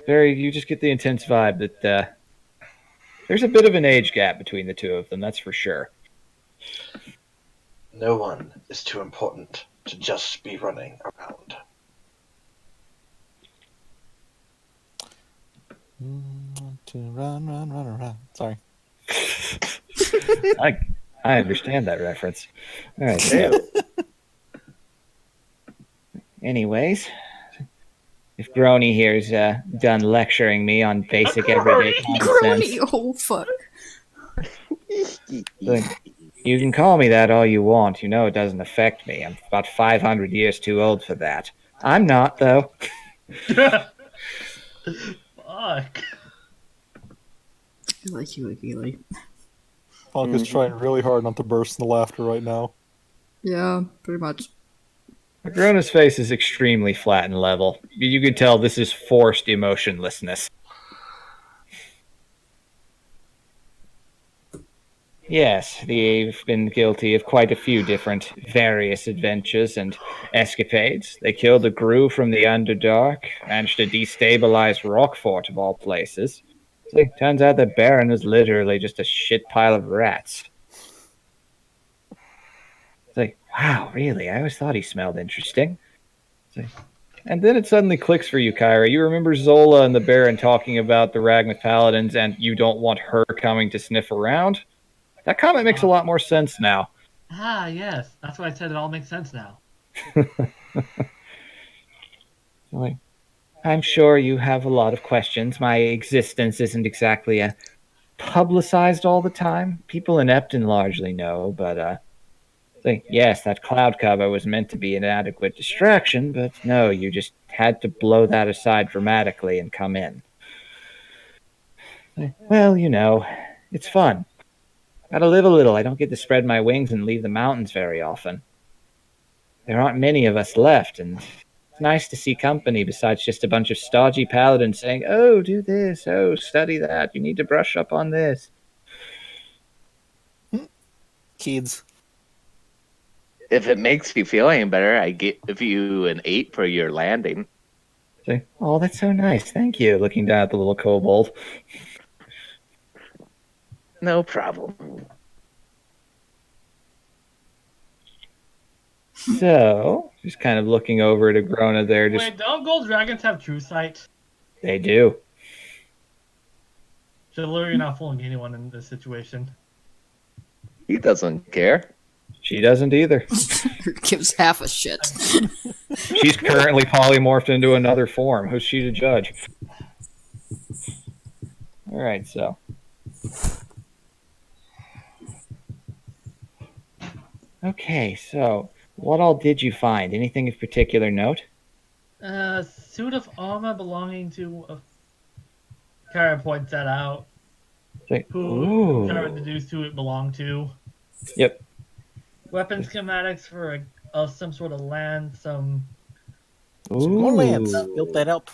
You just get the intense vibe that there's a bit of an age gap between the two of them, that's for sure. No one is too important to just be running around. To run. Sorry. I understand that reference. All right. So, anyways, if Grony here's done lecturing me on basic everyday common sense, Grony, oh fuck. then you can call me that all you want. You know it doesn't affect me. I'm about 500 years too old for that. I'm not, though. Fuck. I like you, Akili. Falk is trying really hard not to burst into laughter right now. Yeah, pretty much. Grona's face is extremely flat and level. You can tell this is forced emotionlessness. Yes, they've been guilty of quite a few different various adventures and escapades. They killed a Gru from the Underdark, managed to destabilize Rockfort of all places. So it turns out that Baron is literally just a shit pile of rats. It's like, wow, really? I always thought he smelled interesting. And then it suddenly clicks for you, Kyra. You remember Zola and the Baron talking about the Ragnath Paladins, and you don't want her coming to sniff around? That comment makes a lot more sense now. Ah, yes. That's why I said it all makes sense now. Like, I'm sure you have a lot of questions. My existence isn't exactly publicized all the time. People in Epton largely know, but yes, that cloud cover was meant to be an adequate distraction, but no, you just had to blow that aside dramatically and come in. Well, you know, it's fun. Gotta live a little. I don't get to spread my wings and leave the mountains very often. There aren't many of us left, and it's nice to see company besides just a bunch of stodgy paladins saying, oh, do this, oh, study that, you need to brush up on this. Kids. If it makes you feel any better, I give you an 8 for your landing. Say, oh, that's so nice, thank you, looking down at the little kobold. No problem. So, just kind of looking over to Grona there. Just, Wait, don't gold dragons have true sight? they do. So literally you're not fooling anyone in this situation. He doesn't care. She doesn't either. Gives half a shit. She's currently polymorphed into another form. Who's she to judge? Alright, so. Okay, so what all did you find? Anything of particular note? Suit of armor belonging to Kara points that out. Like, Who Kara ooh. deduced who it belonged to. Yep. Weapon schematics for some sort of land, some... More lands. Ooh. Built that up.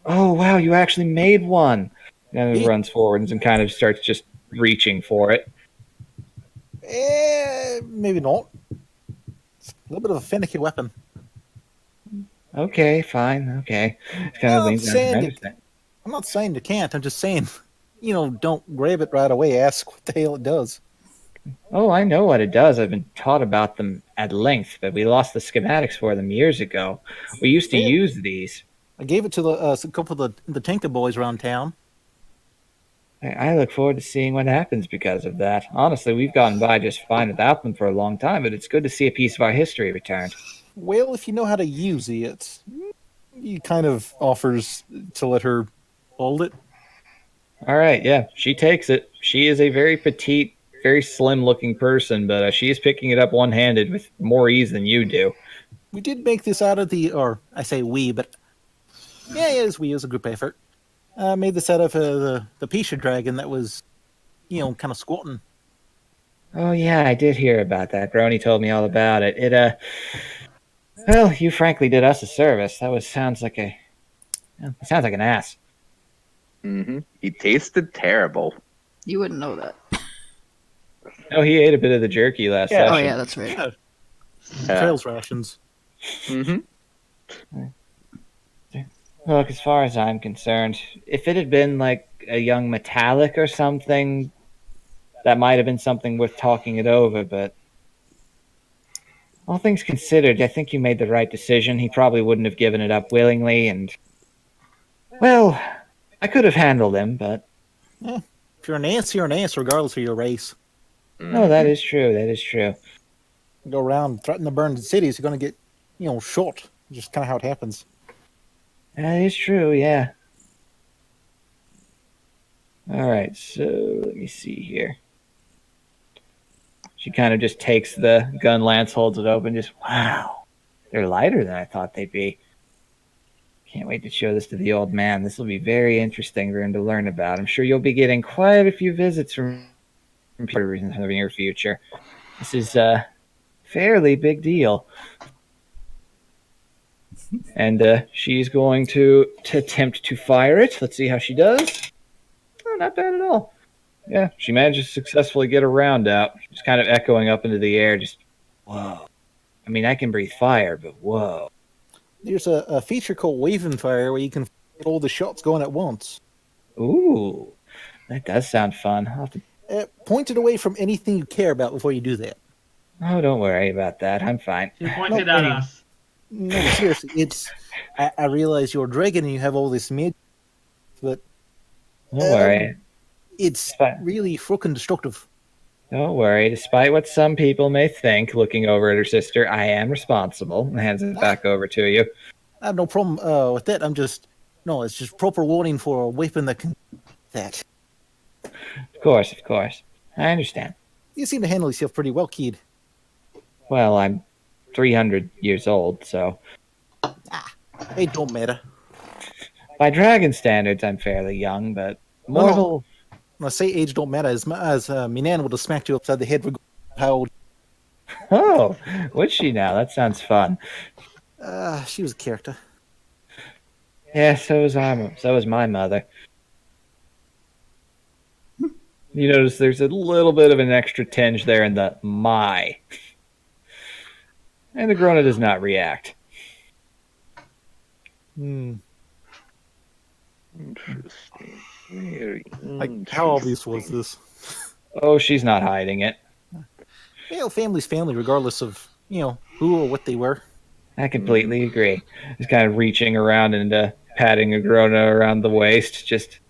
Oh, wow, you actually made one. And he Yeah. runs forwards and kind of starts just reaching for it. Maybe not. It's a little bit of a finicky weapon. Okay, fine, okay. It's kind of No, leans I'm down. I saying understand. I'm not saying you can't. I'm just saying, don't grab it right away. Ask what the hell it does. Oh, I know what it does. I've been taught about them at length, but we lost the schematics for them years ago. We used to Yeah. use these. I gave it to a couple of the Tinker boys around town. I look forward to seeing what happens because of that. Honestly, we've gotten by just fine without them for a long time, but it's good to see a piece of our history returned. Well, if you know how to use it, he kind of offers to let her hold it. All right, yeah, she takes it. She is a very petite, very slim-looking person, but she is picking it up one-handed with more ease than you do. We did make this out of or I say we, but yeah, it is we as a group effort. Made this out of the Pisha dragon that was, kind of squatting. Oh yeah, I did hear about that. Grony told me all about it. Well, you frankly did us a service. That sounds like an ass. Mm-hmm. He tasted terrible. You wouldn't know that. Oh, he ate a bit of the jerky last Yeah. Oh session. yeah, that's right. Trails rations. Mm-hmm. Look, as far as I'm concerned, if it had been like a young metallic or something, that might have been something worth talking it over, but all things considered, I think you made the right decision. He probably wouldn't have given it up willingly, and, well, I could have handled him, but If you're an ass, regardless of your race. no, that is true. That is true. Go around threaten to burn cities, you're going to get, shot. Just kind of how it happens. That is true, yeah. Alright, so let me see here. She kind of just takes the gun lance, holds it open, just, wow. They're lighter than I thought they'd be. Can't wait to show this to the old man. This will be very interesting for him to learn about. I'm sure you'll be getting quite a few visits from people in the near future. This is a fairly big deal. And she's going to attempt to fire it. Let's see how she does. Oh, not bad at all. Yeah, she manages to successfully get a round out. Just kind of echoing up into the air. Just, whoa. I mean, I can breathe fire, but whoa. There's a feature called Waving Fire where you can get all the shots going at once. Ooh, that does sound fun. I'll have to... Point it away from anything you care about before you do that. Oh, don't worry about that. I'm fine. She pointed No, at I mean- us. No, seriously, it's. I realize you're a dragon and you have all this magic, but Don't worry. it's Fine. really frickin' destructive. Don't worry. Despite what some people may think, looking over at her sister, I am responsible. And hands it back over to you. I have no problem with that. It's just proper warning for a weapon that can that. Of course, of course. I understand. You seem to handle yourself pretty well, kid. Well, I'm 300 years old, so It don't matter. by dragon standards, I'm fairly young, but No, mortal. When I say age don't matter, as my nan would have smacked you upside the head regardless of how old. Oh, would she now? That sounds fun. She was a character. Yeah, so was my mother. You notice there's a little bit of an extra tinge there in the my. And the Grona does not react. Interesting. Very Like, how obvious was this? Oh, she's not hiding it. Well, family's family, regardless of who or what they were. I completely agree. Just kind of reaching around and patting a Grona around the waist. Just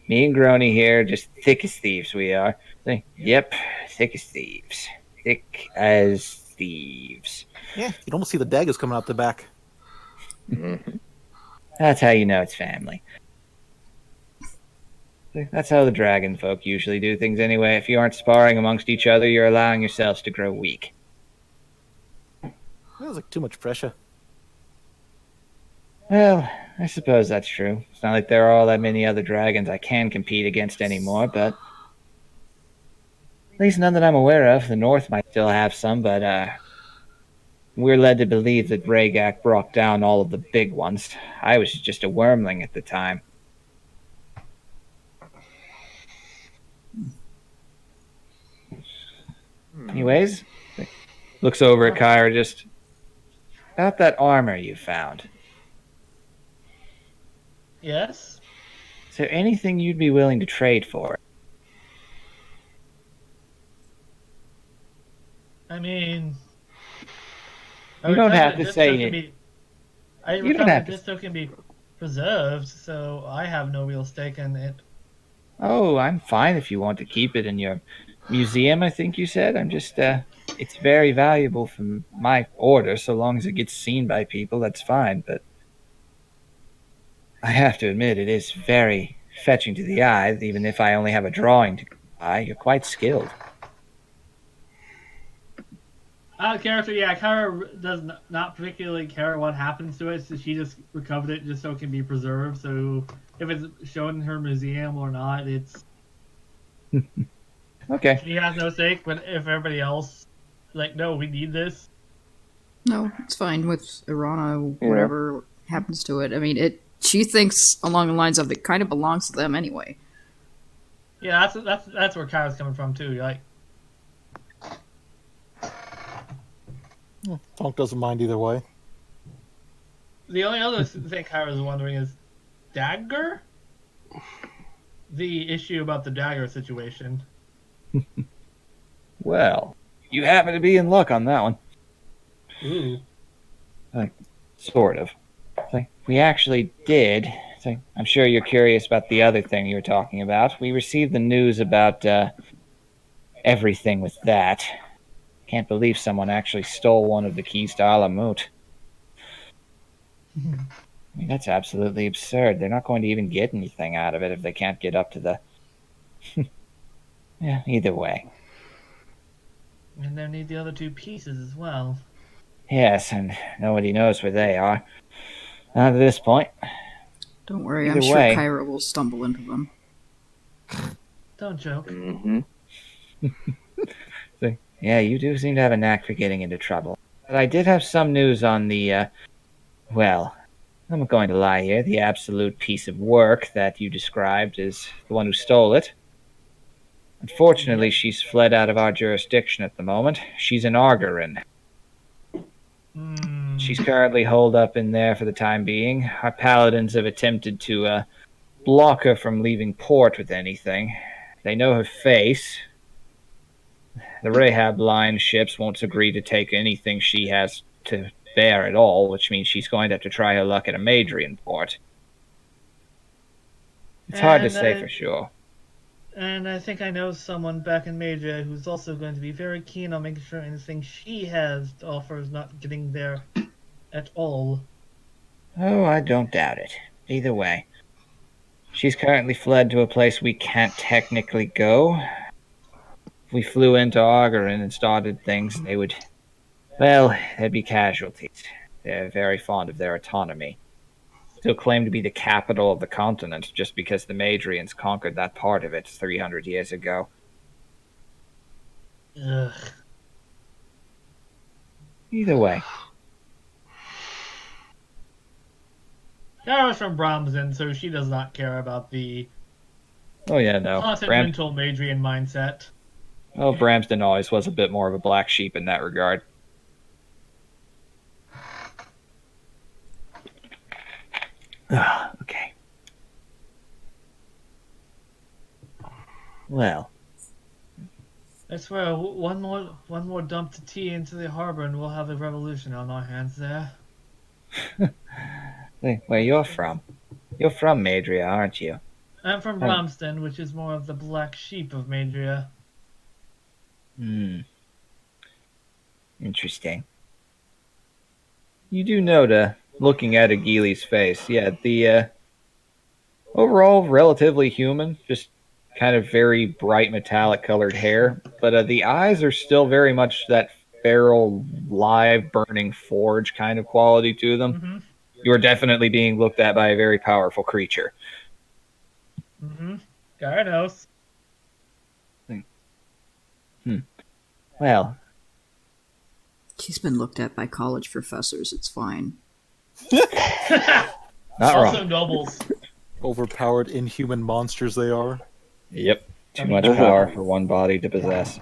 me and Grony here, just thick as thieves we are. Say, yep, thick as thieves. Thick as thieves. Yeah, you can almost see the daggers coming out the back. That's how you know it's family. That's how the dragon folk usually do things anyway. If you aren't sparring amongst each other, you're allowing yourselves to grow weak. That was like too much pressure. Well, I suppose that's true. It's not like there are all that many other dragons I can compete against anymore, but at least none that I'm aware of. The North might still have some, but we're led to believe that Rhaegar brought down all of the big ones. I was just a wormling at the time. Anyways, looks over at Kyra, just about that armor you found. Yes? Is there anything you'd be willing to trade for it? I mean... You don't have to say it. You don't have to- This still can be preserved, so I have no real stake in it. Oh, I'm fine if you want to keep it in your museum, I think you said. I'm just, it's very valuable from my order, so long as it gets seen by people, that's fine, but I have to admit it is very fetching to the eye, even if I only have a drawing to go by. You're quite skilled. Character, yeah, Kara does not particularly care what happens to it, so she just recovered it just so it can be preserved, so if it's shown in her museum or not, it's... Okay. She has no stake, but if everybody else, like, no, we need this. No, it's fine with Irana, whatever happens to it. I mean, she thinks along the lines of it kind of belongs to them anyway. Yeah, that's where Kara's coming from, too. Like, Tonk doesn't mind either way. the only other thing I was wondering is dagger. The issue about the dagger situation. Well, you happen to be in luck on that one. Ooh. Sort of. We actually did. I'm sure you're curious about the other thing you were talking about. We received the news about everything with that. Can't believe someone actually stole one of the keys to Alamut. I mean, that's absolutely absurd. They're not going to even get anything out of it if they can't get up to the... Yeah, either way. And they need the other two pieces as well. Yes, and nobody knows where they are. Not at this point. Don't worry, Either I'm sure way. Kyra will stumble into them. Don't joke. Mm-hmm. Yeah, you do seem to have a knack for getting into trouble. But I did have some news on the, well, I'm not going to lie here, the absolute piece of work that you described as the one who stole it. Unfortunately, she's fled out of our jurisdiction at the moment. She's an Argerin. She's currently holed up in there for the time being. Our paladins have attempted to block her from leaving port with anything. They know her face. The Rahab line ships won't agree to take anything she has to bear at all, which means she's going to have to try her luck at a Madrian port. It's hard to And, say for sure. And I think I know someone back in Major who's also going to be very keen on making sure anything she has to offer is not getting there at all. Oh, I don't doubt it. Either way. She's currently fled to a place we can't technically go. If we flew into Argerin and started things, they would... Well, there'd be casualties. They're very fond of their autonomy. Still claim to be the capital of the continent just because the Madrians conquered that part of it 300 years ago. Ugh. Either way. Kara's from Bromsden, so she does not care about the Oh yeah, no. continental Madrian mindset. Well, Bramston always was a bit more of a black sheep in that regard. Okay. Well, I swear, one more dump to tea into the harbor, and we'll have a revolution on our hands there. where you're from? You're from Madria, aren't you? I'm from Bromsden, which is more of the black sheep of Madria. Interesting. You do note, looking at Agili's face, yeah, the overall relatively human, just kind of very bright metallic colored hair, but the eyes are still very much that feral, live, burning forge kind of quality to them. Mm-hmm. You are definitely being looked at by a very powerful creature. Mm-hmm. Gyarados. Well, He's been looked at by college professors. It's fine. not Also wrong. nobles. Overpowered, inhuman monsters they are. Yep. Too much power for one body to possess.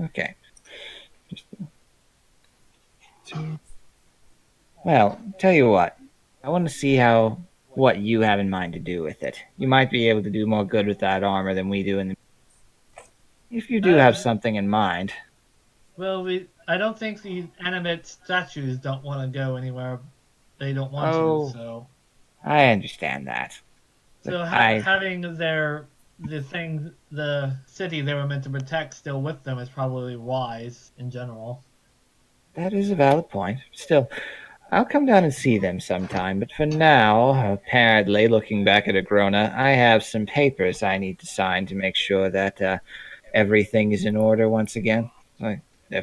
Okay. Well, tell you what. I want to see what you have in mind to do with it. You might be able to do more good with that armor than we do if you do have something in mind. Well, I don't think the animate statues don't want to go anywhere they don't want Oh. to, so... I understand that. So having the city they were meant to protect still with them is probably wise in general. That is a valid point. Still, I'll come down and see them sometime, but for now, apparently, looking back at Agrona, I have some papers I need to sign to make sure that everything is in order once again.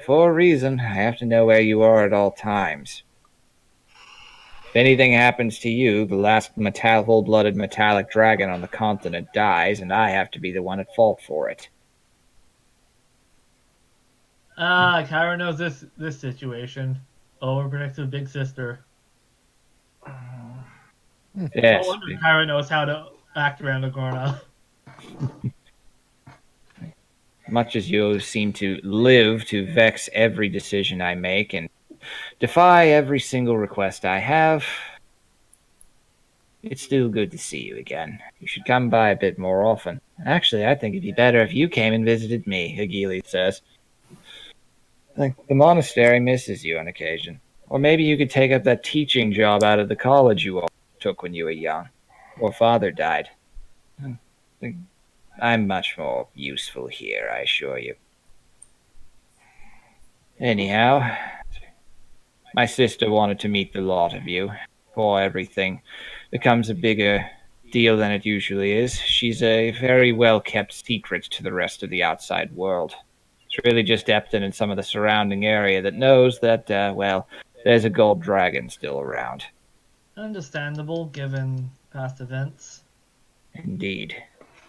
For a reason, I have to know where you are at all times. If anything happens to you, the last full-blooded metallic dragon on the continent dies, and I have to be the one at fault for it. Kyra knows this situation. Overprotective big sister. Yes. I wonder if Kyra knows how act around the corner. Much as you seem to live to vex every decision I make and defy every single request I have, it's still good to see you again. You should come by a bit more often. Actually, I think it'd be better if you came and visited me, Agili says. The monastery misses you on occasion. Or maybe you could take up that teaching job out of the college you all took when you were young. Or father died. I'm much more useful here, I assure you. Anyhow, my sister wanted to meet the lot of you before everything becomes a bigger deal than it usually is. She's a very well-kept secret to the rest of the outside world. It's really just Epton and some of the surrounding area that knows that, well, there's a gold dragon still around. Understandable, given past events. Indeed.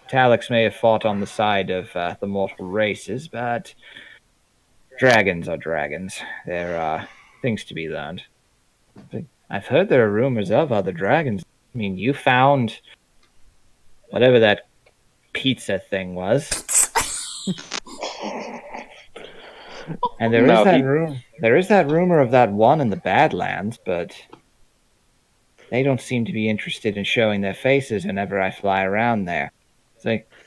Talix may have fought on the side of the mortal races, but dragons are dragons. There are things to be learned. I've heard there are rumors of other dragons. I mean, you found whatever that pizza thing was. And there is that rumor of that one in the Badlands, but they don't seem to be interested in showing their faces whenever I fly around there.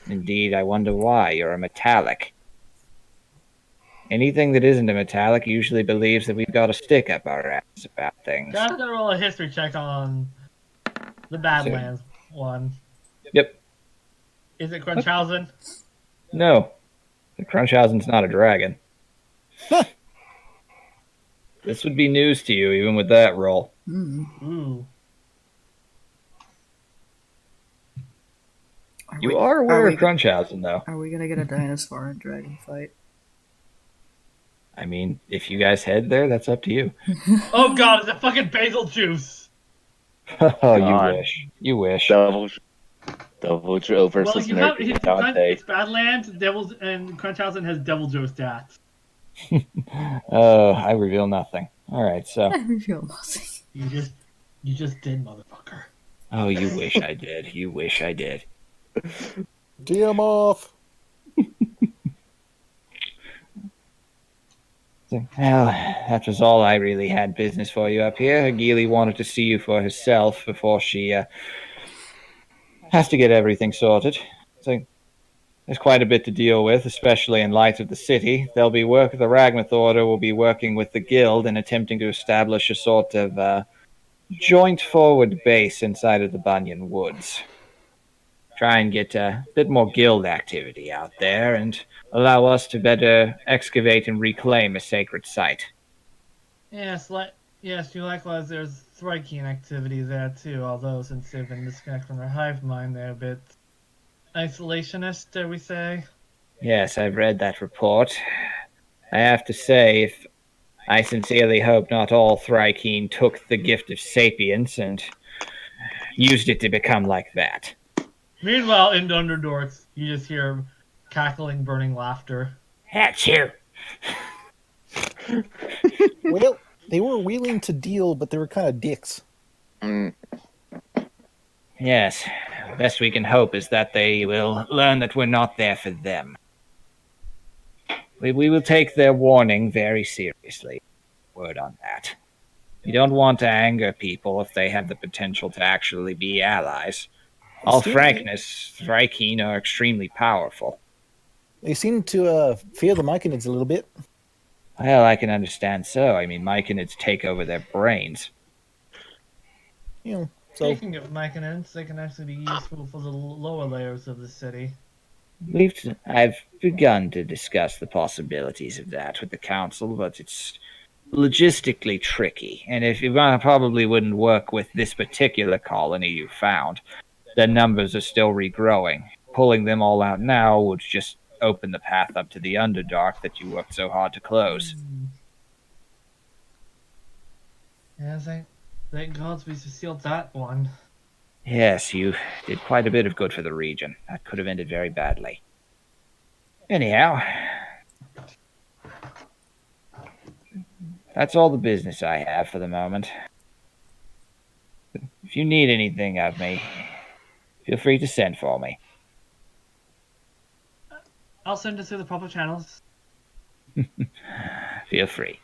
Indeed, I wonder why. You're a metallic. Anything that isn't a metallic usually believes that we've got a stick up our ass about things. Gotta roll a history check on the Badlands one. Yep. Is it Crunchhausen? No. The Crunchhausen's not a dragon. This would be news to you, even with that roll. Ooh. You are aware of Crunchhausen, though. Are we gonna get a dinosaur and dragon fight? I mean, if you guys head there, that's up to you. Oh god, it's a fucking basil juice! Oh, God. you wish. You wish. Double Joe versus Well, you have Nerdy Dante. it's Badlands, Devils, and Crunchhausen has Devil Joe stats. I reveal nothing. Alright, so. I reveal nothing. You just did, motherfucker. Oh, you wish I did. You wish I did. DM off. Well, that was all I really had business for you up here. Agili wanted to see you for herself before she has to get everything sorted. So there's quite a bit to deal with, especially in light of the city. The Ragnath Order will be working with the Guild and attempting to establish a sort of joint forward base inside of the Bunyan Woods. Try and get a bit more guild activity out there and allow us to better excavate and reclaim a sacred site. Yes, likewise there's Thrykean activity there too, although since they've been disconnected from their hive mind, they're a bit isolationist, dare we say. Yes, I've read that report. I have to say, I sincerely hope not all Thrykean took the gift of sapience and used it to become like that. Meanwhile, in Underdorks, you just hear cackling, burning laughter. Achoo! Well, they were willing to deal, but they were kind of dicks. Yes, best we can hope is that they will learn that we're not there for them. We will take their warning very seriously. Word on that. We don't want to anger people if they have the potential to actually be allies. All frankness, Thrykean are extremely powerful. They seem to fear the Myconids a little bit. Well, I can understand so. I mean, Myconids take over their brains. You know, so Speaking of Myconids, they can actually be useful for the lower layers of the city. I've begun to discuss the possibilities of that with the council, but it's logistically tricky. And if you probably wouldn't work with this particular colony you found, the numbers are still regrowing. Pulling them all out now would just open the path up to the Underdark that you worked so hard to close. Yeah, thank gods we sealed that one. Yes, you did quite a bit of good for the region. That could have ended very badly. Anyhow, that's all the business I have for the moment. If you need anything of me, feel free to send for me. I'll send it through the proper channels. Feel free.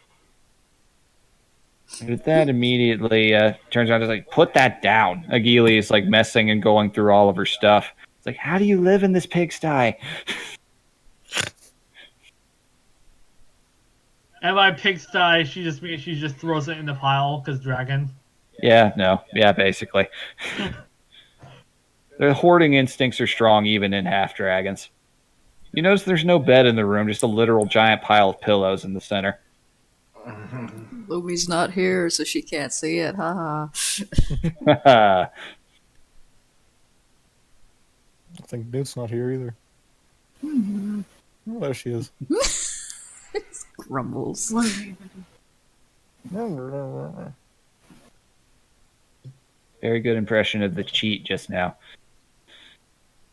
With that, immediately turns around and is like, put that down. Agili is like messing and going through all of her stuff. It's like, how do you live in this pigsty? And by pigsty, she just throws it in the pile because dragon. Yeah, basically. Their hoarding instincts are strong even in half dragons. You notice there's no bed in the room, just a literal giant pile of pillows in the center. Lumi's not here, so she can't see it. Haha. I think Newt's not here either. Oh, there she is. Grumbles. What are you gonna do? Very good impression of the cheat just now.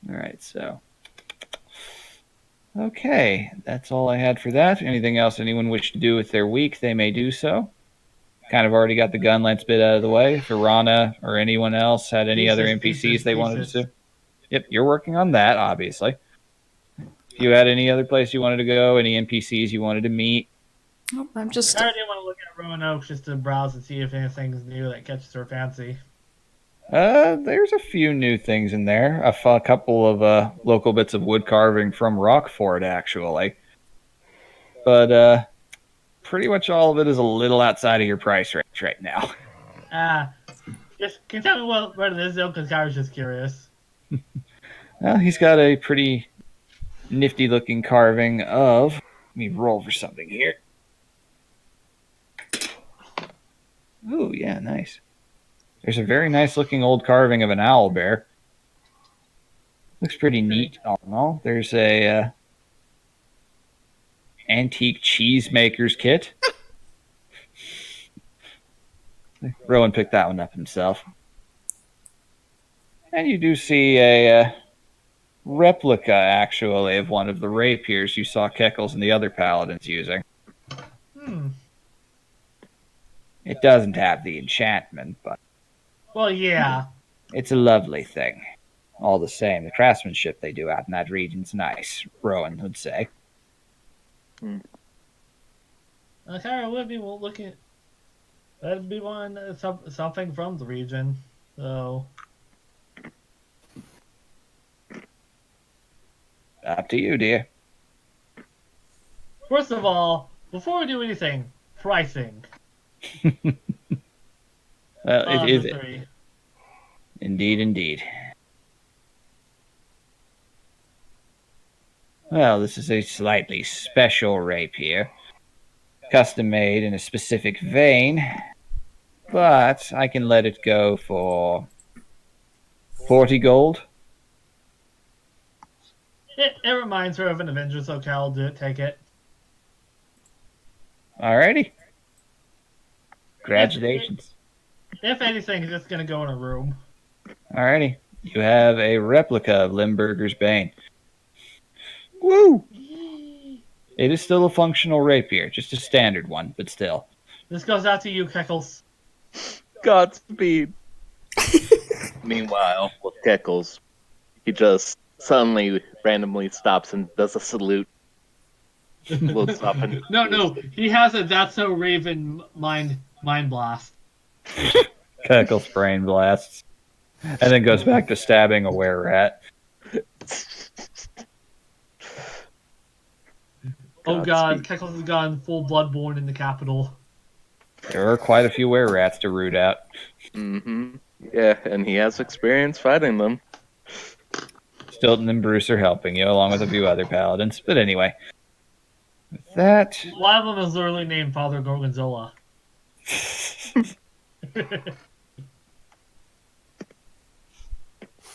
Alright, so. Okay, that's all I had for that. Anything else anyone wish to do with their week, they may do so. Kind of already got the Gunlance bit out of the way. If Irana or anyone else had any other NPCs they wanted to do. Yep, you're working on that, obviously. If you had any other place you wanted to go, any NPCs you wanted to meet. Nope, I'm just. I already want to look at Roanoke just to browse and see if anything's new that catches her fancy. There's a few new things in there. A couple of local bits of wood carving from Rockford, actually. But pretty much all of it is a little outside of your price range right now. Just can you tell me what it is, though? Because I was just curious. Well, he's got a pretty nifty-looking carving of... Let me roll for something here. Ooh, yeah, nice. There's a very nice-looking old carving of an owl bear. Looks pretty neat, all in all. There's a antique cheesemaker's kit. Rowan picked that one up himself. And you do see a replica, actually, of one of the rapiers you saw Keckles and the other paladins using. It doesn't have the enchantment, but... Well, yeah. It's a lovely thing. All the same, the craftsmanship they do out in that region's nice, Rowan would say. Okay, would be looking. That'd be one something from the region. So Up to you, dear. first of all, before we do anything, pricing. Well, it is Three. indeed. Well, this is a slightly special rapier, custom made in a specific vein, but I can let it go for 40 gold. It reminds her of an Avengers locale. Do it, take it. Alrighty. Congratulations. If anything, it's just gonna go in a room. Alrighty. You have a replica of Limburger's Bane. Woo! It is still a functional rapier, just a standard one, but still. This goes out to you, Keckles. Godspeed. Meanwhile, with Keckles, he just suddenly randomly stops and does a salute. Looks up and No, he has a That's So Raven mind blast. Keckles brain blasts. And then goes back to stabbing a were-rat. Oh god, Keckles has gone full Bloodborne in the capital. There are quite a few were-rats to root out. Mm-hmm. Yeah, and he has experience fighting them. Stilton and Bruce are helping you, along with a few other paladins. But anyway, with that... One of them is literally named Father Gorgonzola.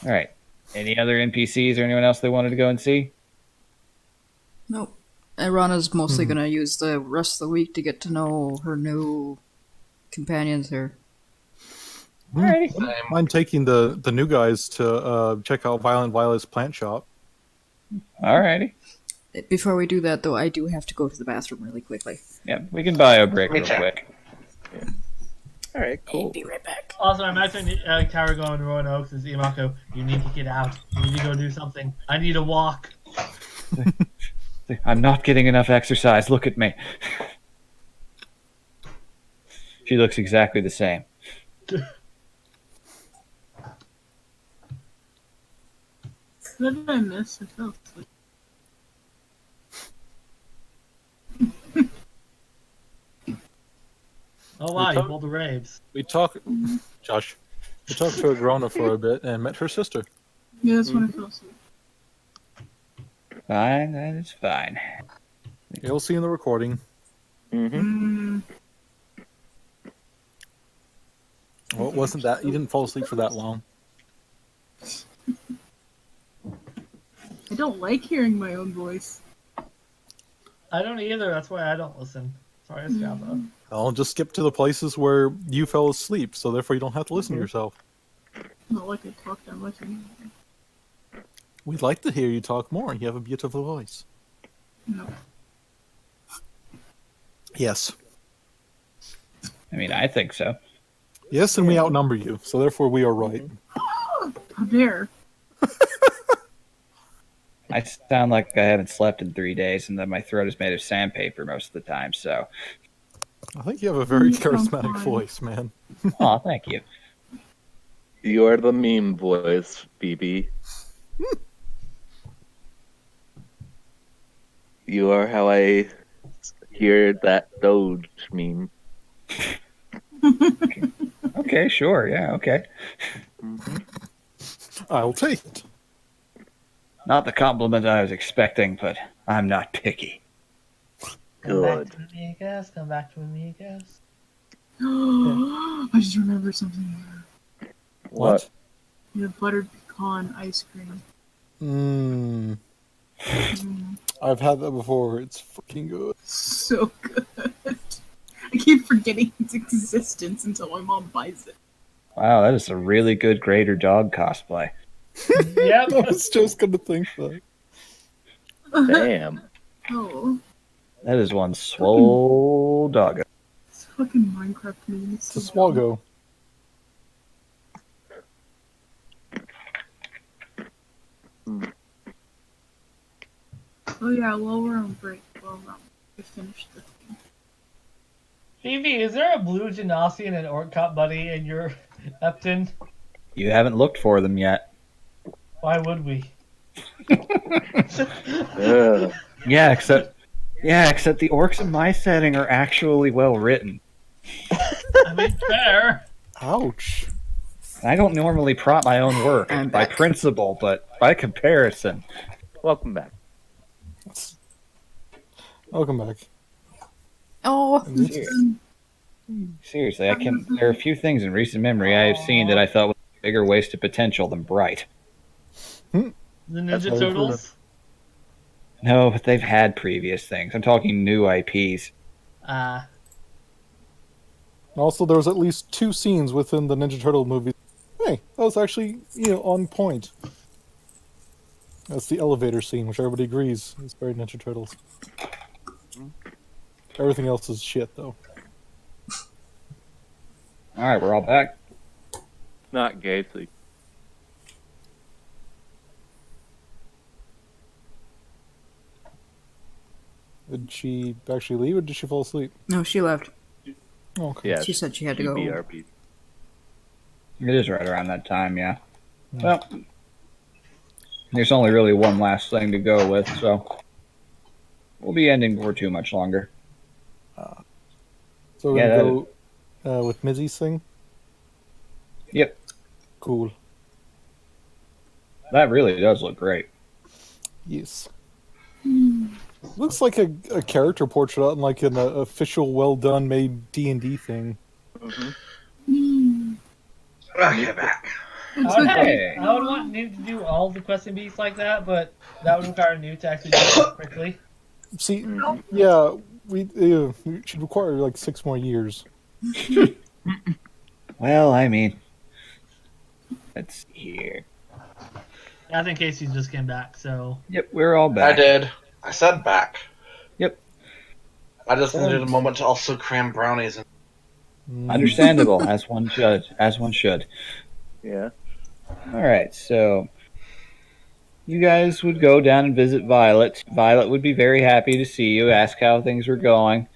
Alright. Any other NPCs or anyone else they wanted to go and see? Nope. Irana's mostly gonna use the rest of the week to get to know her new companions here. Alrighty. Mind taking the new guys to check out Violent Violet's plant shop. Alrighty. Before we do that, though, I do have to go to the bathroom really quickly. Yeah, we can bio break Me real too. quick. All right, cool. Be right back. Also, I imagine Carago and Roanoke is Imako. You need to get out. You need to go do something. I need to walk. I'm not getting enough exercise. Look at me. She looks exactly the same. What did I miss? I fell asleep. Oh wow, you pulled the raves. We talked, Josh. We talked to Agrona for a bit and met her sister. Yeah, that's when I fell asleep. Fine, that is fine. You'll see in the recording. Mm-hmm. Well, it wasn't that you didn't fall asleep for that long. I don't like hearing my own voice. I don't either. That's why I don't listen. Sorry, Scabba. I'll just skip to the places where you fell asleep, so therefore you don't have to listen to yourself. Not like I talk that much anymore. We'd like to hear you talk more. You have a beautiful voice. No. Yes. I mean, I think so. Yes, and we outnumber you, so therefore we are right. How dare. I sound like I haven't slept in 3 days, and that my throat is made of sandpaper most of the time. So, I think you have a very You sound charismatic fine. voice, man. oh, thank you. You are the meme voice, Phoebe. You are how I hear that Doge meme. Okay, sure, yeah, okay. I'll take it. Not the compliment I was expecting, but I'm not picky. Come back Good. to Amigos. Come back to Amigos. I just remembered something. What? The buttered pecan ice cream. Mmm. Mm, I've had that before. It's freaking good. so good. I keep forgetting its existence until my mom buys it. Wow, that is a really good Greater Dog cosplay. Yep. I was just gonna think that. Damn. Oh, That is one swole doggo. it's fucking Minecraft meme. It's a swaggo. Oh yeah, while we're on break, we finished the thing. Phoebe, is there a blue Genasi and an Orc Cop buddy in your Epton? You haven't looked for them yet. Why would we? Ugh. Yeah, except the orcs in my setting are actually well written. I mean, fair. Ouch. I don't normally prop my own work I'm by back. principle, but by comparison. Welcome back. Welcome back. Oh, Seriously, there are a few things in recent memory I have seen that I thought was a bigger waste of potential than Bright. The Ninja how Turtles? No, but they've had previous things. I'm talking new IPs. Also, there was at least 2 scenes within the Ninja Turtle movie. Hey, that was actually, on point. That's the elevator scene, which everybody agrees is very Ninja Turtles. Everything else is shit, though. Alright, we're all back. Not Gacy. Did she actually leave, or did she fall asleep? no, she left. Oh, okay. Yeah. She said she had to go. BRP. It is right around that time, yeah. Well, there's only really one last thing to go with, so we'll be ending for too much longer. So we're Yeah, going to go with Mizzy's thing? Yep, Cool. that really does look great. Yes. Looks like a character portrait on like an official, well done, made D&D thing. Okay, back. Hey. I would want Newt to do all the quest and beats like that, but that would require Newt to actually do it quickly. See, yeah, we should require like 6 more years. Well, I mean, let's see here. I think Casey just came back, so Yep, we're all I back. did. I said back. Yep. I just needed a moment to also cram brownies in. Understandable, as one should. As one should. Yeah. All right, so you guys would go down and visit Violet. Violet would be very happy to see you, ask how things were going,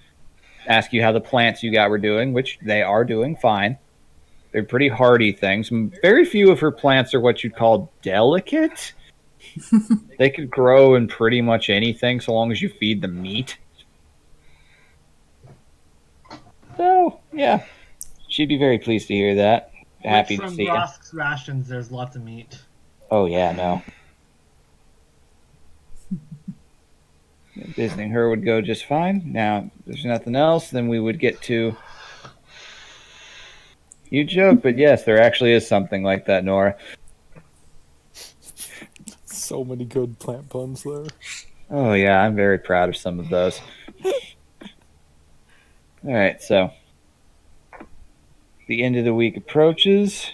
ask you how the plants you got were doing, which they are doing fine. They're pretty hardy things. Very few of her plants are what you'd call delicate. They could grow in pretty much anything so long as you feed them meat. So, yeah. She'd be very pleased to hear that. Happy Which to from see you. Rosk's rations, there's lots of meat. Oh, yeah, no. Visiting her would go just fine. Now, if there's nothing else, then we would get to... You joke, but yes, there actually is something like that, Nora. So many good plant puns there. Oh, yeah, I'm very proud of some of those. All right, so the end of the week approaches.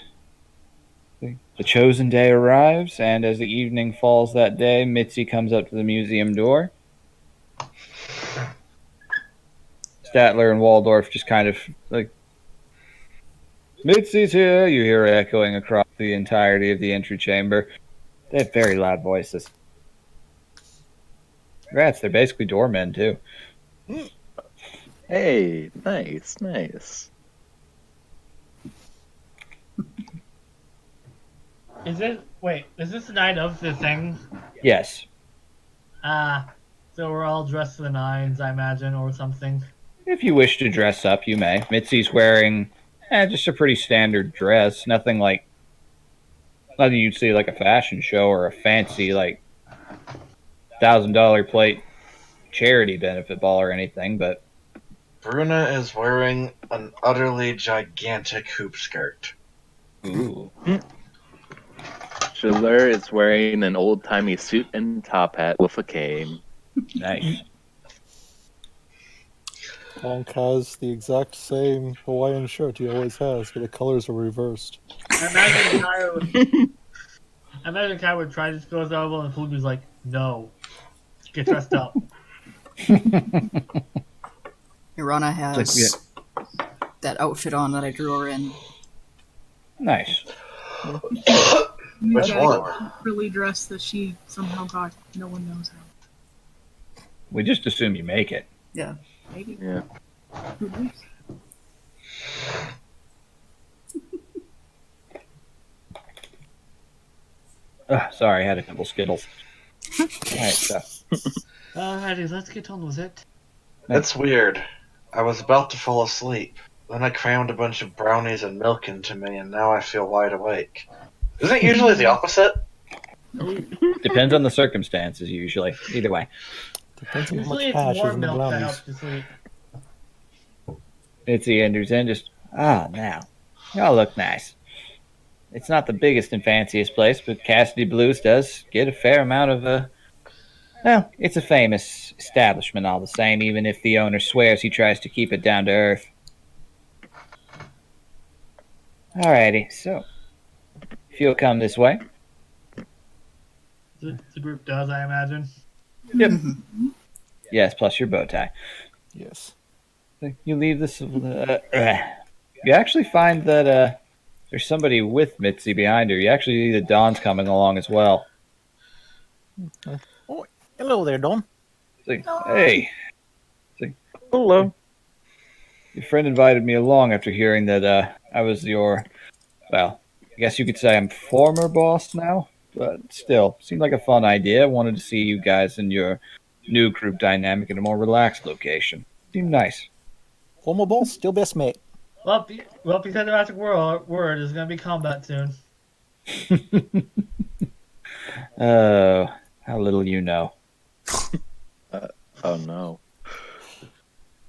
The chosen day arrives, and as the evening falls that day, Mitzi comes up to the museum door. Statler and Waldorf just kind of like, Mitzi's here, you hear echoing across the entirety of the entry chamber. They have very loud voices. Rats, they're basically doormen, too. Hey, nice, nice. Is this the night of the thing? Yes. So we're all dressed to the nines, I imagine, or something. If you wish to dress up, you may. Mitzi's wearing just a pretty standard dress. Nothing you'd see like a fashion show or a fancy like $1,000 plate charity benefit ball or anything, but Bruna is wearing an utterly gigantic hoop skirt. ooh. Schiller is wearing an old-timey suit and top hat with a cane. Nice. Honk has the exact same Hawaiian shirt he always has, but the colors are reversed. I imagine Kai would try to go as elbow, and Fluby's like, no. Get dressed up. Irana has that outfit on that I drew her in. Nice. Which Maybe one? really dressed that she somehow got. No one knows how. We just assume you make it. Yeah. Maybe. Yeah. Who knows? Sorry, I had a couple Skittles. Alright, so Alrighty, let's get on with it. That's weird. I was about to fall asleep. Then I crammed a bunch of brownies and milk into me, and now I feel wide awake. Isn't it usually the opposite? depends on the circumstances usually. Either way. Depends on how Usually much it's hash is warm in the milk that brownies. helps you sleep. Mitzi enters in just now. Y'all look nice. It's not the biggest and fanciest place, but Cassidy Blues does get a fair amount of well, it's a famous establishment all the same, even if the owner swears he tries to keep it down to earth. Alrighty, so if you'll come this way. The group does, I imagine. Yep. Yes, plus your bow tie. Yes. You leave this. You actually find that there's somebody with Mitzi behind her. You actually see that Dawn's coming along as well. Oh, hello there, Don. It's like, hey, Hello. your friend invited me along after hearing that I was your, well, I guess you could say I'm former boss now, but still, seemed like a fun idea. Wanted to see you guys and your new group dynamic in a more relaxed location. Seemed nice. Former boss, still best mate. Well, because the magic word is going to be combat soon. Oh, how little you know. Oh no.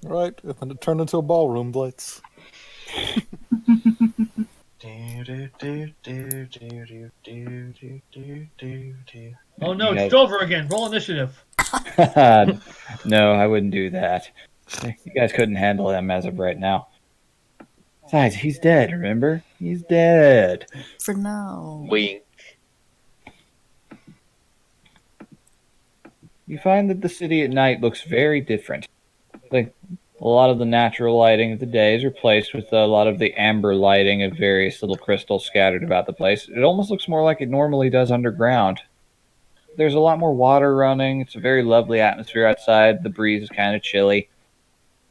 Right, and then it turned into a ballroom blitz. Oh no, Yeah. it's Dover again. Roll initiative. No, I wouldn't do that. You guys couldn't handle him as of right now. Besides, he's dead, remember? He's dead. For now. Wink. You find that the city at night looks very different. Like, A lot of the natural lighting of the day is replaced with a lot of the amber lighting of various little crystals scattered about the place. It almost looks more like it normally does underground. There's a lot more water running. It's a very lovely atmosphere outside. The breeze is kind of chilly.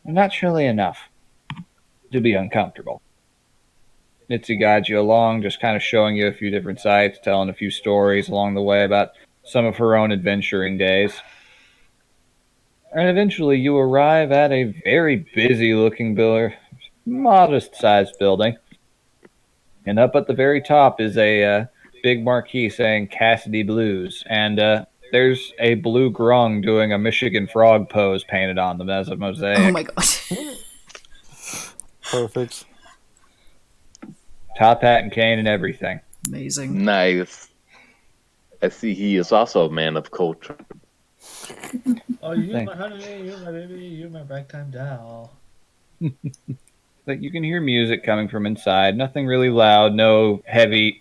Not chilly enough to be uncomfortable. Mitzi guides you along, just kind of showing you a few different sights, telling a few stories along the way about some of her own adventuring days. And eventually you arrive at a very busy-looking building, modest-sized building. And up at the very top is a big marquee saying Cassidy Blues. And there's a blue grung doing a Michigan frog pose painted on them as a mosaic. Oh my god. Perfect. Top hat and cane and everything. Amazing. Nice. I see he is also a man of culture. Oh, you Thanks. my honey, you my baby, you my ragtime doll. Like you can hear music coming from inside. Nothing really loud, no heavy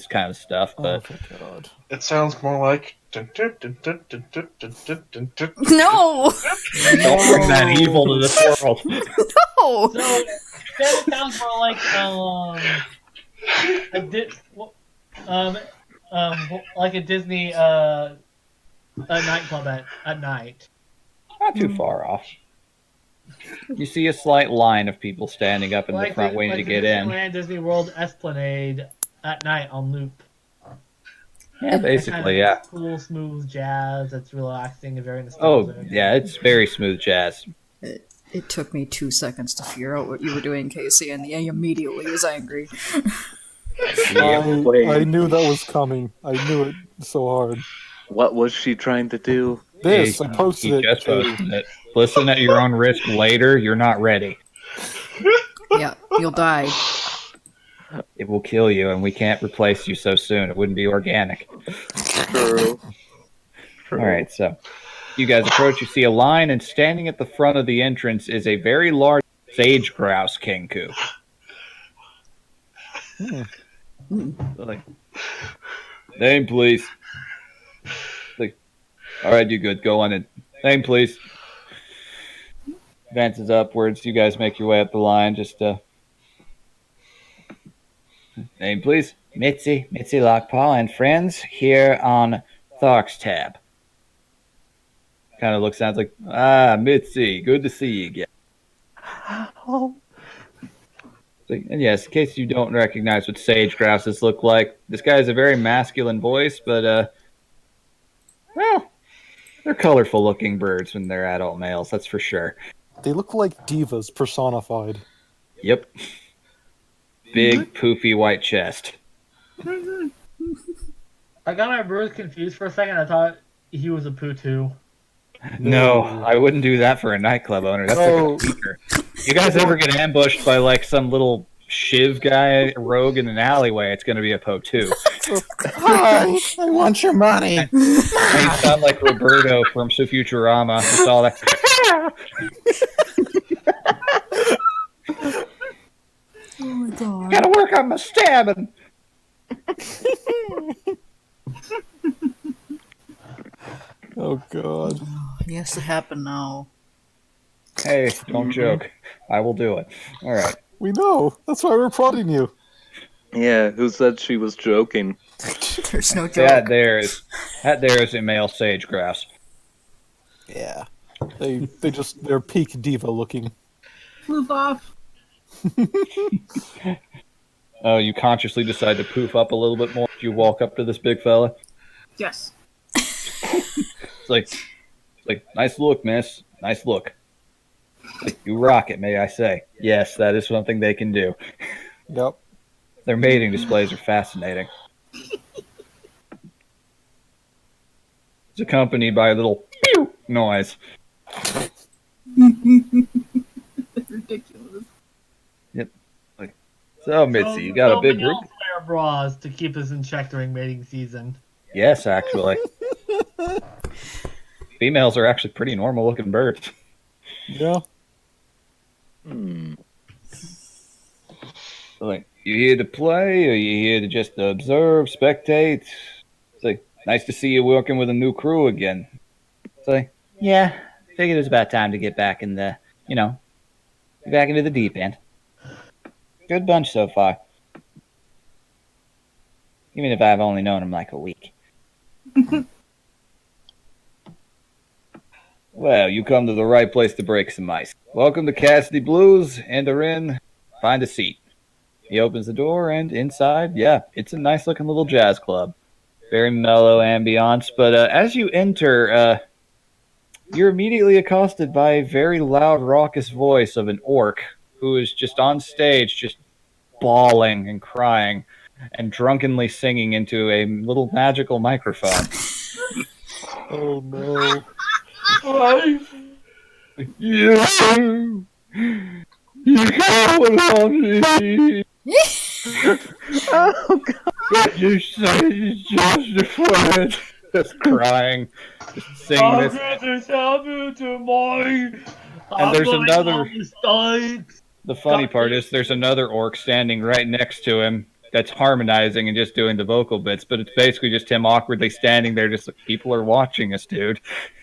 kind of stuff. Oh, But thank God. It sounds more like. No! don't bring that evil to this world. No! So that sounds more like like a Disney a nightclub at night. Not too far off. You see a slight line of people standing up in the front waiting to get in. Disneyland Disney World Esplanade at night on loop. Yeah, basically, yeah. Cool, smooth jazz that's relaxing and very Oh, nostalgic. yeah, it's very smooth jazz. It took me 2 seconds to figure out what you were doing, Casey, and I immediately was angry. I knew that was coming. I knew it so hard. What was she trying to do? This, He- I posted he it. just posted it. Listen at your own risk later. You're not ready. Yeah, you'll die. It will kill you, and we can't replace you so soon. It wouldn't be organic. True. All right, so you guys approach. You see a line, and standing at the front of the entrance is a very large sage grouse kenku. Like, name, please. Like, all right, you good? Go on in. Name, please. Advances upwards. You guys make your way up the line. Just name, please. Mitzi Lockpaw and friends here on Thark's Tab. Kind of sounds like, Mitzi, good to see you again. And yes, in case you don't recognize what sage grouses look like, this guy has a very masculine voice, but, well, they're colorful looking birds when they're adult males, that's for sure. They look like divas personified. Yep. Big, poofy white chest. I got my birds confused for a second. I thought he was a Pooh. No, I wouldn't do that for a nightclub owner. That's like a speaker. You guys ever get ambushed by like some little shiv guy rogue in an alleyway, it's going to be a Po2. Hi, I want your money. You sound like Roberto from Futurama. It's all that. Oh my god. Gotta work on my stabbing. Oh God. It has to happen now. Hey, don't joke. I will do it. All right. We know. That's why we're prodding you. Yeah, who said she was joking? There's no joke. That there is a male sage grouse. Yeah. They're peak diva looking. Move off. Oh, you consciously decide to poof up a little bit more as you walk up to this big fella. Yes. It's like, nice look, miss. Nice look. Like, you rock it, may I say. Yes, that is something they can do. Yep. Their mating displays are fascinating. It's accompanied by a little pew noise. Ridiculous. So, Mitzi, you got a big we group? all wear bras to keep us in check during mating season. Yes, actually. Females are actually pretty normal looking birds. Yeah. Like, you here to play, or you here to just observe, spectate? It's like, nice to see you working with a new crew again. It's like, yeah, figured it was about time to get back in the you know, back into the deep end. Good bunch so far. Even if I've only known him like a week. Well, you come to the right place to break some ice. Welcome to Cassidy Blues. Enter in, find a seat. He opens the door, and inside, yeah, it's a nice looking little jazz club. Very mellow ambiance, but as you enter, you're immediately accosted by a very loud, raucous voice of an orc who is just on stage, just bawling and crying and drunkenly singing into a little magical microphone. Oh no. You call on me. Oh god. What you say is justified. Just crying, just singing this. And there's another. The funny part is there's another orc standing right next to him that's harmonizing and just doing the vocal bits, but it's basically just him awkwardly standing there, just like, people are watching us, dude.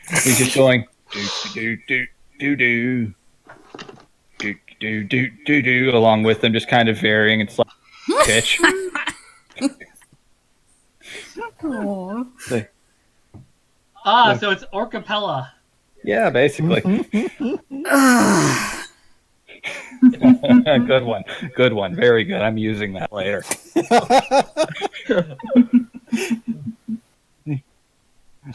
He's just going do do do do do do do do do along with them, just kind of varying. It's like pitch. Aww. So it's Orcapella. Yeah, basically. Good one, very good. I'm using that later.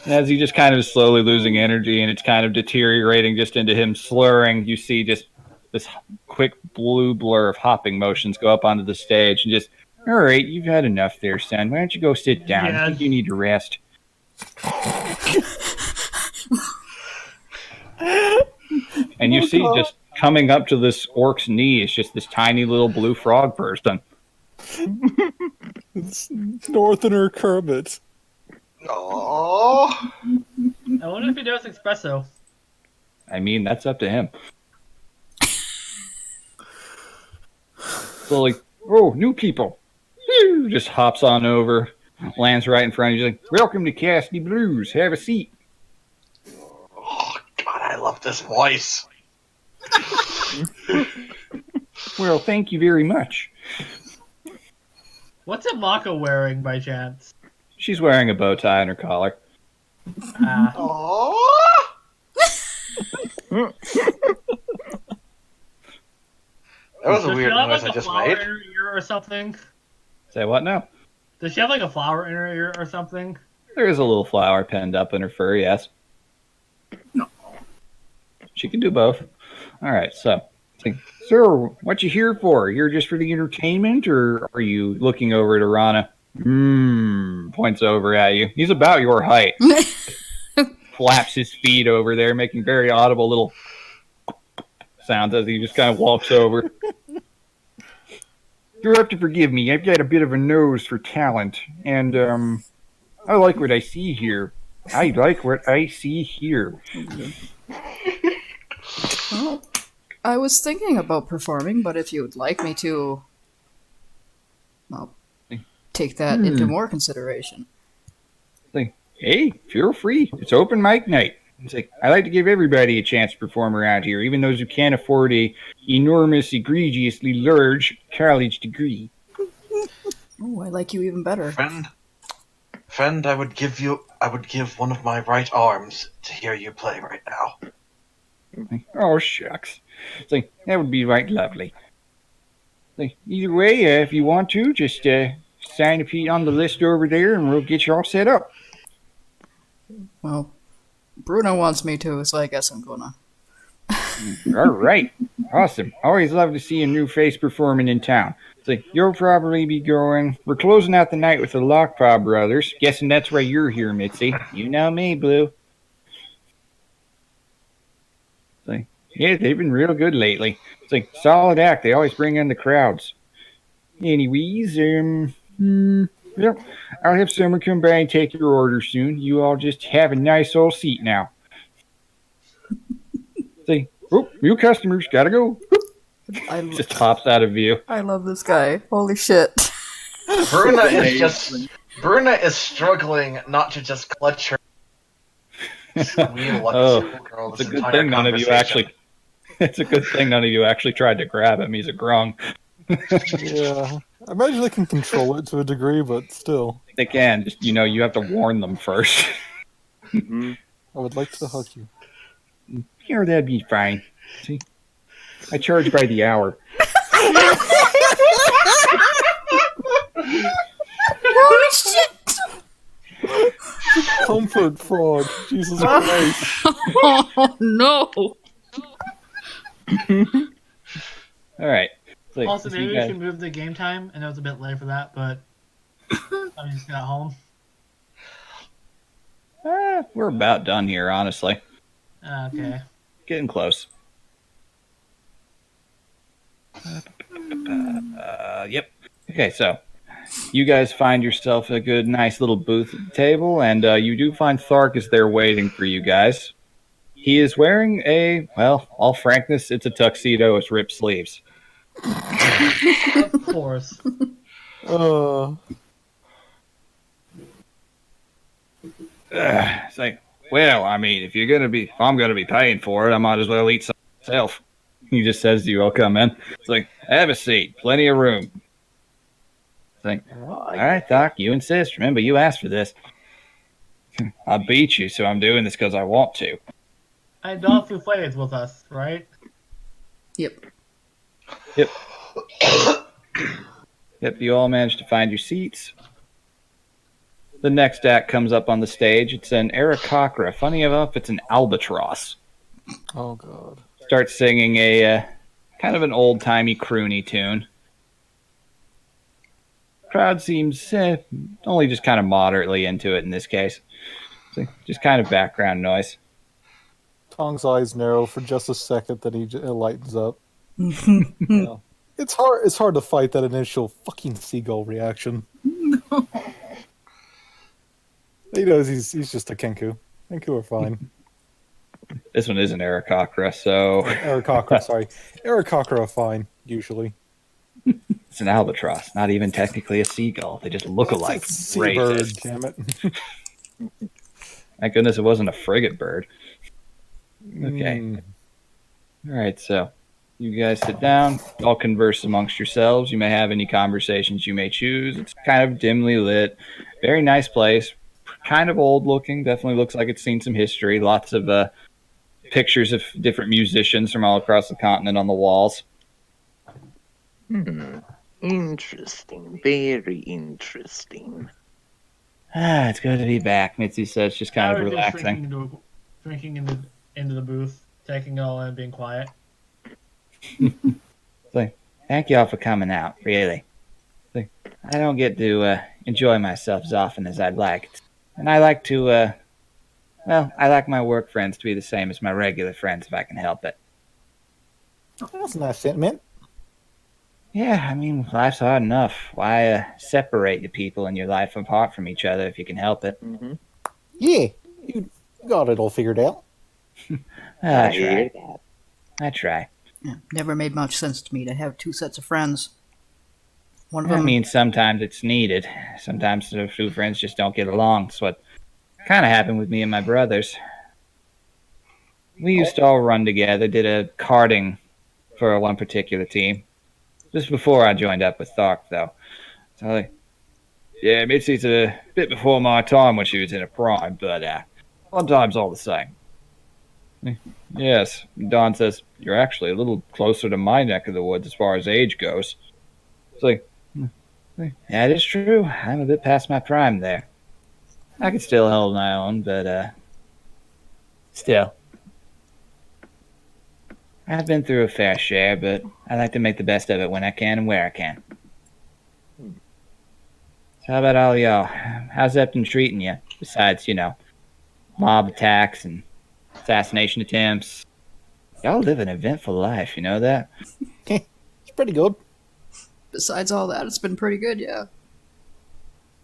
As he just kind of is slowly losing energy and it's kind of deteriorating just into him slurring, you see just this quick blue blur of hopping motions go up onto the stage and just, all right, you've had enough there, son. Why don't you go sit down? Yes. I think you need to rest. And you see just coming up to this orc's knee is just this tiny little blue frog person. It's Northerner Kermit. Oh, I wonder if he knows espresso. I mean, that's up to him. So like, oh, new people. Phew, just hops on over, lands right in front of you. Like, welcome to Cassidy Blues. Have a seat. oh God, I love this voice. Well, thank you very much. What's Amako wearing by chance? She's wearing a bow tie on her collar. Oh, that was a Does weird she have, noise like, I a just flower made. in her ear or something? Say what now? Does she have like a flower in her ear or something? There is a little flower pinned up in her fur, yes. No. She can do both. All right, so, it's like, sir, what you here for? You're just for the entertainment, or are you looking over at Arana? Points over at you. He's about your height. Flaps his feet over there, making very audible little sounds as he just kind of walks over. You'll have to forgive me. I've got a bit of a nose for talent, and I like what I see here. I like what I see here. Well, I was thinking about performing, but if you would like me to, well, take that into more consideration. Like, hey, feel free. It's open mic night. It's like, I like to give everybody a chance to perform around here, even those who can't afford a enormous, egregiously large college degree. Oh, I like you even better. Friend, I would give one of my right arms to hear you play right now. Like, oh, shucks. It's like, that would be right lovely. Like, either way, if you want to, just sign a P on the list over there and we'll get you all set up. Well, Bruno wants me to, so I guess I'm gonna. All right. Awesome. Always love to see a new face performing in town. It's like, you'll probably be going. We're closing out the night with the Lockpaw Brothers. Guessing that's why you're here, Mitzi. You know me, Blue. It's like, yeah, they've been real good lately. It's like, solid act. They always bring in the crowds. Anyways, yep. I'll have someone come by and take your order soon. You all just have a nice old seat now. Say, oh, new customers, gotta go. Just hops out of view. I love this guy. Holy shit. Bruna is struggling not to just clutch her squeal like a Oh, schoolgirl it's this a good entire thing none of you conversation. actually. It's a good thing none of you actually tried to grab him. He's a grung. Yeah. I imagine they can control it to a degree, but still. They can. Just, you have to warn them first. Mhm. I would like to hug you. Here, that'd be fine. See? I charge by the hour. Holy shit! Comfort frog. Jesus Christ. Oh no! All right. So, Also, so maybe you we guys- should move the game time. I know it's a bit late for that, but I just got home. we're about done here, honestly. Okay. Getting close. Yep. Okay, so you guys find yourself a good, nice little booth at the table, and you do find Thark is there waiting for you guys. He is wearing all frankness, it's a tuxedo with ripped sleeves. Of course. It's like, well, I mean, if I'm gonna be paying for it, I might as well eat some myself. He just says to you, "I'll come in." It's like, have a seat, plenty of room. It's like, all right, Doc, you insist. Remember, you asked for this. I beat you, so I'm doing this because I want to. And Dolphin plays with us, right? Yep. Yep, you all managed to find your seats. The next act comes up on the stage. It's an Aarakocra. Funny enough, it's an albatross. Oh, God. Starts singing a kind of an old-timey croony tune. Crowd seems only just kind of moderately into it in this case. So just kind of background noise. Tong's eyes narrow for just a second, then he lightens up. Yeah. It's hard to fight that initial fucking seagull reaction. No. He knows he's just a Kenku. Kenku are fine. This one is an Aarakocra, so Aarakocra, sorry. Aarakocra are fine, usually. it's an albatross. Not even technically a seagull. They just look alike. It's a seabird, Racist. damn it. Thank goodness it wasn't a frigate bird. Okay. Mm. All right, so you guys sit down, all converse amongst yourselves. You may have any conversations you may choose. It's kind of dimly lit, very nice place, kind of old looking. Definitely looks like it's seen some history. Lots of pictures of different musicians from all across the continent on the walls. Interesting. Very interesting. It's good to be back, Mitzi says, just kind of Howard just relaxing. drinking into the booth, taking it all in, being quiet. Thank y'all for coming out, really. I don't get to enjoy myself as often as I'd like. And I like to, I like my work friends to be the same as my regular friends if I can help it. That's a nice sentiment. Yeah, I mean, life's hard enough. Why separate the people in your life apart from each other if you can help it? Mm-hmm. Yeah, you got it all figured out. I try. Yeah, never made much sense to me to have two sets of friends. One of I them. mean, sometimes it's needed. Sometimes the two friends just don't get along. That's what kind of happened with me and my brothers. We used to all run together, did a karting for one particular team. Just before I joined up with Thark, though. So, yeah, Mitzi's a bit before my time when she was in her prime, but sometimes all the same. Yes, Don says, you're actually a little closer to my neck of the woods as far as age goes. It's like, that is true. I'm a bit past my prime there. I can still hold my own, but still. I've been through a fair share, but I like to make the best of it when I can and where I can. So how about all y'all? How's Epton treating you? Besides, mob attacks and assassination attempts. Y'all live an eventful life, you know that? It's pretty good. Besides all that, it's been pretty good, yeah.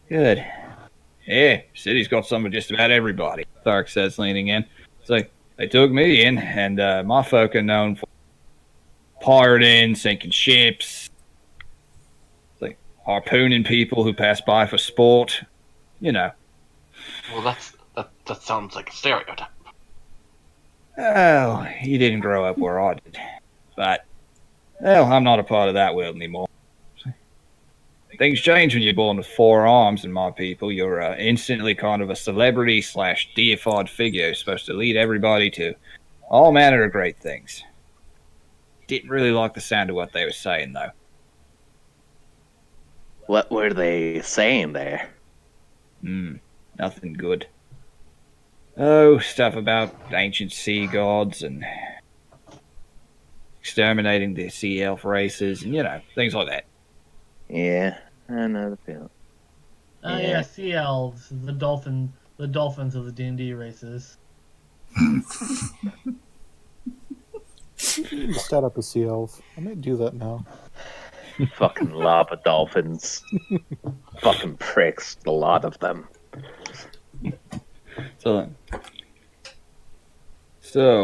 Good. Yeah, city's got some of just about everybody, Thark says, leaning in. It's like, they took me in, and my folk are known for pirating, sinking ships, like harpooning people who pass by for sport. Well, that sounds like a stereotype. Oh, he didn't grow up where I did. But, well, I'm not a part of that world anymore. Things change when you're born with 4 arms, and my people, you're instantly kind of a celebrity / deified figure supposed to lead everybody to all manner of great things. Didn't really like the sound of what they were saying, though. What were they saying there? Nothing good. Oh, stuff about ancient sea gods and exterminating the sea elf races and, things like that. Yeah, I know the feeling. Yeah, sea elves, the dolphins of the D&D races. Stat up a sea elf. I might do that now. Fucking lava dolphins. Fucking pricks, a lot of them. So,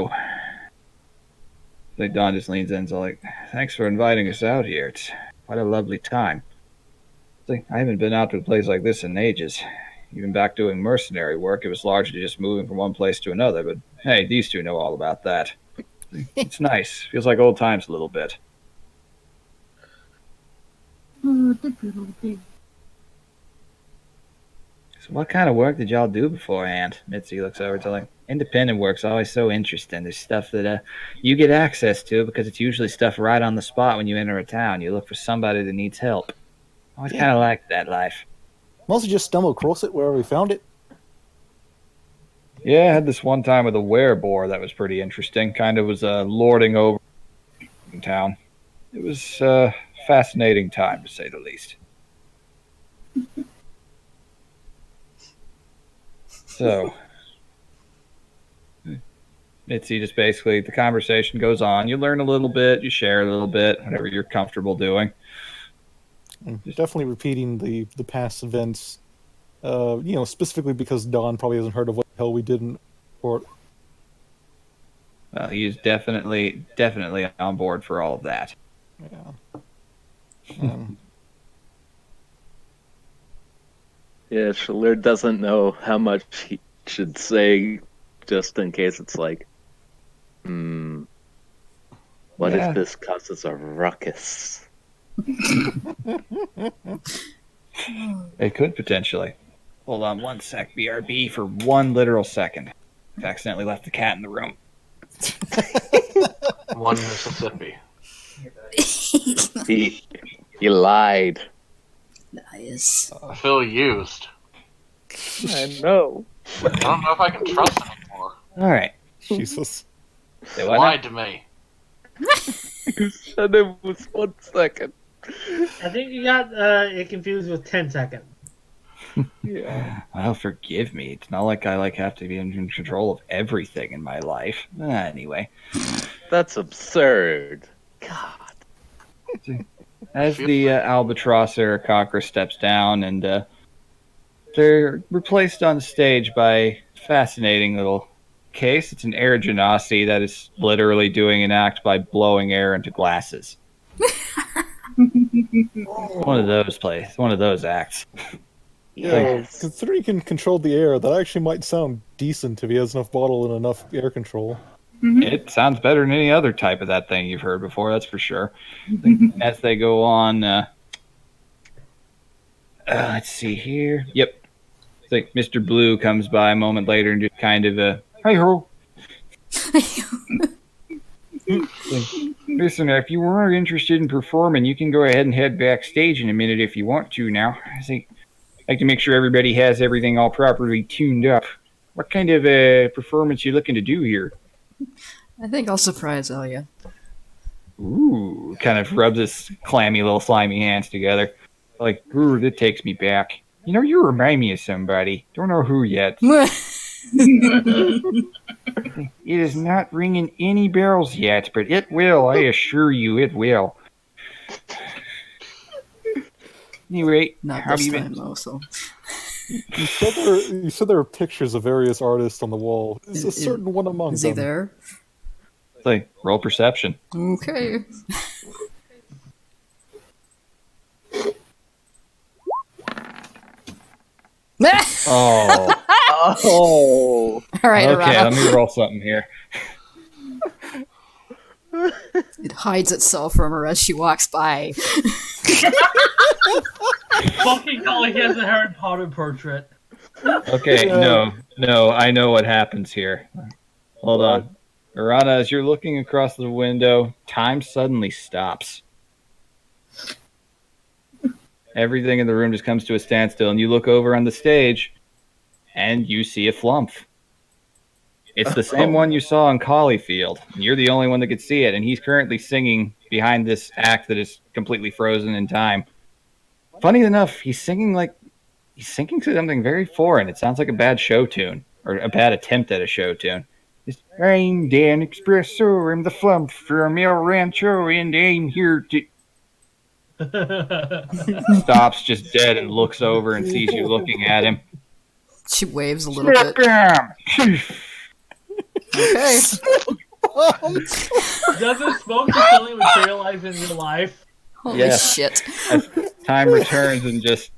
I think Don just leans in and is like, thanks for inviting us out here. It's quite a lovely time. I haven't been out to a place like this in ages. Even back doing mercenary work, it was largely just moving from one place to another, but hey, these two know all about that. It's nice. Feels like old times a little bit. Oh, the good old days. So what kind of work did y'all do beforehand? Mitzi looks over to like, independent work's always so interesting. There's stuff that you get access to because it's usually stuff right on the spot when you enter a town. You look for somebody that needs help. I always kind of liked that life. Mostly just stumbled across it wherever we found it. Yeah, I had this one time with a werebore that was pretty interesting. Kind of was lording over in town. It was a fascinating time, to say the least. So, Mitzi just basically, the conversation goes on. You learn a little bit, you share a little bit, whatever you're comfortable doing. Definitely repeating the past events, specifically because Don probably hasn't heard of what the hell we did in Port. Well, he's definitely on board for all of that. Yeah. Yeah, Shalir doesn't know how much he should say just in case it's like, what if this causes a ruckus? It could potentially. Hold on one sec, BRB, for one literal second. I've accidentally left the cat in the room. One Mississippi. He lied. Nice. I feel used. I know. I don't know if I can trust anymore. All right. Jesus. Say what now? Lied to me. You said it was 1 second. I think you got it confused with 10 seconds. Yeah. Well, forgive me. It's not like I have to be in control of everything in my life. Anyway, That's absurd. God. as the albatross or cocker steps down, and they're replaced on stage by a fascinating little case. It's an air genasi that is literally doing an act by blowing air into glasses. One of those acts. Yes. Considering he can control the air, that actually might sound decent if he has enough bottle and enough air control. It sounds better than any other type of that thing you've heard before, that's for sure. As they go on, let's see here. Yep. It's like Mr. Blue comes by a moment later and just kind of, hey ho. Listen, if you are interested in performing, you can go ahead and head backstage in a minute if you want to now. I like to make sure everybody has everything all properly tuned up. What kind of performance you looking to do here? I think I'll surprise Elia. Ooh, kind of rubs his clammy little slimy hands together. Like, ooh, that takes me back. You know, you remind me of somebody. Don't know who yet. It is not ringing any bells yet, but it will. I assure you, it will. Anyway, Not how have this you time, been? though, so. You said there are pictures of various artists on the wall. Is a certain one among Is them? he there? Like, roll perception. Okay. Oh, Oh. All right, okay. Arana. Let me roll something here. It hides itself from her as she walks by. Fucking Collie has a Harry Potter portrait. Okay, no, I know what happens here. Hold on. Arana, as you're looking across the window, time suddenly stops. Everything in the room just comes to a standstill, and you look over on the stage, and you see a flump. It's the same one you saw in Collyfield. You're the only one that could see it, and he's currently singing behind this act that is completely frozen in time. Funny enough, he's singing to something very foreign. It sounds like a bad show tune, or a bad attempt at a show tune. It's I'm Dan Espresso, I'm the flump from El Rancho, and I'm here to... Stops just dead and looks over and sees you looking at him. She waves a little bit. Okay. Doesn't smoke suddenly materialize in your life? Holy Yes. shit. As time returns and just...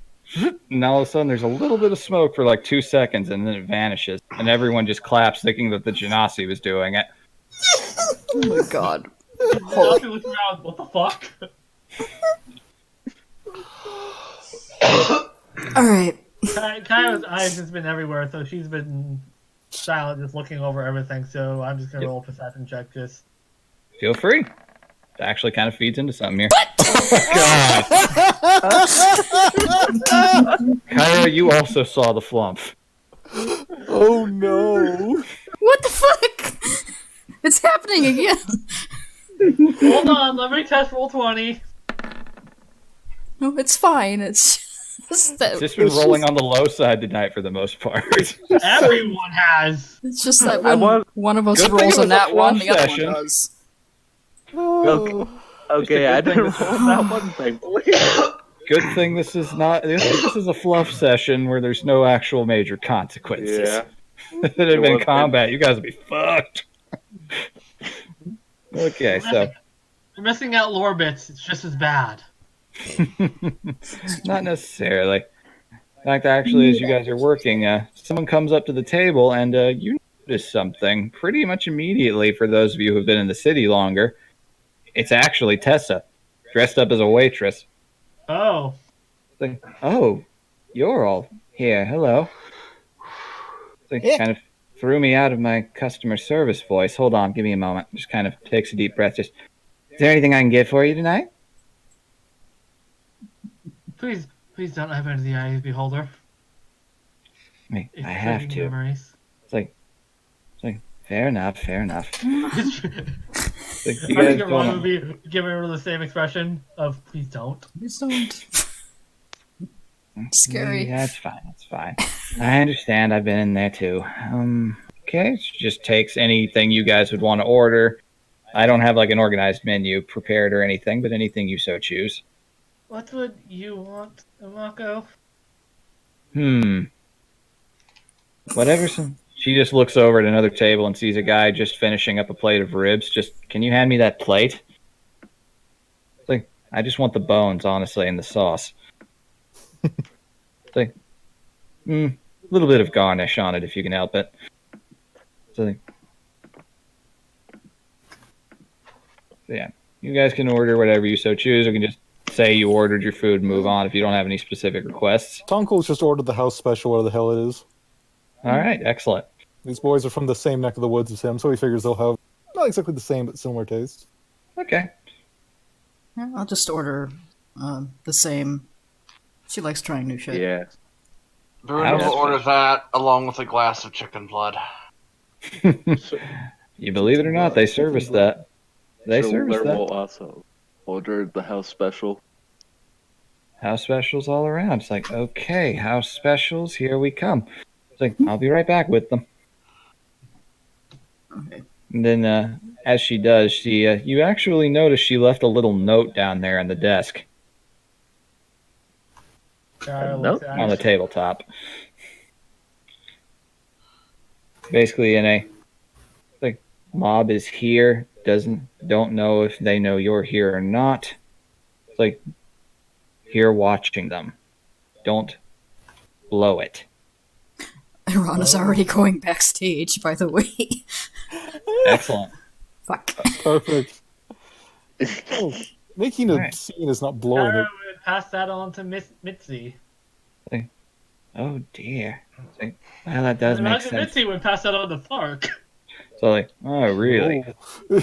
And all of a sudden there's a little bit of smoke for like 2 seconds and then it vanishes. And everyone just claps thinking that the Genasi was doing it. Oh my god. Genasi looks around, what the fuck? Alright. Kai's eyes has been everywhere, so she's been silent, just looking over everything, so I'm just gonna roll a perception check, just... Feel free. It actually kind of feeds into something here. Oh, God. Kyra, you also saw the flump. Oh no! What the fuck? It's happening again. Hold on, let me test roll 20. No, it's fine. It's just that. It's just been rolling on the low side tonight for the most part. Everyone has! It's just that I when want- one of us Good thing rolls it was on a that one, fluff the other session. one does. Oh. Okay, I didn't roll that one, thankfully. Good thing this is not. This is a fluff session where there's no actual major consequences. Yeah. If it had been combat, you guys would be fucked. Okay, so You're missing out lore bits, it's just as bad. not necessarily. In fact, actually, as you guys are working, someone comes up to the table and you notice something pretty much immediately. For those of you who have been in the city longer, it's actually Tessa, dressed up as a waitress. Oh. Like, oh, you're all here. Hello. Like, Yeah. kind of threw me out of my customer service voice. Hold on, give me a moment. Just kind of takes a deep breath. Just, is there anything I can get for you tonight? Please don't have into the eye of the beholder. I It's have triggering to. memories. It's like, fair enough. Like, you I guys think everyone don't. would be giving her the same expression of please don't. Please don't. Scary. Yeah, it's fine. It's fine. I understand. I've been in there too. Okay. She just takes anything you guys would want to order. I don't have like an organized menu prepared or anything, but anything you so choose. What would you want, Amako? Whatever. She just looks over at another table and sees a guy just finishing up a plate of ribs. Just, can you hand me that plate? It's like, I just want the bones, honestly, and the sauce. It's like, a little bit of garnish on it if you can help it. It's like, so yeah, you guys can order whatever you so choose. You can just say you ordered your food and move on if you don't have any specific requests. Tonko's just ordered the house special, whatever the hell it is. All right, excellent. These boys are from the same neck of the woods as him, so he figures they'll have not exactly the same, but similar tastes. Okay. Yeah, I'll just order the same. She likes trying new shit. Yeah. Bruno That's will order that along with a glass of chicken blood. You believe it or not, they service that. They So service Lerma will that. also order the house special. House specials all around. It's like, okay, house specials, here we come. It's like, I'll be right back with them. Okay. And then, as she does, you actually notice she left a little note down there on the desk, Looks at on the it. tabletop. Basically, in a like, mob is here, don't know if they know you're here or not. It's like, here watching them. Don't blow it. Irana's already going backstage, by the way. Excellent. Fuck. Perfect. Oh, making a Alright. scene is not blowing Kara it. would pass that on to Mitzi. Oh dear. Well, that does make Imagine sense. Mitzi would pass that on to Park. So like, oh really? Oh.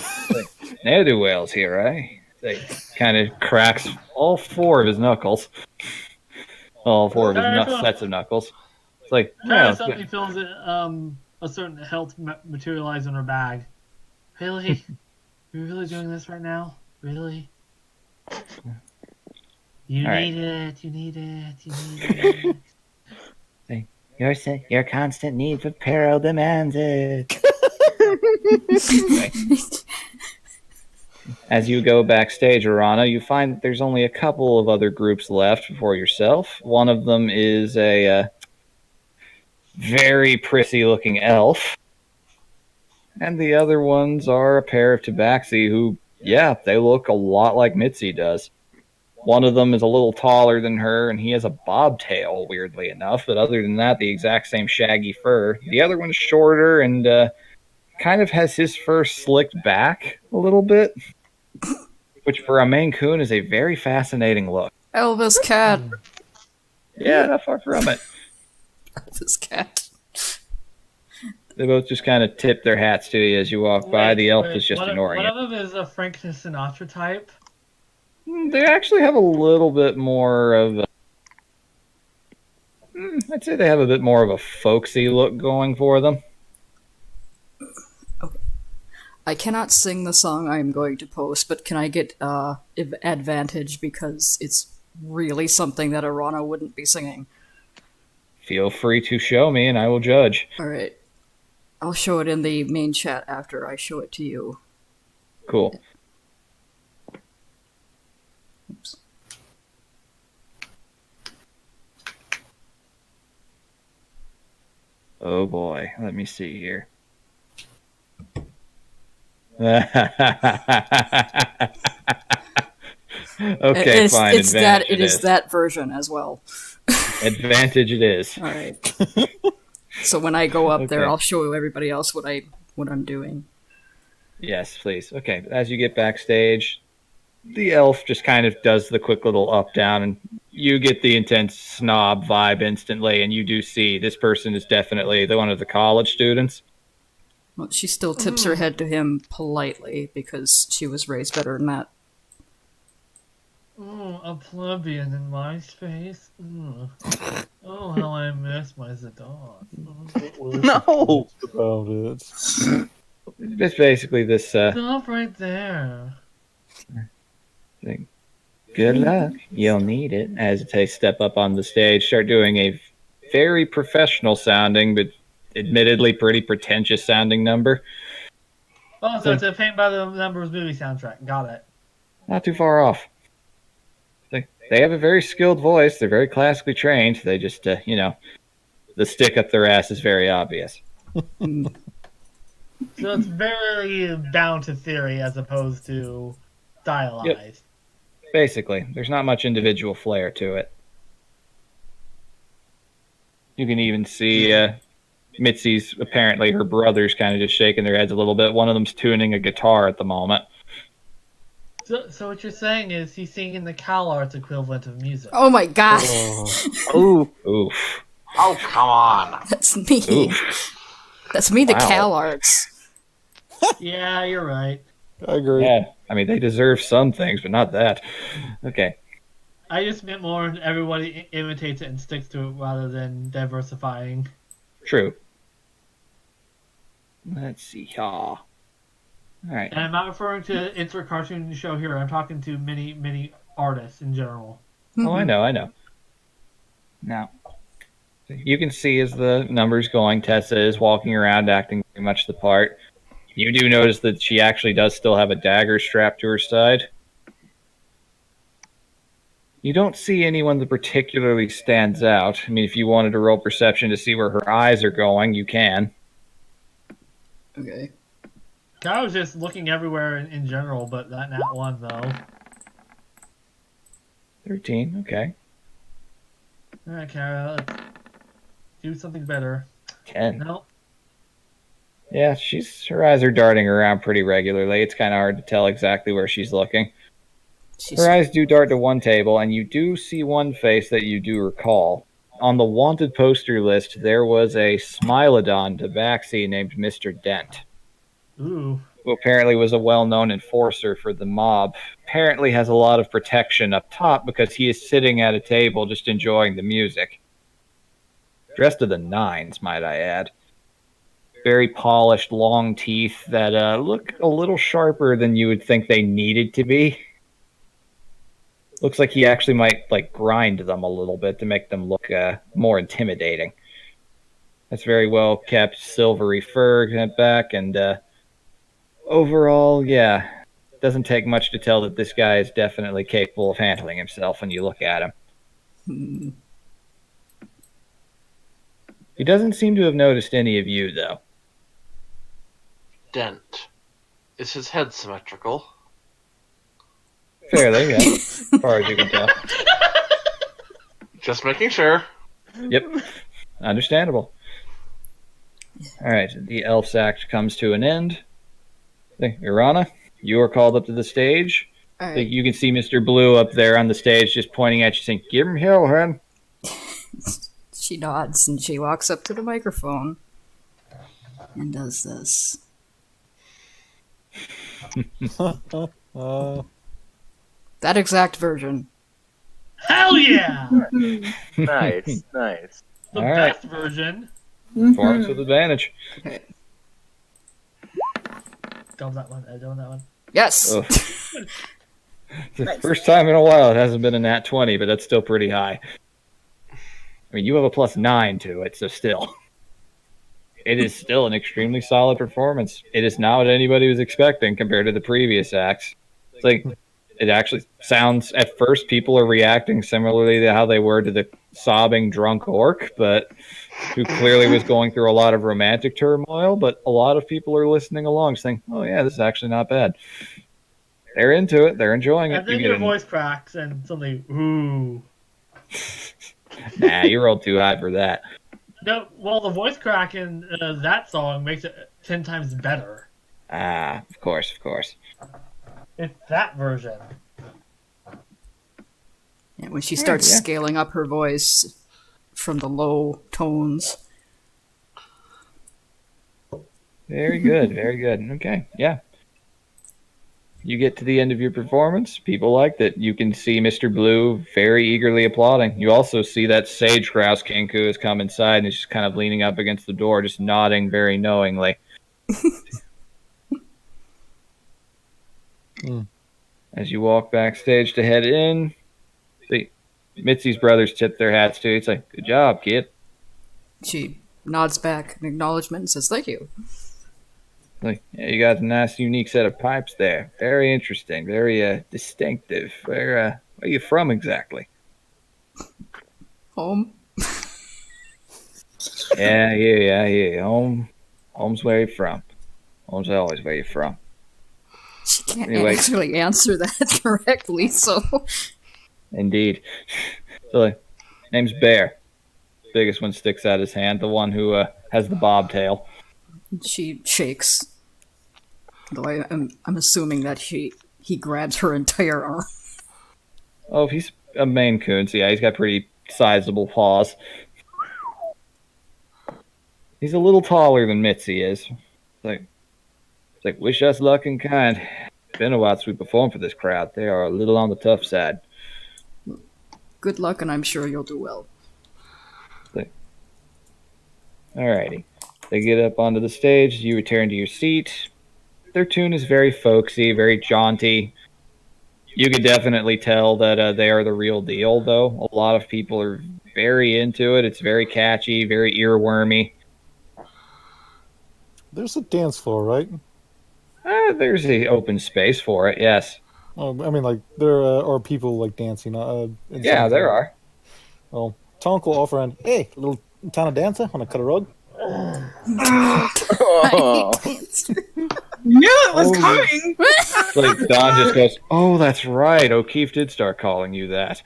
Ne'er do wells here, eh? Like, kind of cracks all four of his knuckles. All four of his sets of knuckles. It's like, Kara well, suddenly feels a certain health materialize in her bag. Really? You're really doing this right now? Really? You All right. need it. You need it. You need it. Your constant need for peril demands it. As you go backstage, Arana, you find that there's only a couple of other groups left before yourself. One of them is a very prissy-looking elf. And the other ones are a pair of tabaxi who, yeah, they look a lot like Mitzi does. One of them is a little taller than her, and he has a bobtail, weirdly enough. But other than that, the exact same shaggy fur. The other one's shorter and kind of has his fur slicked back a little bit, which for a Maine Coon is a very fascinating look. Elvis cat. Yeah, not far from it. Elvis cat. They both just kind of tip their hats to you as you walk by. The elf is just one ignoring one it. of them is a Frank Sinatra type. They actually have a little bit more of a... I'd say they have a bit more of a folksy look going for them. Okay. I cannot sing the song I'm going to post, but can I get advantage because it's really something that Arana wouldn't be singing? Feel free to show me and I will judge. Alright. I'll show it in the main chat after I show it to you. Cool. Oops. Oh boy, let me see here. Okay, It's fine. It's that. It is that version as well. Advantage it is. All right. So when I go up there, Okay. I'll show everybody else what I'm doing. Yes, please. Okay, as you get backstage, the elf just kind of does the quick little up down, and you get the intense snob vibe instantly, and you do see this person is definitely one of the college students. Well, she still tips her head to him politely because she was raised better than that. Oh, a plebeian in my space. Oh, how I miss my Zidane. No! About it. It's basically this Stop right there. thing. Good luck. You'll need it. As they step up on the stage, start doing a very professional sounding, but admittedly pretty pretentious sounding number. Oh, so it's a Paint by the Numbers movie soundtrack. Got it. Not too far off. They have a very skilled voice. They're very classically trained. They just, the stick up their ass is very obvious. So it's very down to theory as opposed to stylized. Basically, there's not much individual flair to it. You can even see Mitzi's, apparently her brothers kind of just shaking their heads a little bit. One of them's tuning a guitar at the moment. So what you're saying is he's singing the CalArts equivalent of music. Oh my god, Ooh. Oof. Oh, come on. that's me. Oof. That's me, the Wow. CalArts. Yeah, you're right. I agree. Yeah, I mean, they deserve some things, but not that. Okay. I just meant more everybody imitates it and sticks to it rather than diversifying. True. Let's see. All right. And I'm not referring to insert cartoon show here. I'm talking to many artists in general. Oh, I know. Now, you can see as the number's going, Tessa is walking around acting very much the part. You do notice that she actually does still have a dagger strapped to her side. You don't see anyone that particularly stands out. I mean, if you wanted to roll perception to see where her eyes are going, you can. Okay. I was just looking everywhere in general, but not one though. 13, okay. Alright, Kara, let's do something better. 10. No. Yeah, her eyes are darting around pretty regularly. It's kind of hard to tell exactly where she's looking. She's Her eyes do dart to one table, and you do see one face that you do recall. On the wanted poster list, there was a Smilodon tabaxi named Mr. Dent, Ooh. who apparently was a well-known enforcer for the mob. Apparently has a lot of protection up top because he is sitting at a table just enjoying the music. Dressed to the nines, might I add. Very polished, long teeth that look a little sharper than you would think they needed to be. Looks like he actually might grind them a little bit to make them look more intimidating. That's very well kept silvery fur back, and overall, yeah, doesn't take much to tell that this guy is definitely capable of handling himself when you look at him. He doesn't seem to have noticed any of you, though. Dent. Is his head symmetrical? Fairly, yeah, as far as you can tell. Just making sure. Yep, understandable. All right, the Elf's Act comes to an end. Irana, you are called up to the stage. all right. You can see Mr. Blue up there on the stage just pointing at you saying, "Give him hell, hun." She nods and she walks up to the microphone and does this. That exact version. Hell yeah! Nice, nice. The All right. best version. Performance with advantage. Don't that one. Don't that one. Yes. Ugh. The first time in a while it hasn't been a nat 20, but that's still pretty high. I mean, you have a +9 to it, so still. It is still an extremely solid performance. It is not what anybody was expecting compared to the previous acts. It's like, it actually sounds, at first, people are reacting similarly to how they were to the sobbing drunk orc, but who clearly was going through a lot of romantic turmoil, but a lot of people are listening along saying, oh yeah, this is actually not bad. They're into it. They're enjoying it. And then your voice cracks and suddenly, ooh. Nah, you rolled too high for that. No, well, the voice crack in that song makes it 10 times better. Ah, of course, of course. It's that version. And when she starts yeah. scaling up her voice from the low tones. Very good, very good. Okay, yeah. You get to the end of your performance. People liked it. You can see Mr. Blue very eagerly applauding. You also see that Sage Grouse Kinku has come inside and is just kind of leaning up against the door, just nodding very knowingly. As you walk backstage to head in, see Mitzi's brothers tip their hats to you. It's like, good job, kid. She nods back in acknowledgement and says, thank you. Like, yeah, you got a nice, unique set of pipes there. Very interesting, very distinctive. Where are you from exactly? Home. Yeah, I hear you. Home's where you're from. Home's always where you're from. She can't Anyway. actually answer that correctly, so... Indeed. So, name's Bear. Biggest one sticks out his hand, the one who has the bobtail. She shakes. Though I'm assuming that he grabs her entire arm. Oh, he's a Maine Coon, so yeah, he's got pretty sizable paws. He's a little taller than Mitzi is. It's like, wish us luck and kind. It's been a while since we performed for this crowd. They are a little on the tough side. Good luck, and I'm sure you'll do well. Alrighty. They get up onto the stage. You return to your seat. Their tune is very folksy, very jaunty. You could definitely tell that they are the real deal, though. A lot of people are very into it. It's very catchy, very earwormy. There's a dance floor, right? There's the open space for it, yes. I mean, like, there are people, like, dancing. Yeah, there are. Well, Tonk will offer and, hey, little town of dancer, want to cut a rug? Oh. Knew it was Oh. coming! Like, Don just goes, oh, that's right. O'Keefe did start calling you that.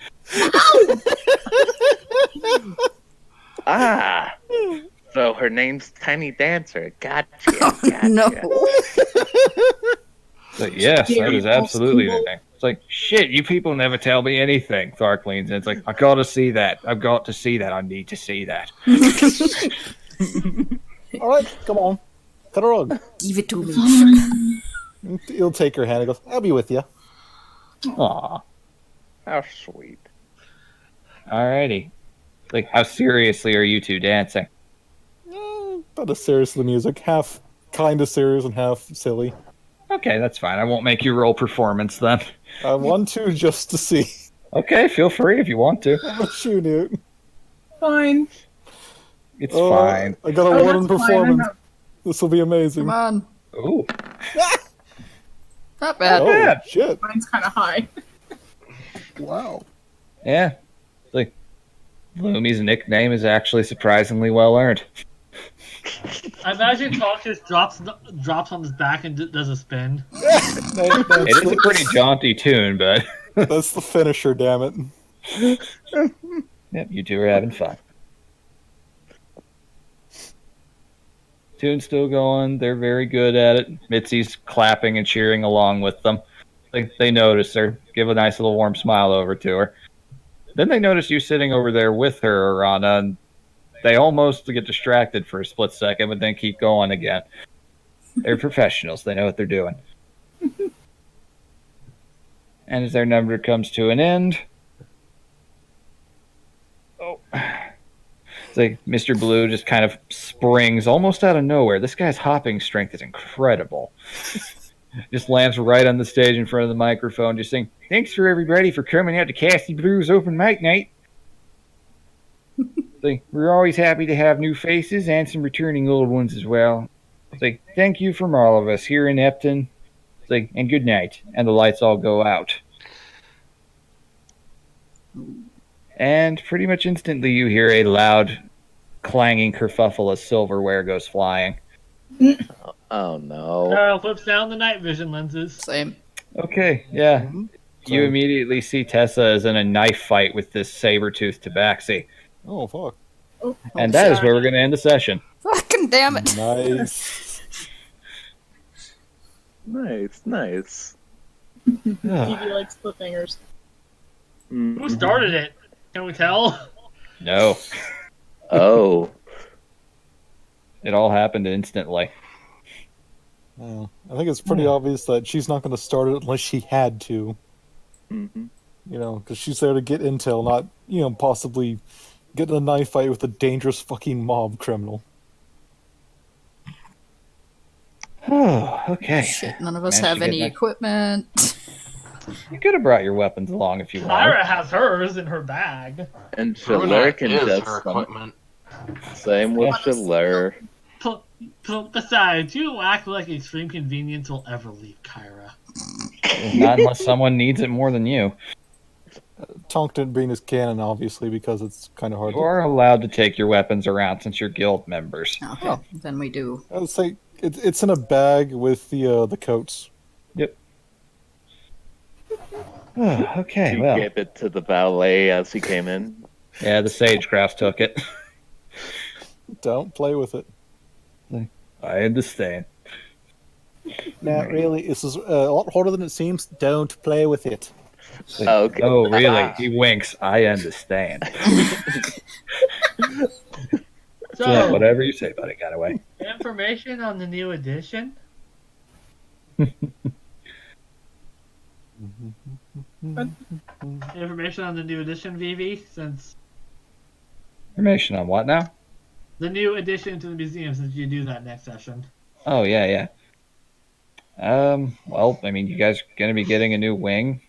So her name's Tiny Dancer. Gotcha. Gotcha. No. But yes, that Very is absolutely old the thing. It's like, shit, you people never tell me anything, Thark leans in. It's like, I gotta see that. I've got to see that. I need to see that. All right, come on, cut a rug. Give it to me. He'll take her hand and goes, "I'll be with you." Aw. How sweet. Alrighty. Like, how seriously are you two dancing? About as serious as the music, half kind of serious and half silly. Okay, that's fine. I won't make you roll performance then. I want to just to see. Okay, feel free if you want to. How about you, Newt? Fine. It's Oh, fine. I got a Oh, one in that's fine. I'm performance. not- This will be amazing. Come on. Ooh. Not bad. Oh shit! Mine's kind of high. Wow. Yeah. Like, Lumi's nickname is actually surprisingly well earned. I imagine Talk just drops on his back and does a spin. It is a pretty jaunty tune, but That's the finisher, damn it. yep, you two are having fun. Tune's still going. They're very good at it. Mitzi's clapping and cheering along with them. They notice her, give a nice little warm smile over to her. Then they notice you sitting over there with her, Arana, and they almost get distracted for a split second, but then keep going again. They're professionals. They know what they're doing. And as their number comes to an end, it's like Mr. Blue just kind of springs almost out of nowhere. This guy's hopping strength is incredible. Just lands right on the stage in front of the microphone, just saying, "Thanks for everybody for coming out to Cassie Blue's open mic night. Like, we're always happy to have new faces and some returning old ones as well. It's like, thank you from all of us here in Epton. It's like, and good night." And the lights all go out. And pretty much instantly you hear a loud clanging kerfuffle as silverware goes flying. Oh no. Carol flips down the night vision lenses. Same. Okay, yeah. Mhm. You So- immediately see Tessa is in a knife fight with this saber-toothed tabaxi. Oh fuck! And that is where we're going to end the session. Fucking damn it. Nice. Nice, nice. Phoebe likes cliffhangers. Who started it? Can we tell? No, Oh. it all happened instantly. Yeah. I think it's pretty obvious that she's not going to start it unless she had to. Mm-hmm. You know, because she's there to get intel, not possibly get in a knife fight with a dangerous fucking mob criminal. Oh, okay. Shit, none of us Managed have to get any back. equipment. You could have brought your weapons along if you wanted. Lyra has hers in her bag. And Bruna Shalur can is just her equipment. same with Shalur. Besides, you act like extreme convenience will ever leave Kyra. Not unless someone needs it more than you. Tonk didn't bring his cannon, obviously, because it's kind of hard You are allowed to take your weapons around since you're guild members. Okay, then we do. I would say it's in a bag with the coats. Okay, He well. gave it to the valet as he came in. Yeah, the sage-grouse took it. Don't play with it. I understand. Not really. This is a lot harder than it seems. Don't play with it. Okay. Oh, really? He winks. I understand. So, Yeah, whatever you say, buddy. Got away. information on the new edition. Information on the new edition, Vivi, since Information on what now? the new addition to the museum, since you do that next session. Oh, yeah. Well, I mean, you guys are going to be getting a new wing.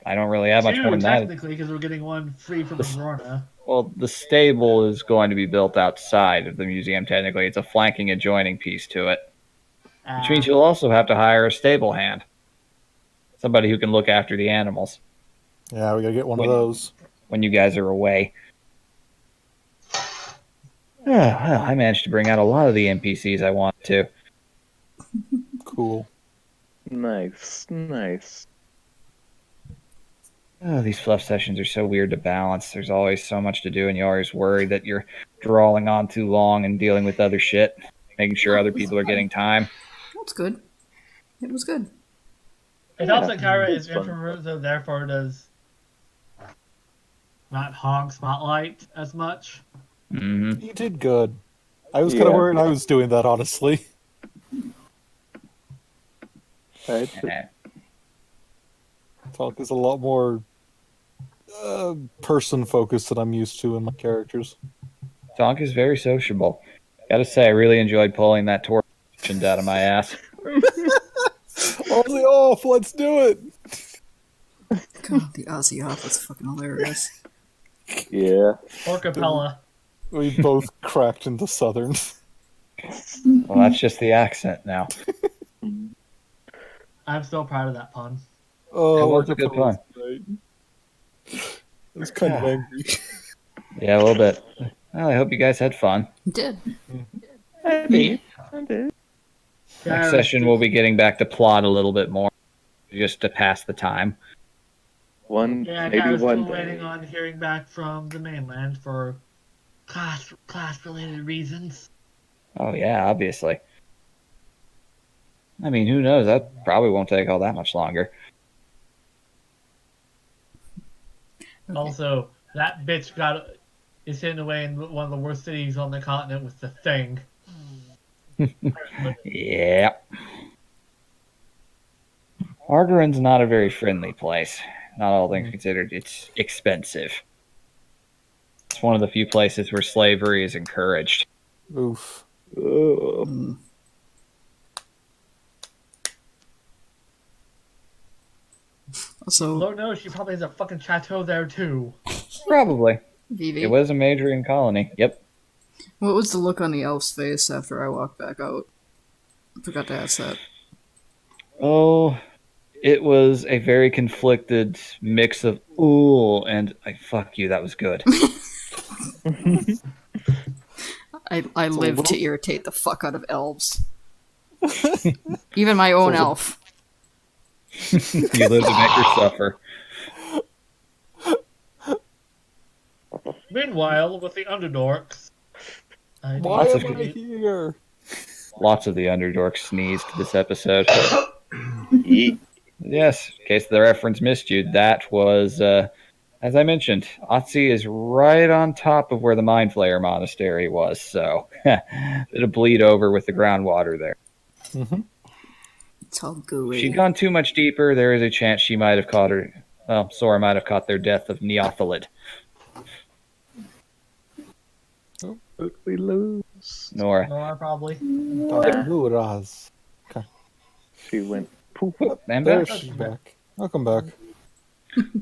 I don't really have much Two, more than that. technically, because we're getting one free from Verona. Well, the stable is going to be built outside of the museum, technically. It's a flanking adjoining piece to it. Which means you'll also have to hire a stable hand. Somebody who can look after the animals Yeah, we gotta get one of those. when you guys are away. Well, I managed to bring out a lot of the NPCs I wanted to. Cool. Nice, nice. Oh, these fluff sessions are so weird to balance. There's always so much to do, and you always worry that you're drawing on too long and dealing with other shit, making sure other people are getting time. That's good. It was good. It helps that Kyra is it's fun. introvert, so therefore does not hog spotlight as much. Mm-hmm. You did good. I was kind of worried I was doing that, honestly. Talk is a lot more person-focused than I'm used to in my characters. Tonk is very sociable. Gotta say, I really enjoyed pulling that torch out of my ass. Ozzy off, let's do it! God, the Aussie off was fucking hilarious. Yeah. Or Capella. We both cracked into Southern. Well, that's just the accent now. I'm still proud of that pun. Oh, It was a good pun. Right. I was kind of angry. Yeah, a little bit. Well, I hope you guys had fun. You did. Next session, we'll be getting back to plot a little bit more, just to pass the time. Yeah, Maybe Kyra's one still waiting day. on hearing back from the mainland for class-related reasons. Oh, yeah, obviously. I mean, who knows? That probably won't take all that much longer. Also, that bitch is hidden away in one of the worst cities on the continent with the Thing. Yeah. Argeron's not a very friendly place. Not all things considered, it's expensive. It's one of the few places where slavery is encouraged. Oof. Also, Lord knows she probably has a fucking chateau there too. Probably. Vivi, It was a Madrian colony. Yep. what was the look on the elf's face after I walked back out? I forgot to ask that. Oh, it was a very conflicted mix of ooh and fuck you, that was good. I live to irritate the fuck out of elves. Even my own elf. You live to make her suffer. Meanwhile, with the Underdorks, Why Lots of am I here? Lots of the Underdorks sneezed this episode. Yes, in case the reference missed you, that was, as I mentioned, Otzi is right on top of where the Mind Flayer Monastery was, so it'll bleed over with the groundwater there. Mm-hmm. It's all gooey. If she'd gone too much deeper, there is a chance she might have caught her. Well, Sora might have caught their death of Neothalid. But we lose. Nora. Nora probably. Luras. She went poof. And There back. she's back. Welcome back.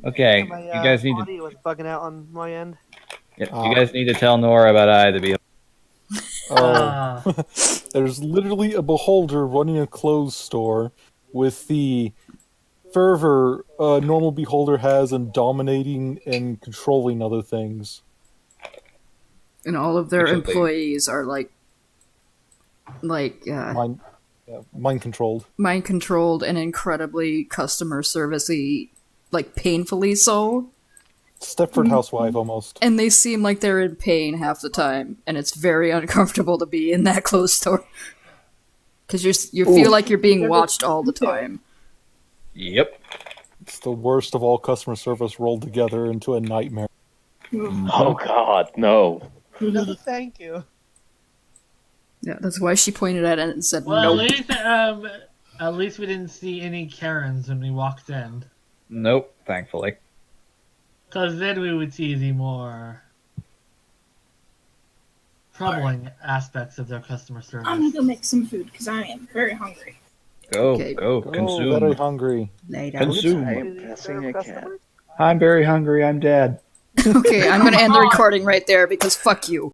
Okay, My you guys need to. audio was bugging out on my end. Yeah, you guys need to tell Nora about Eye of the Beholder. Ah. There's literally a beholder running a clothes store with the fervor a normal beholder has in dominating and controlling other things. And all of their Except they- employees are like Mind controlled. mind controlled and incredibly customer servicey, like painfully so. Stepford housewife almost. And they seem like they're in pain half the time, and it's very uncomfortable to be in that clothes store because you feel like you're being watched all the time. Yep. It's the worst of all customer service rolled together into a nightmare. Oh God, no. No, thank you. Yeah, that's why she pointed at it and said Well, nope. at least we didn't see any Karens when we walked in. Nope, thankfully. Because then we would see the more troubling aspects of their customer service. I'm gonna go make some food because I am very hungry. Go, Okay. go, Oh, consume. very hungry. Later. Consume. I Do am these passing serve a cat. customers? I'm very hungry, I'm dead. Okay, I'm gonna end the recording right there because fuck you.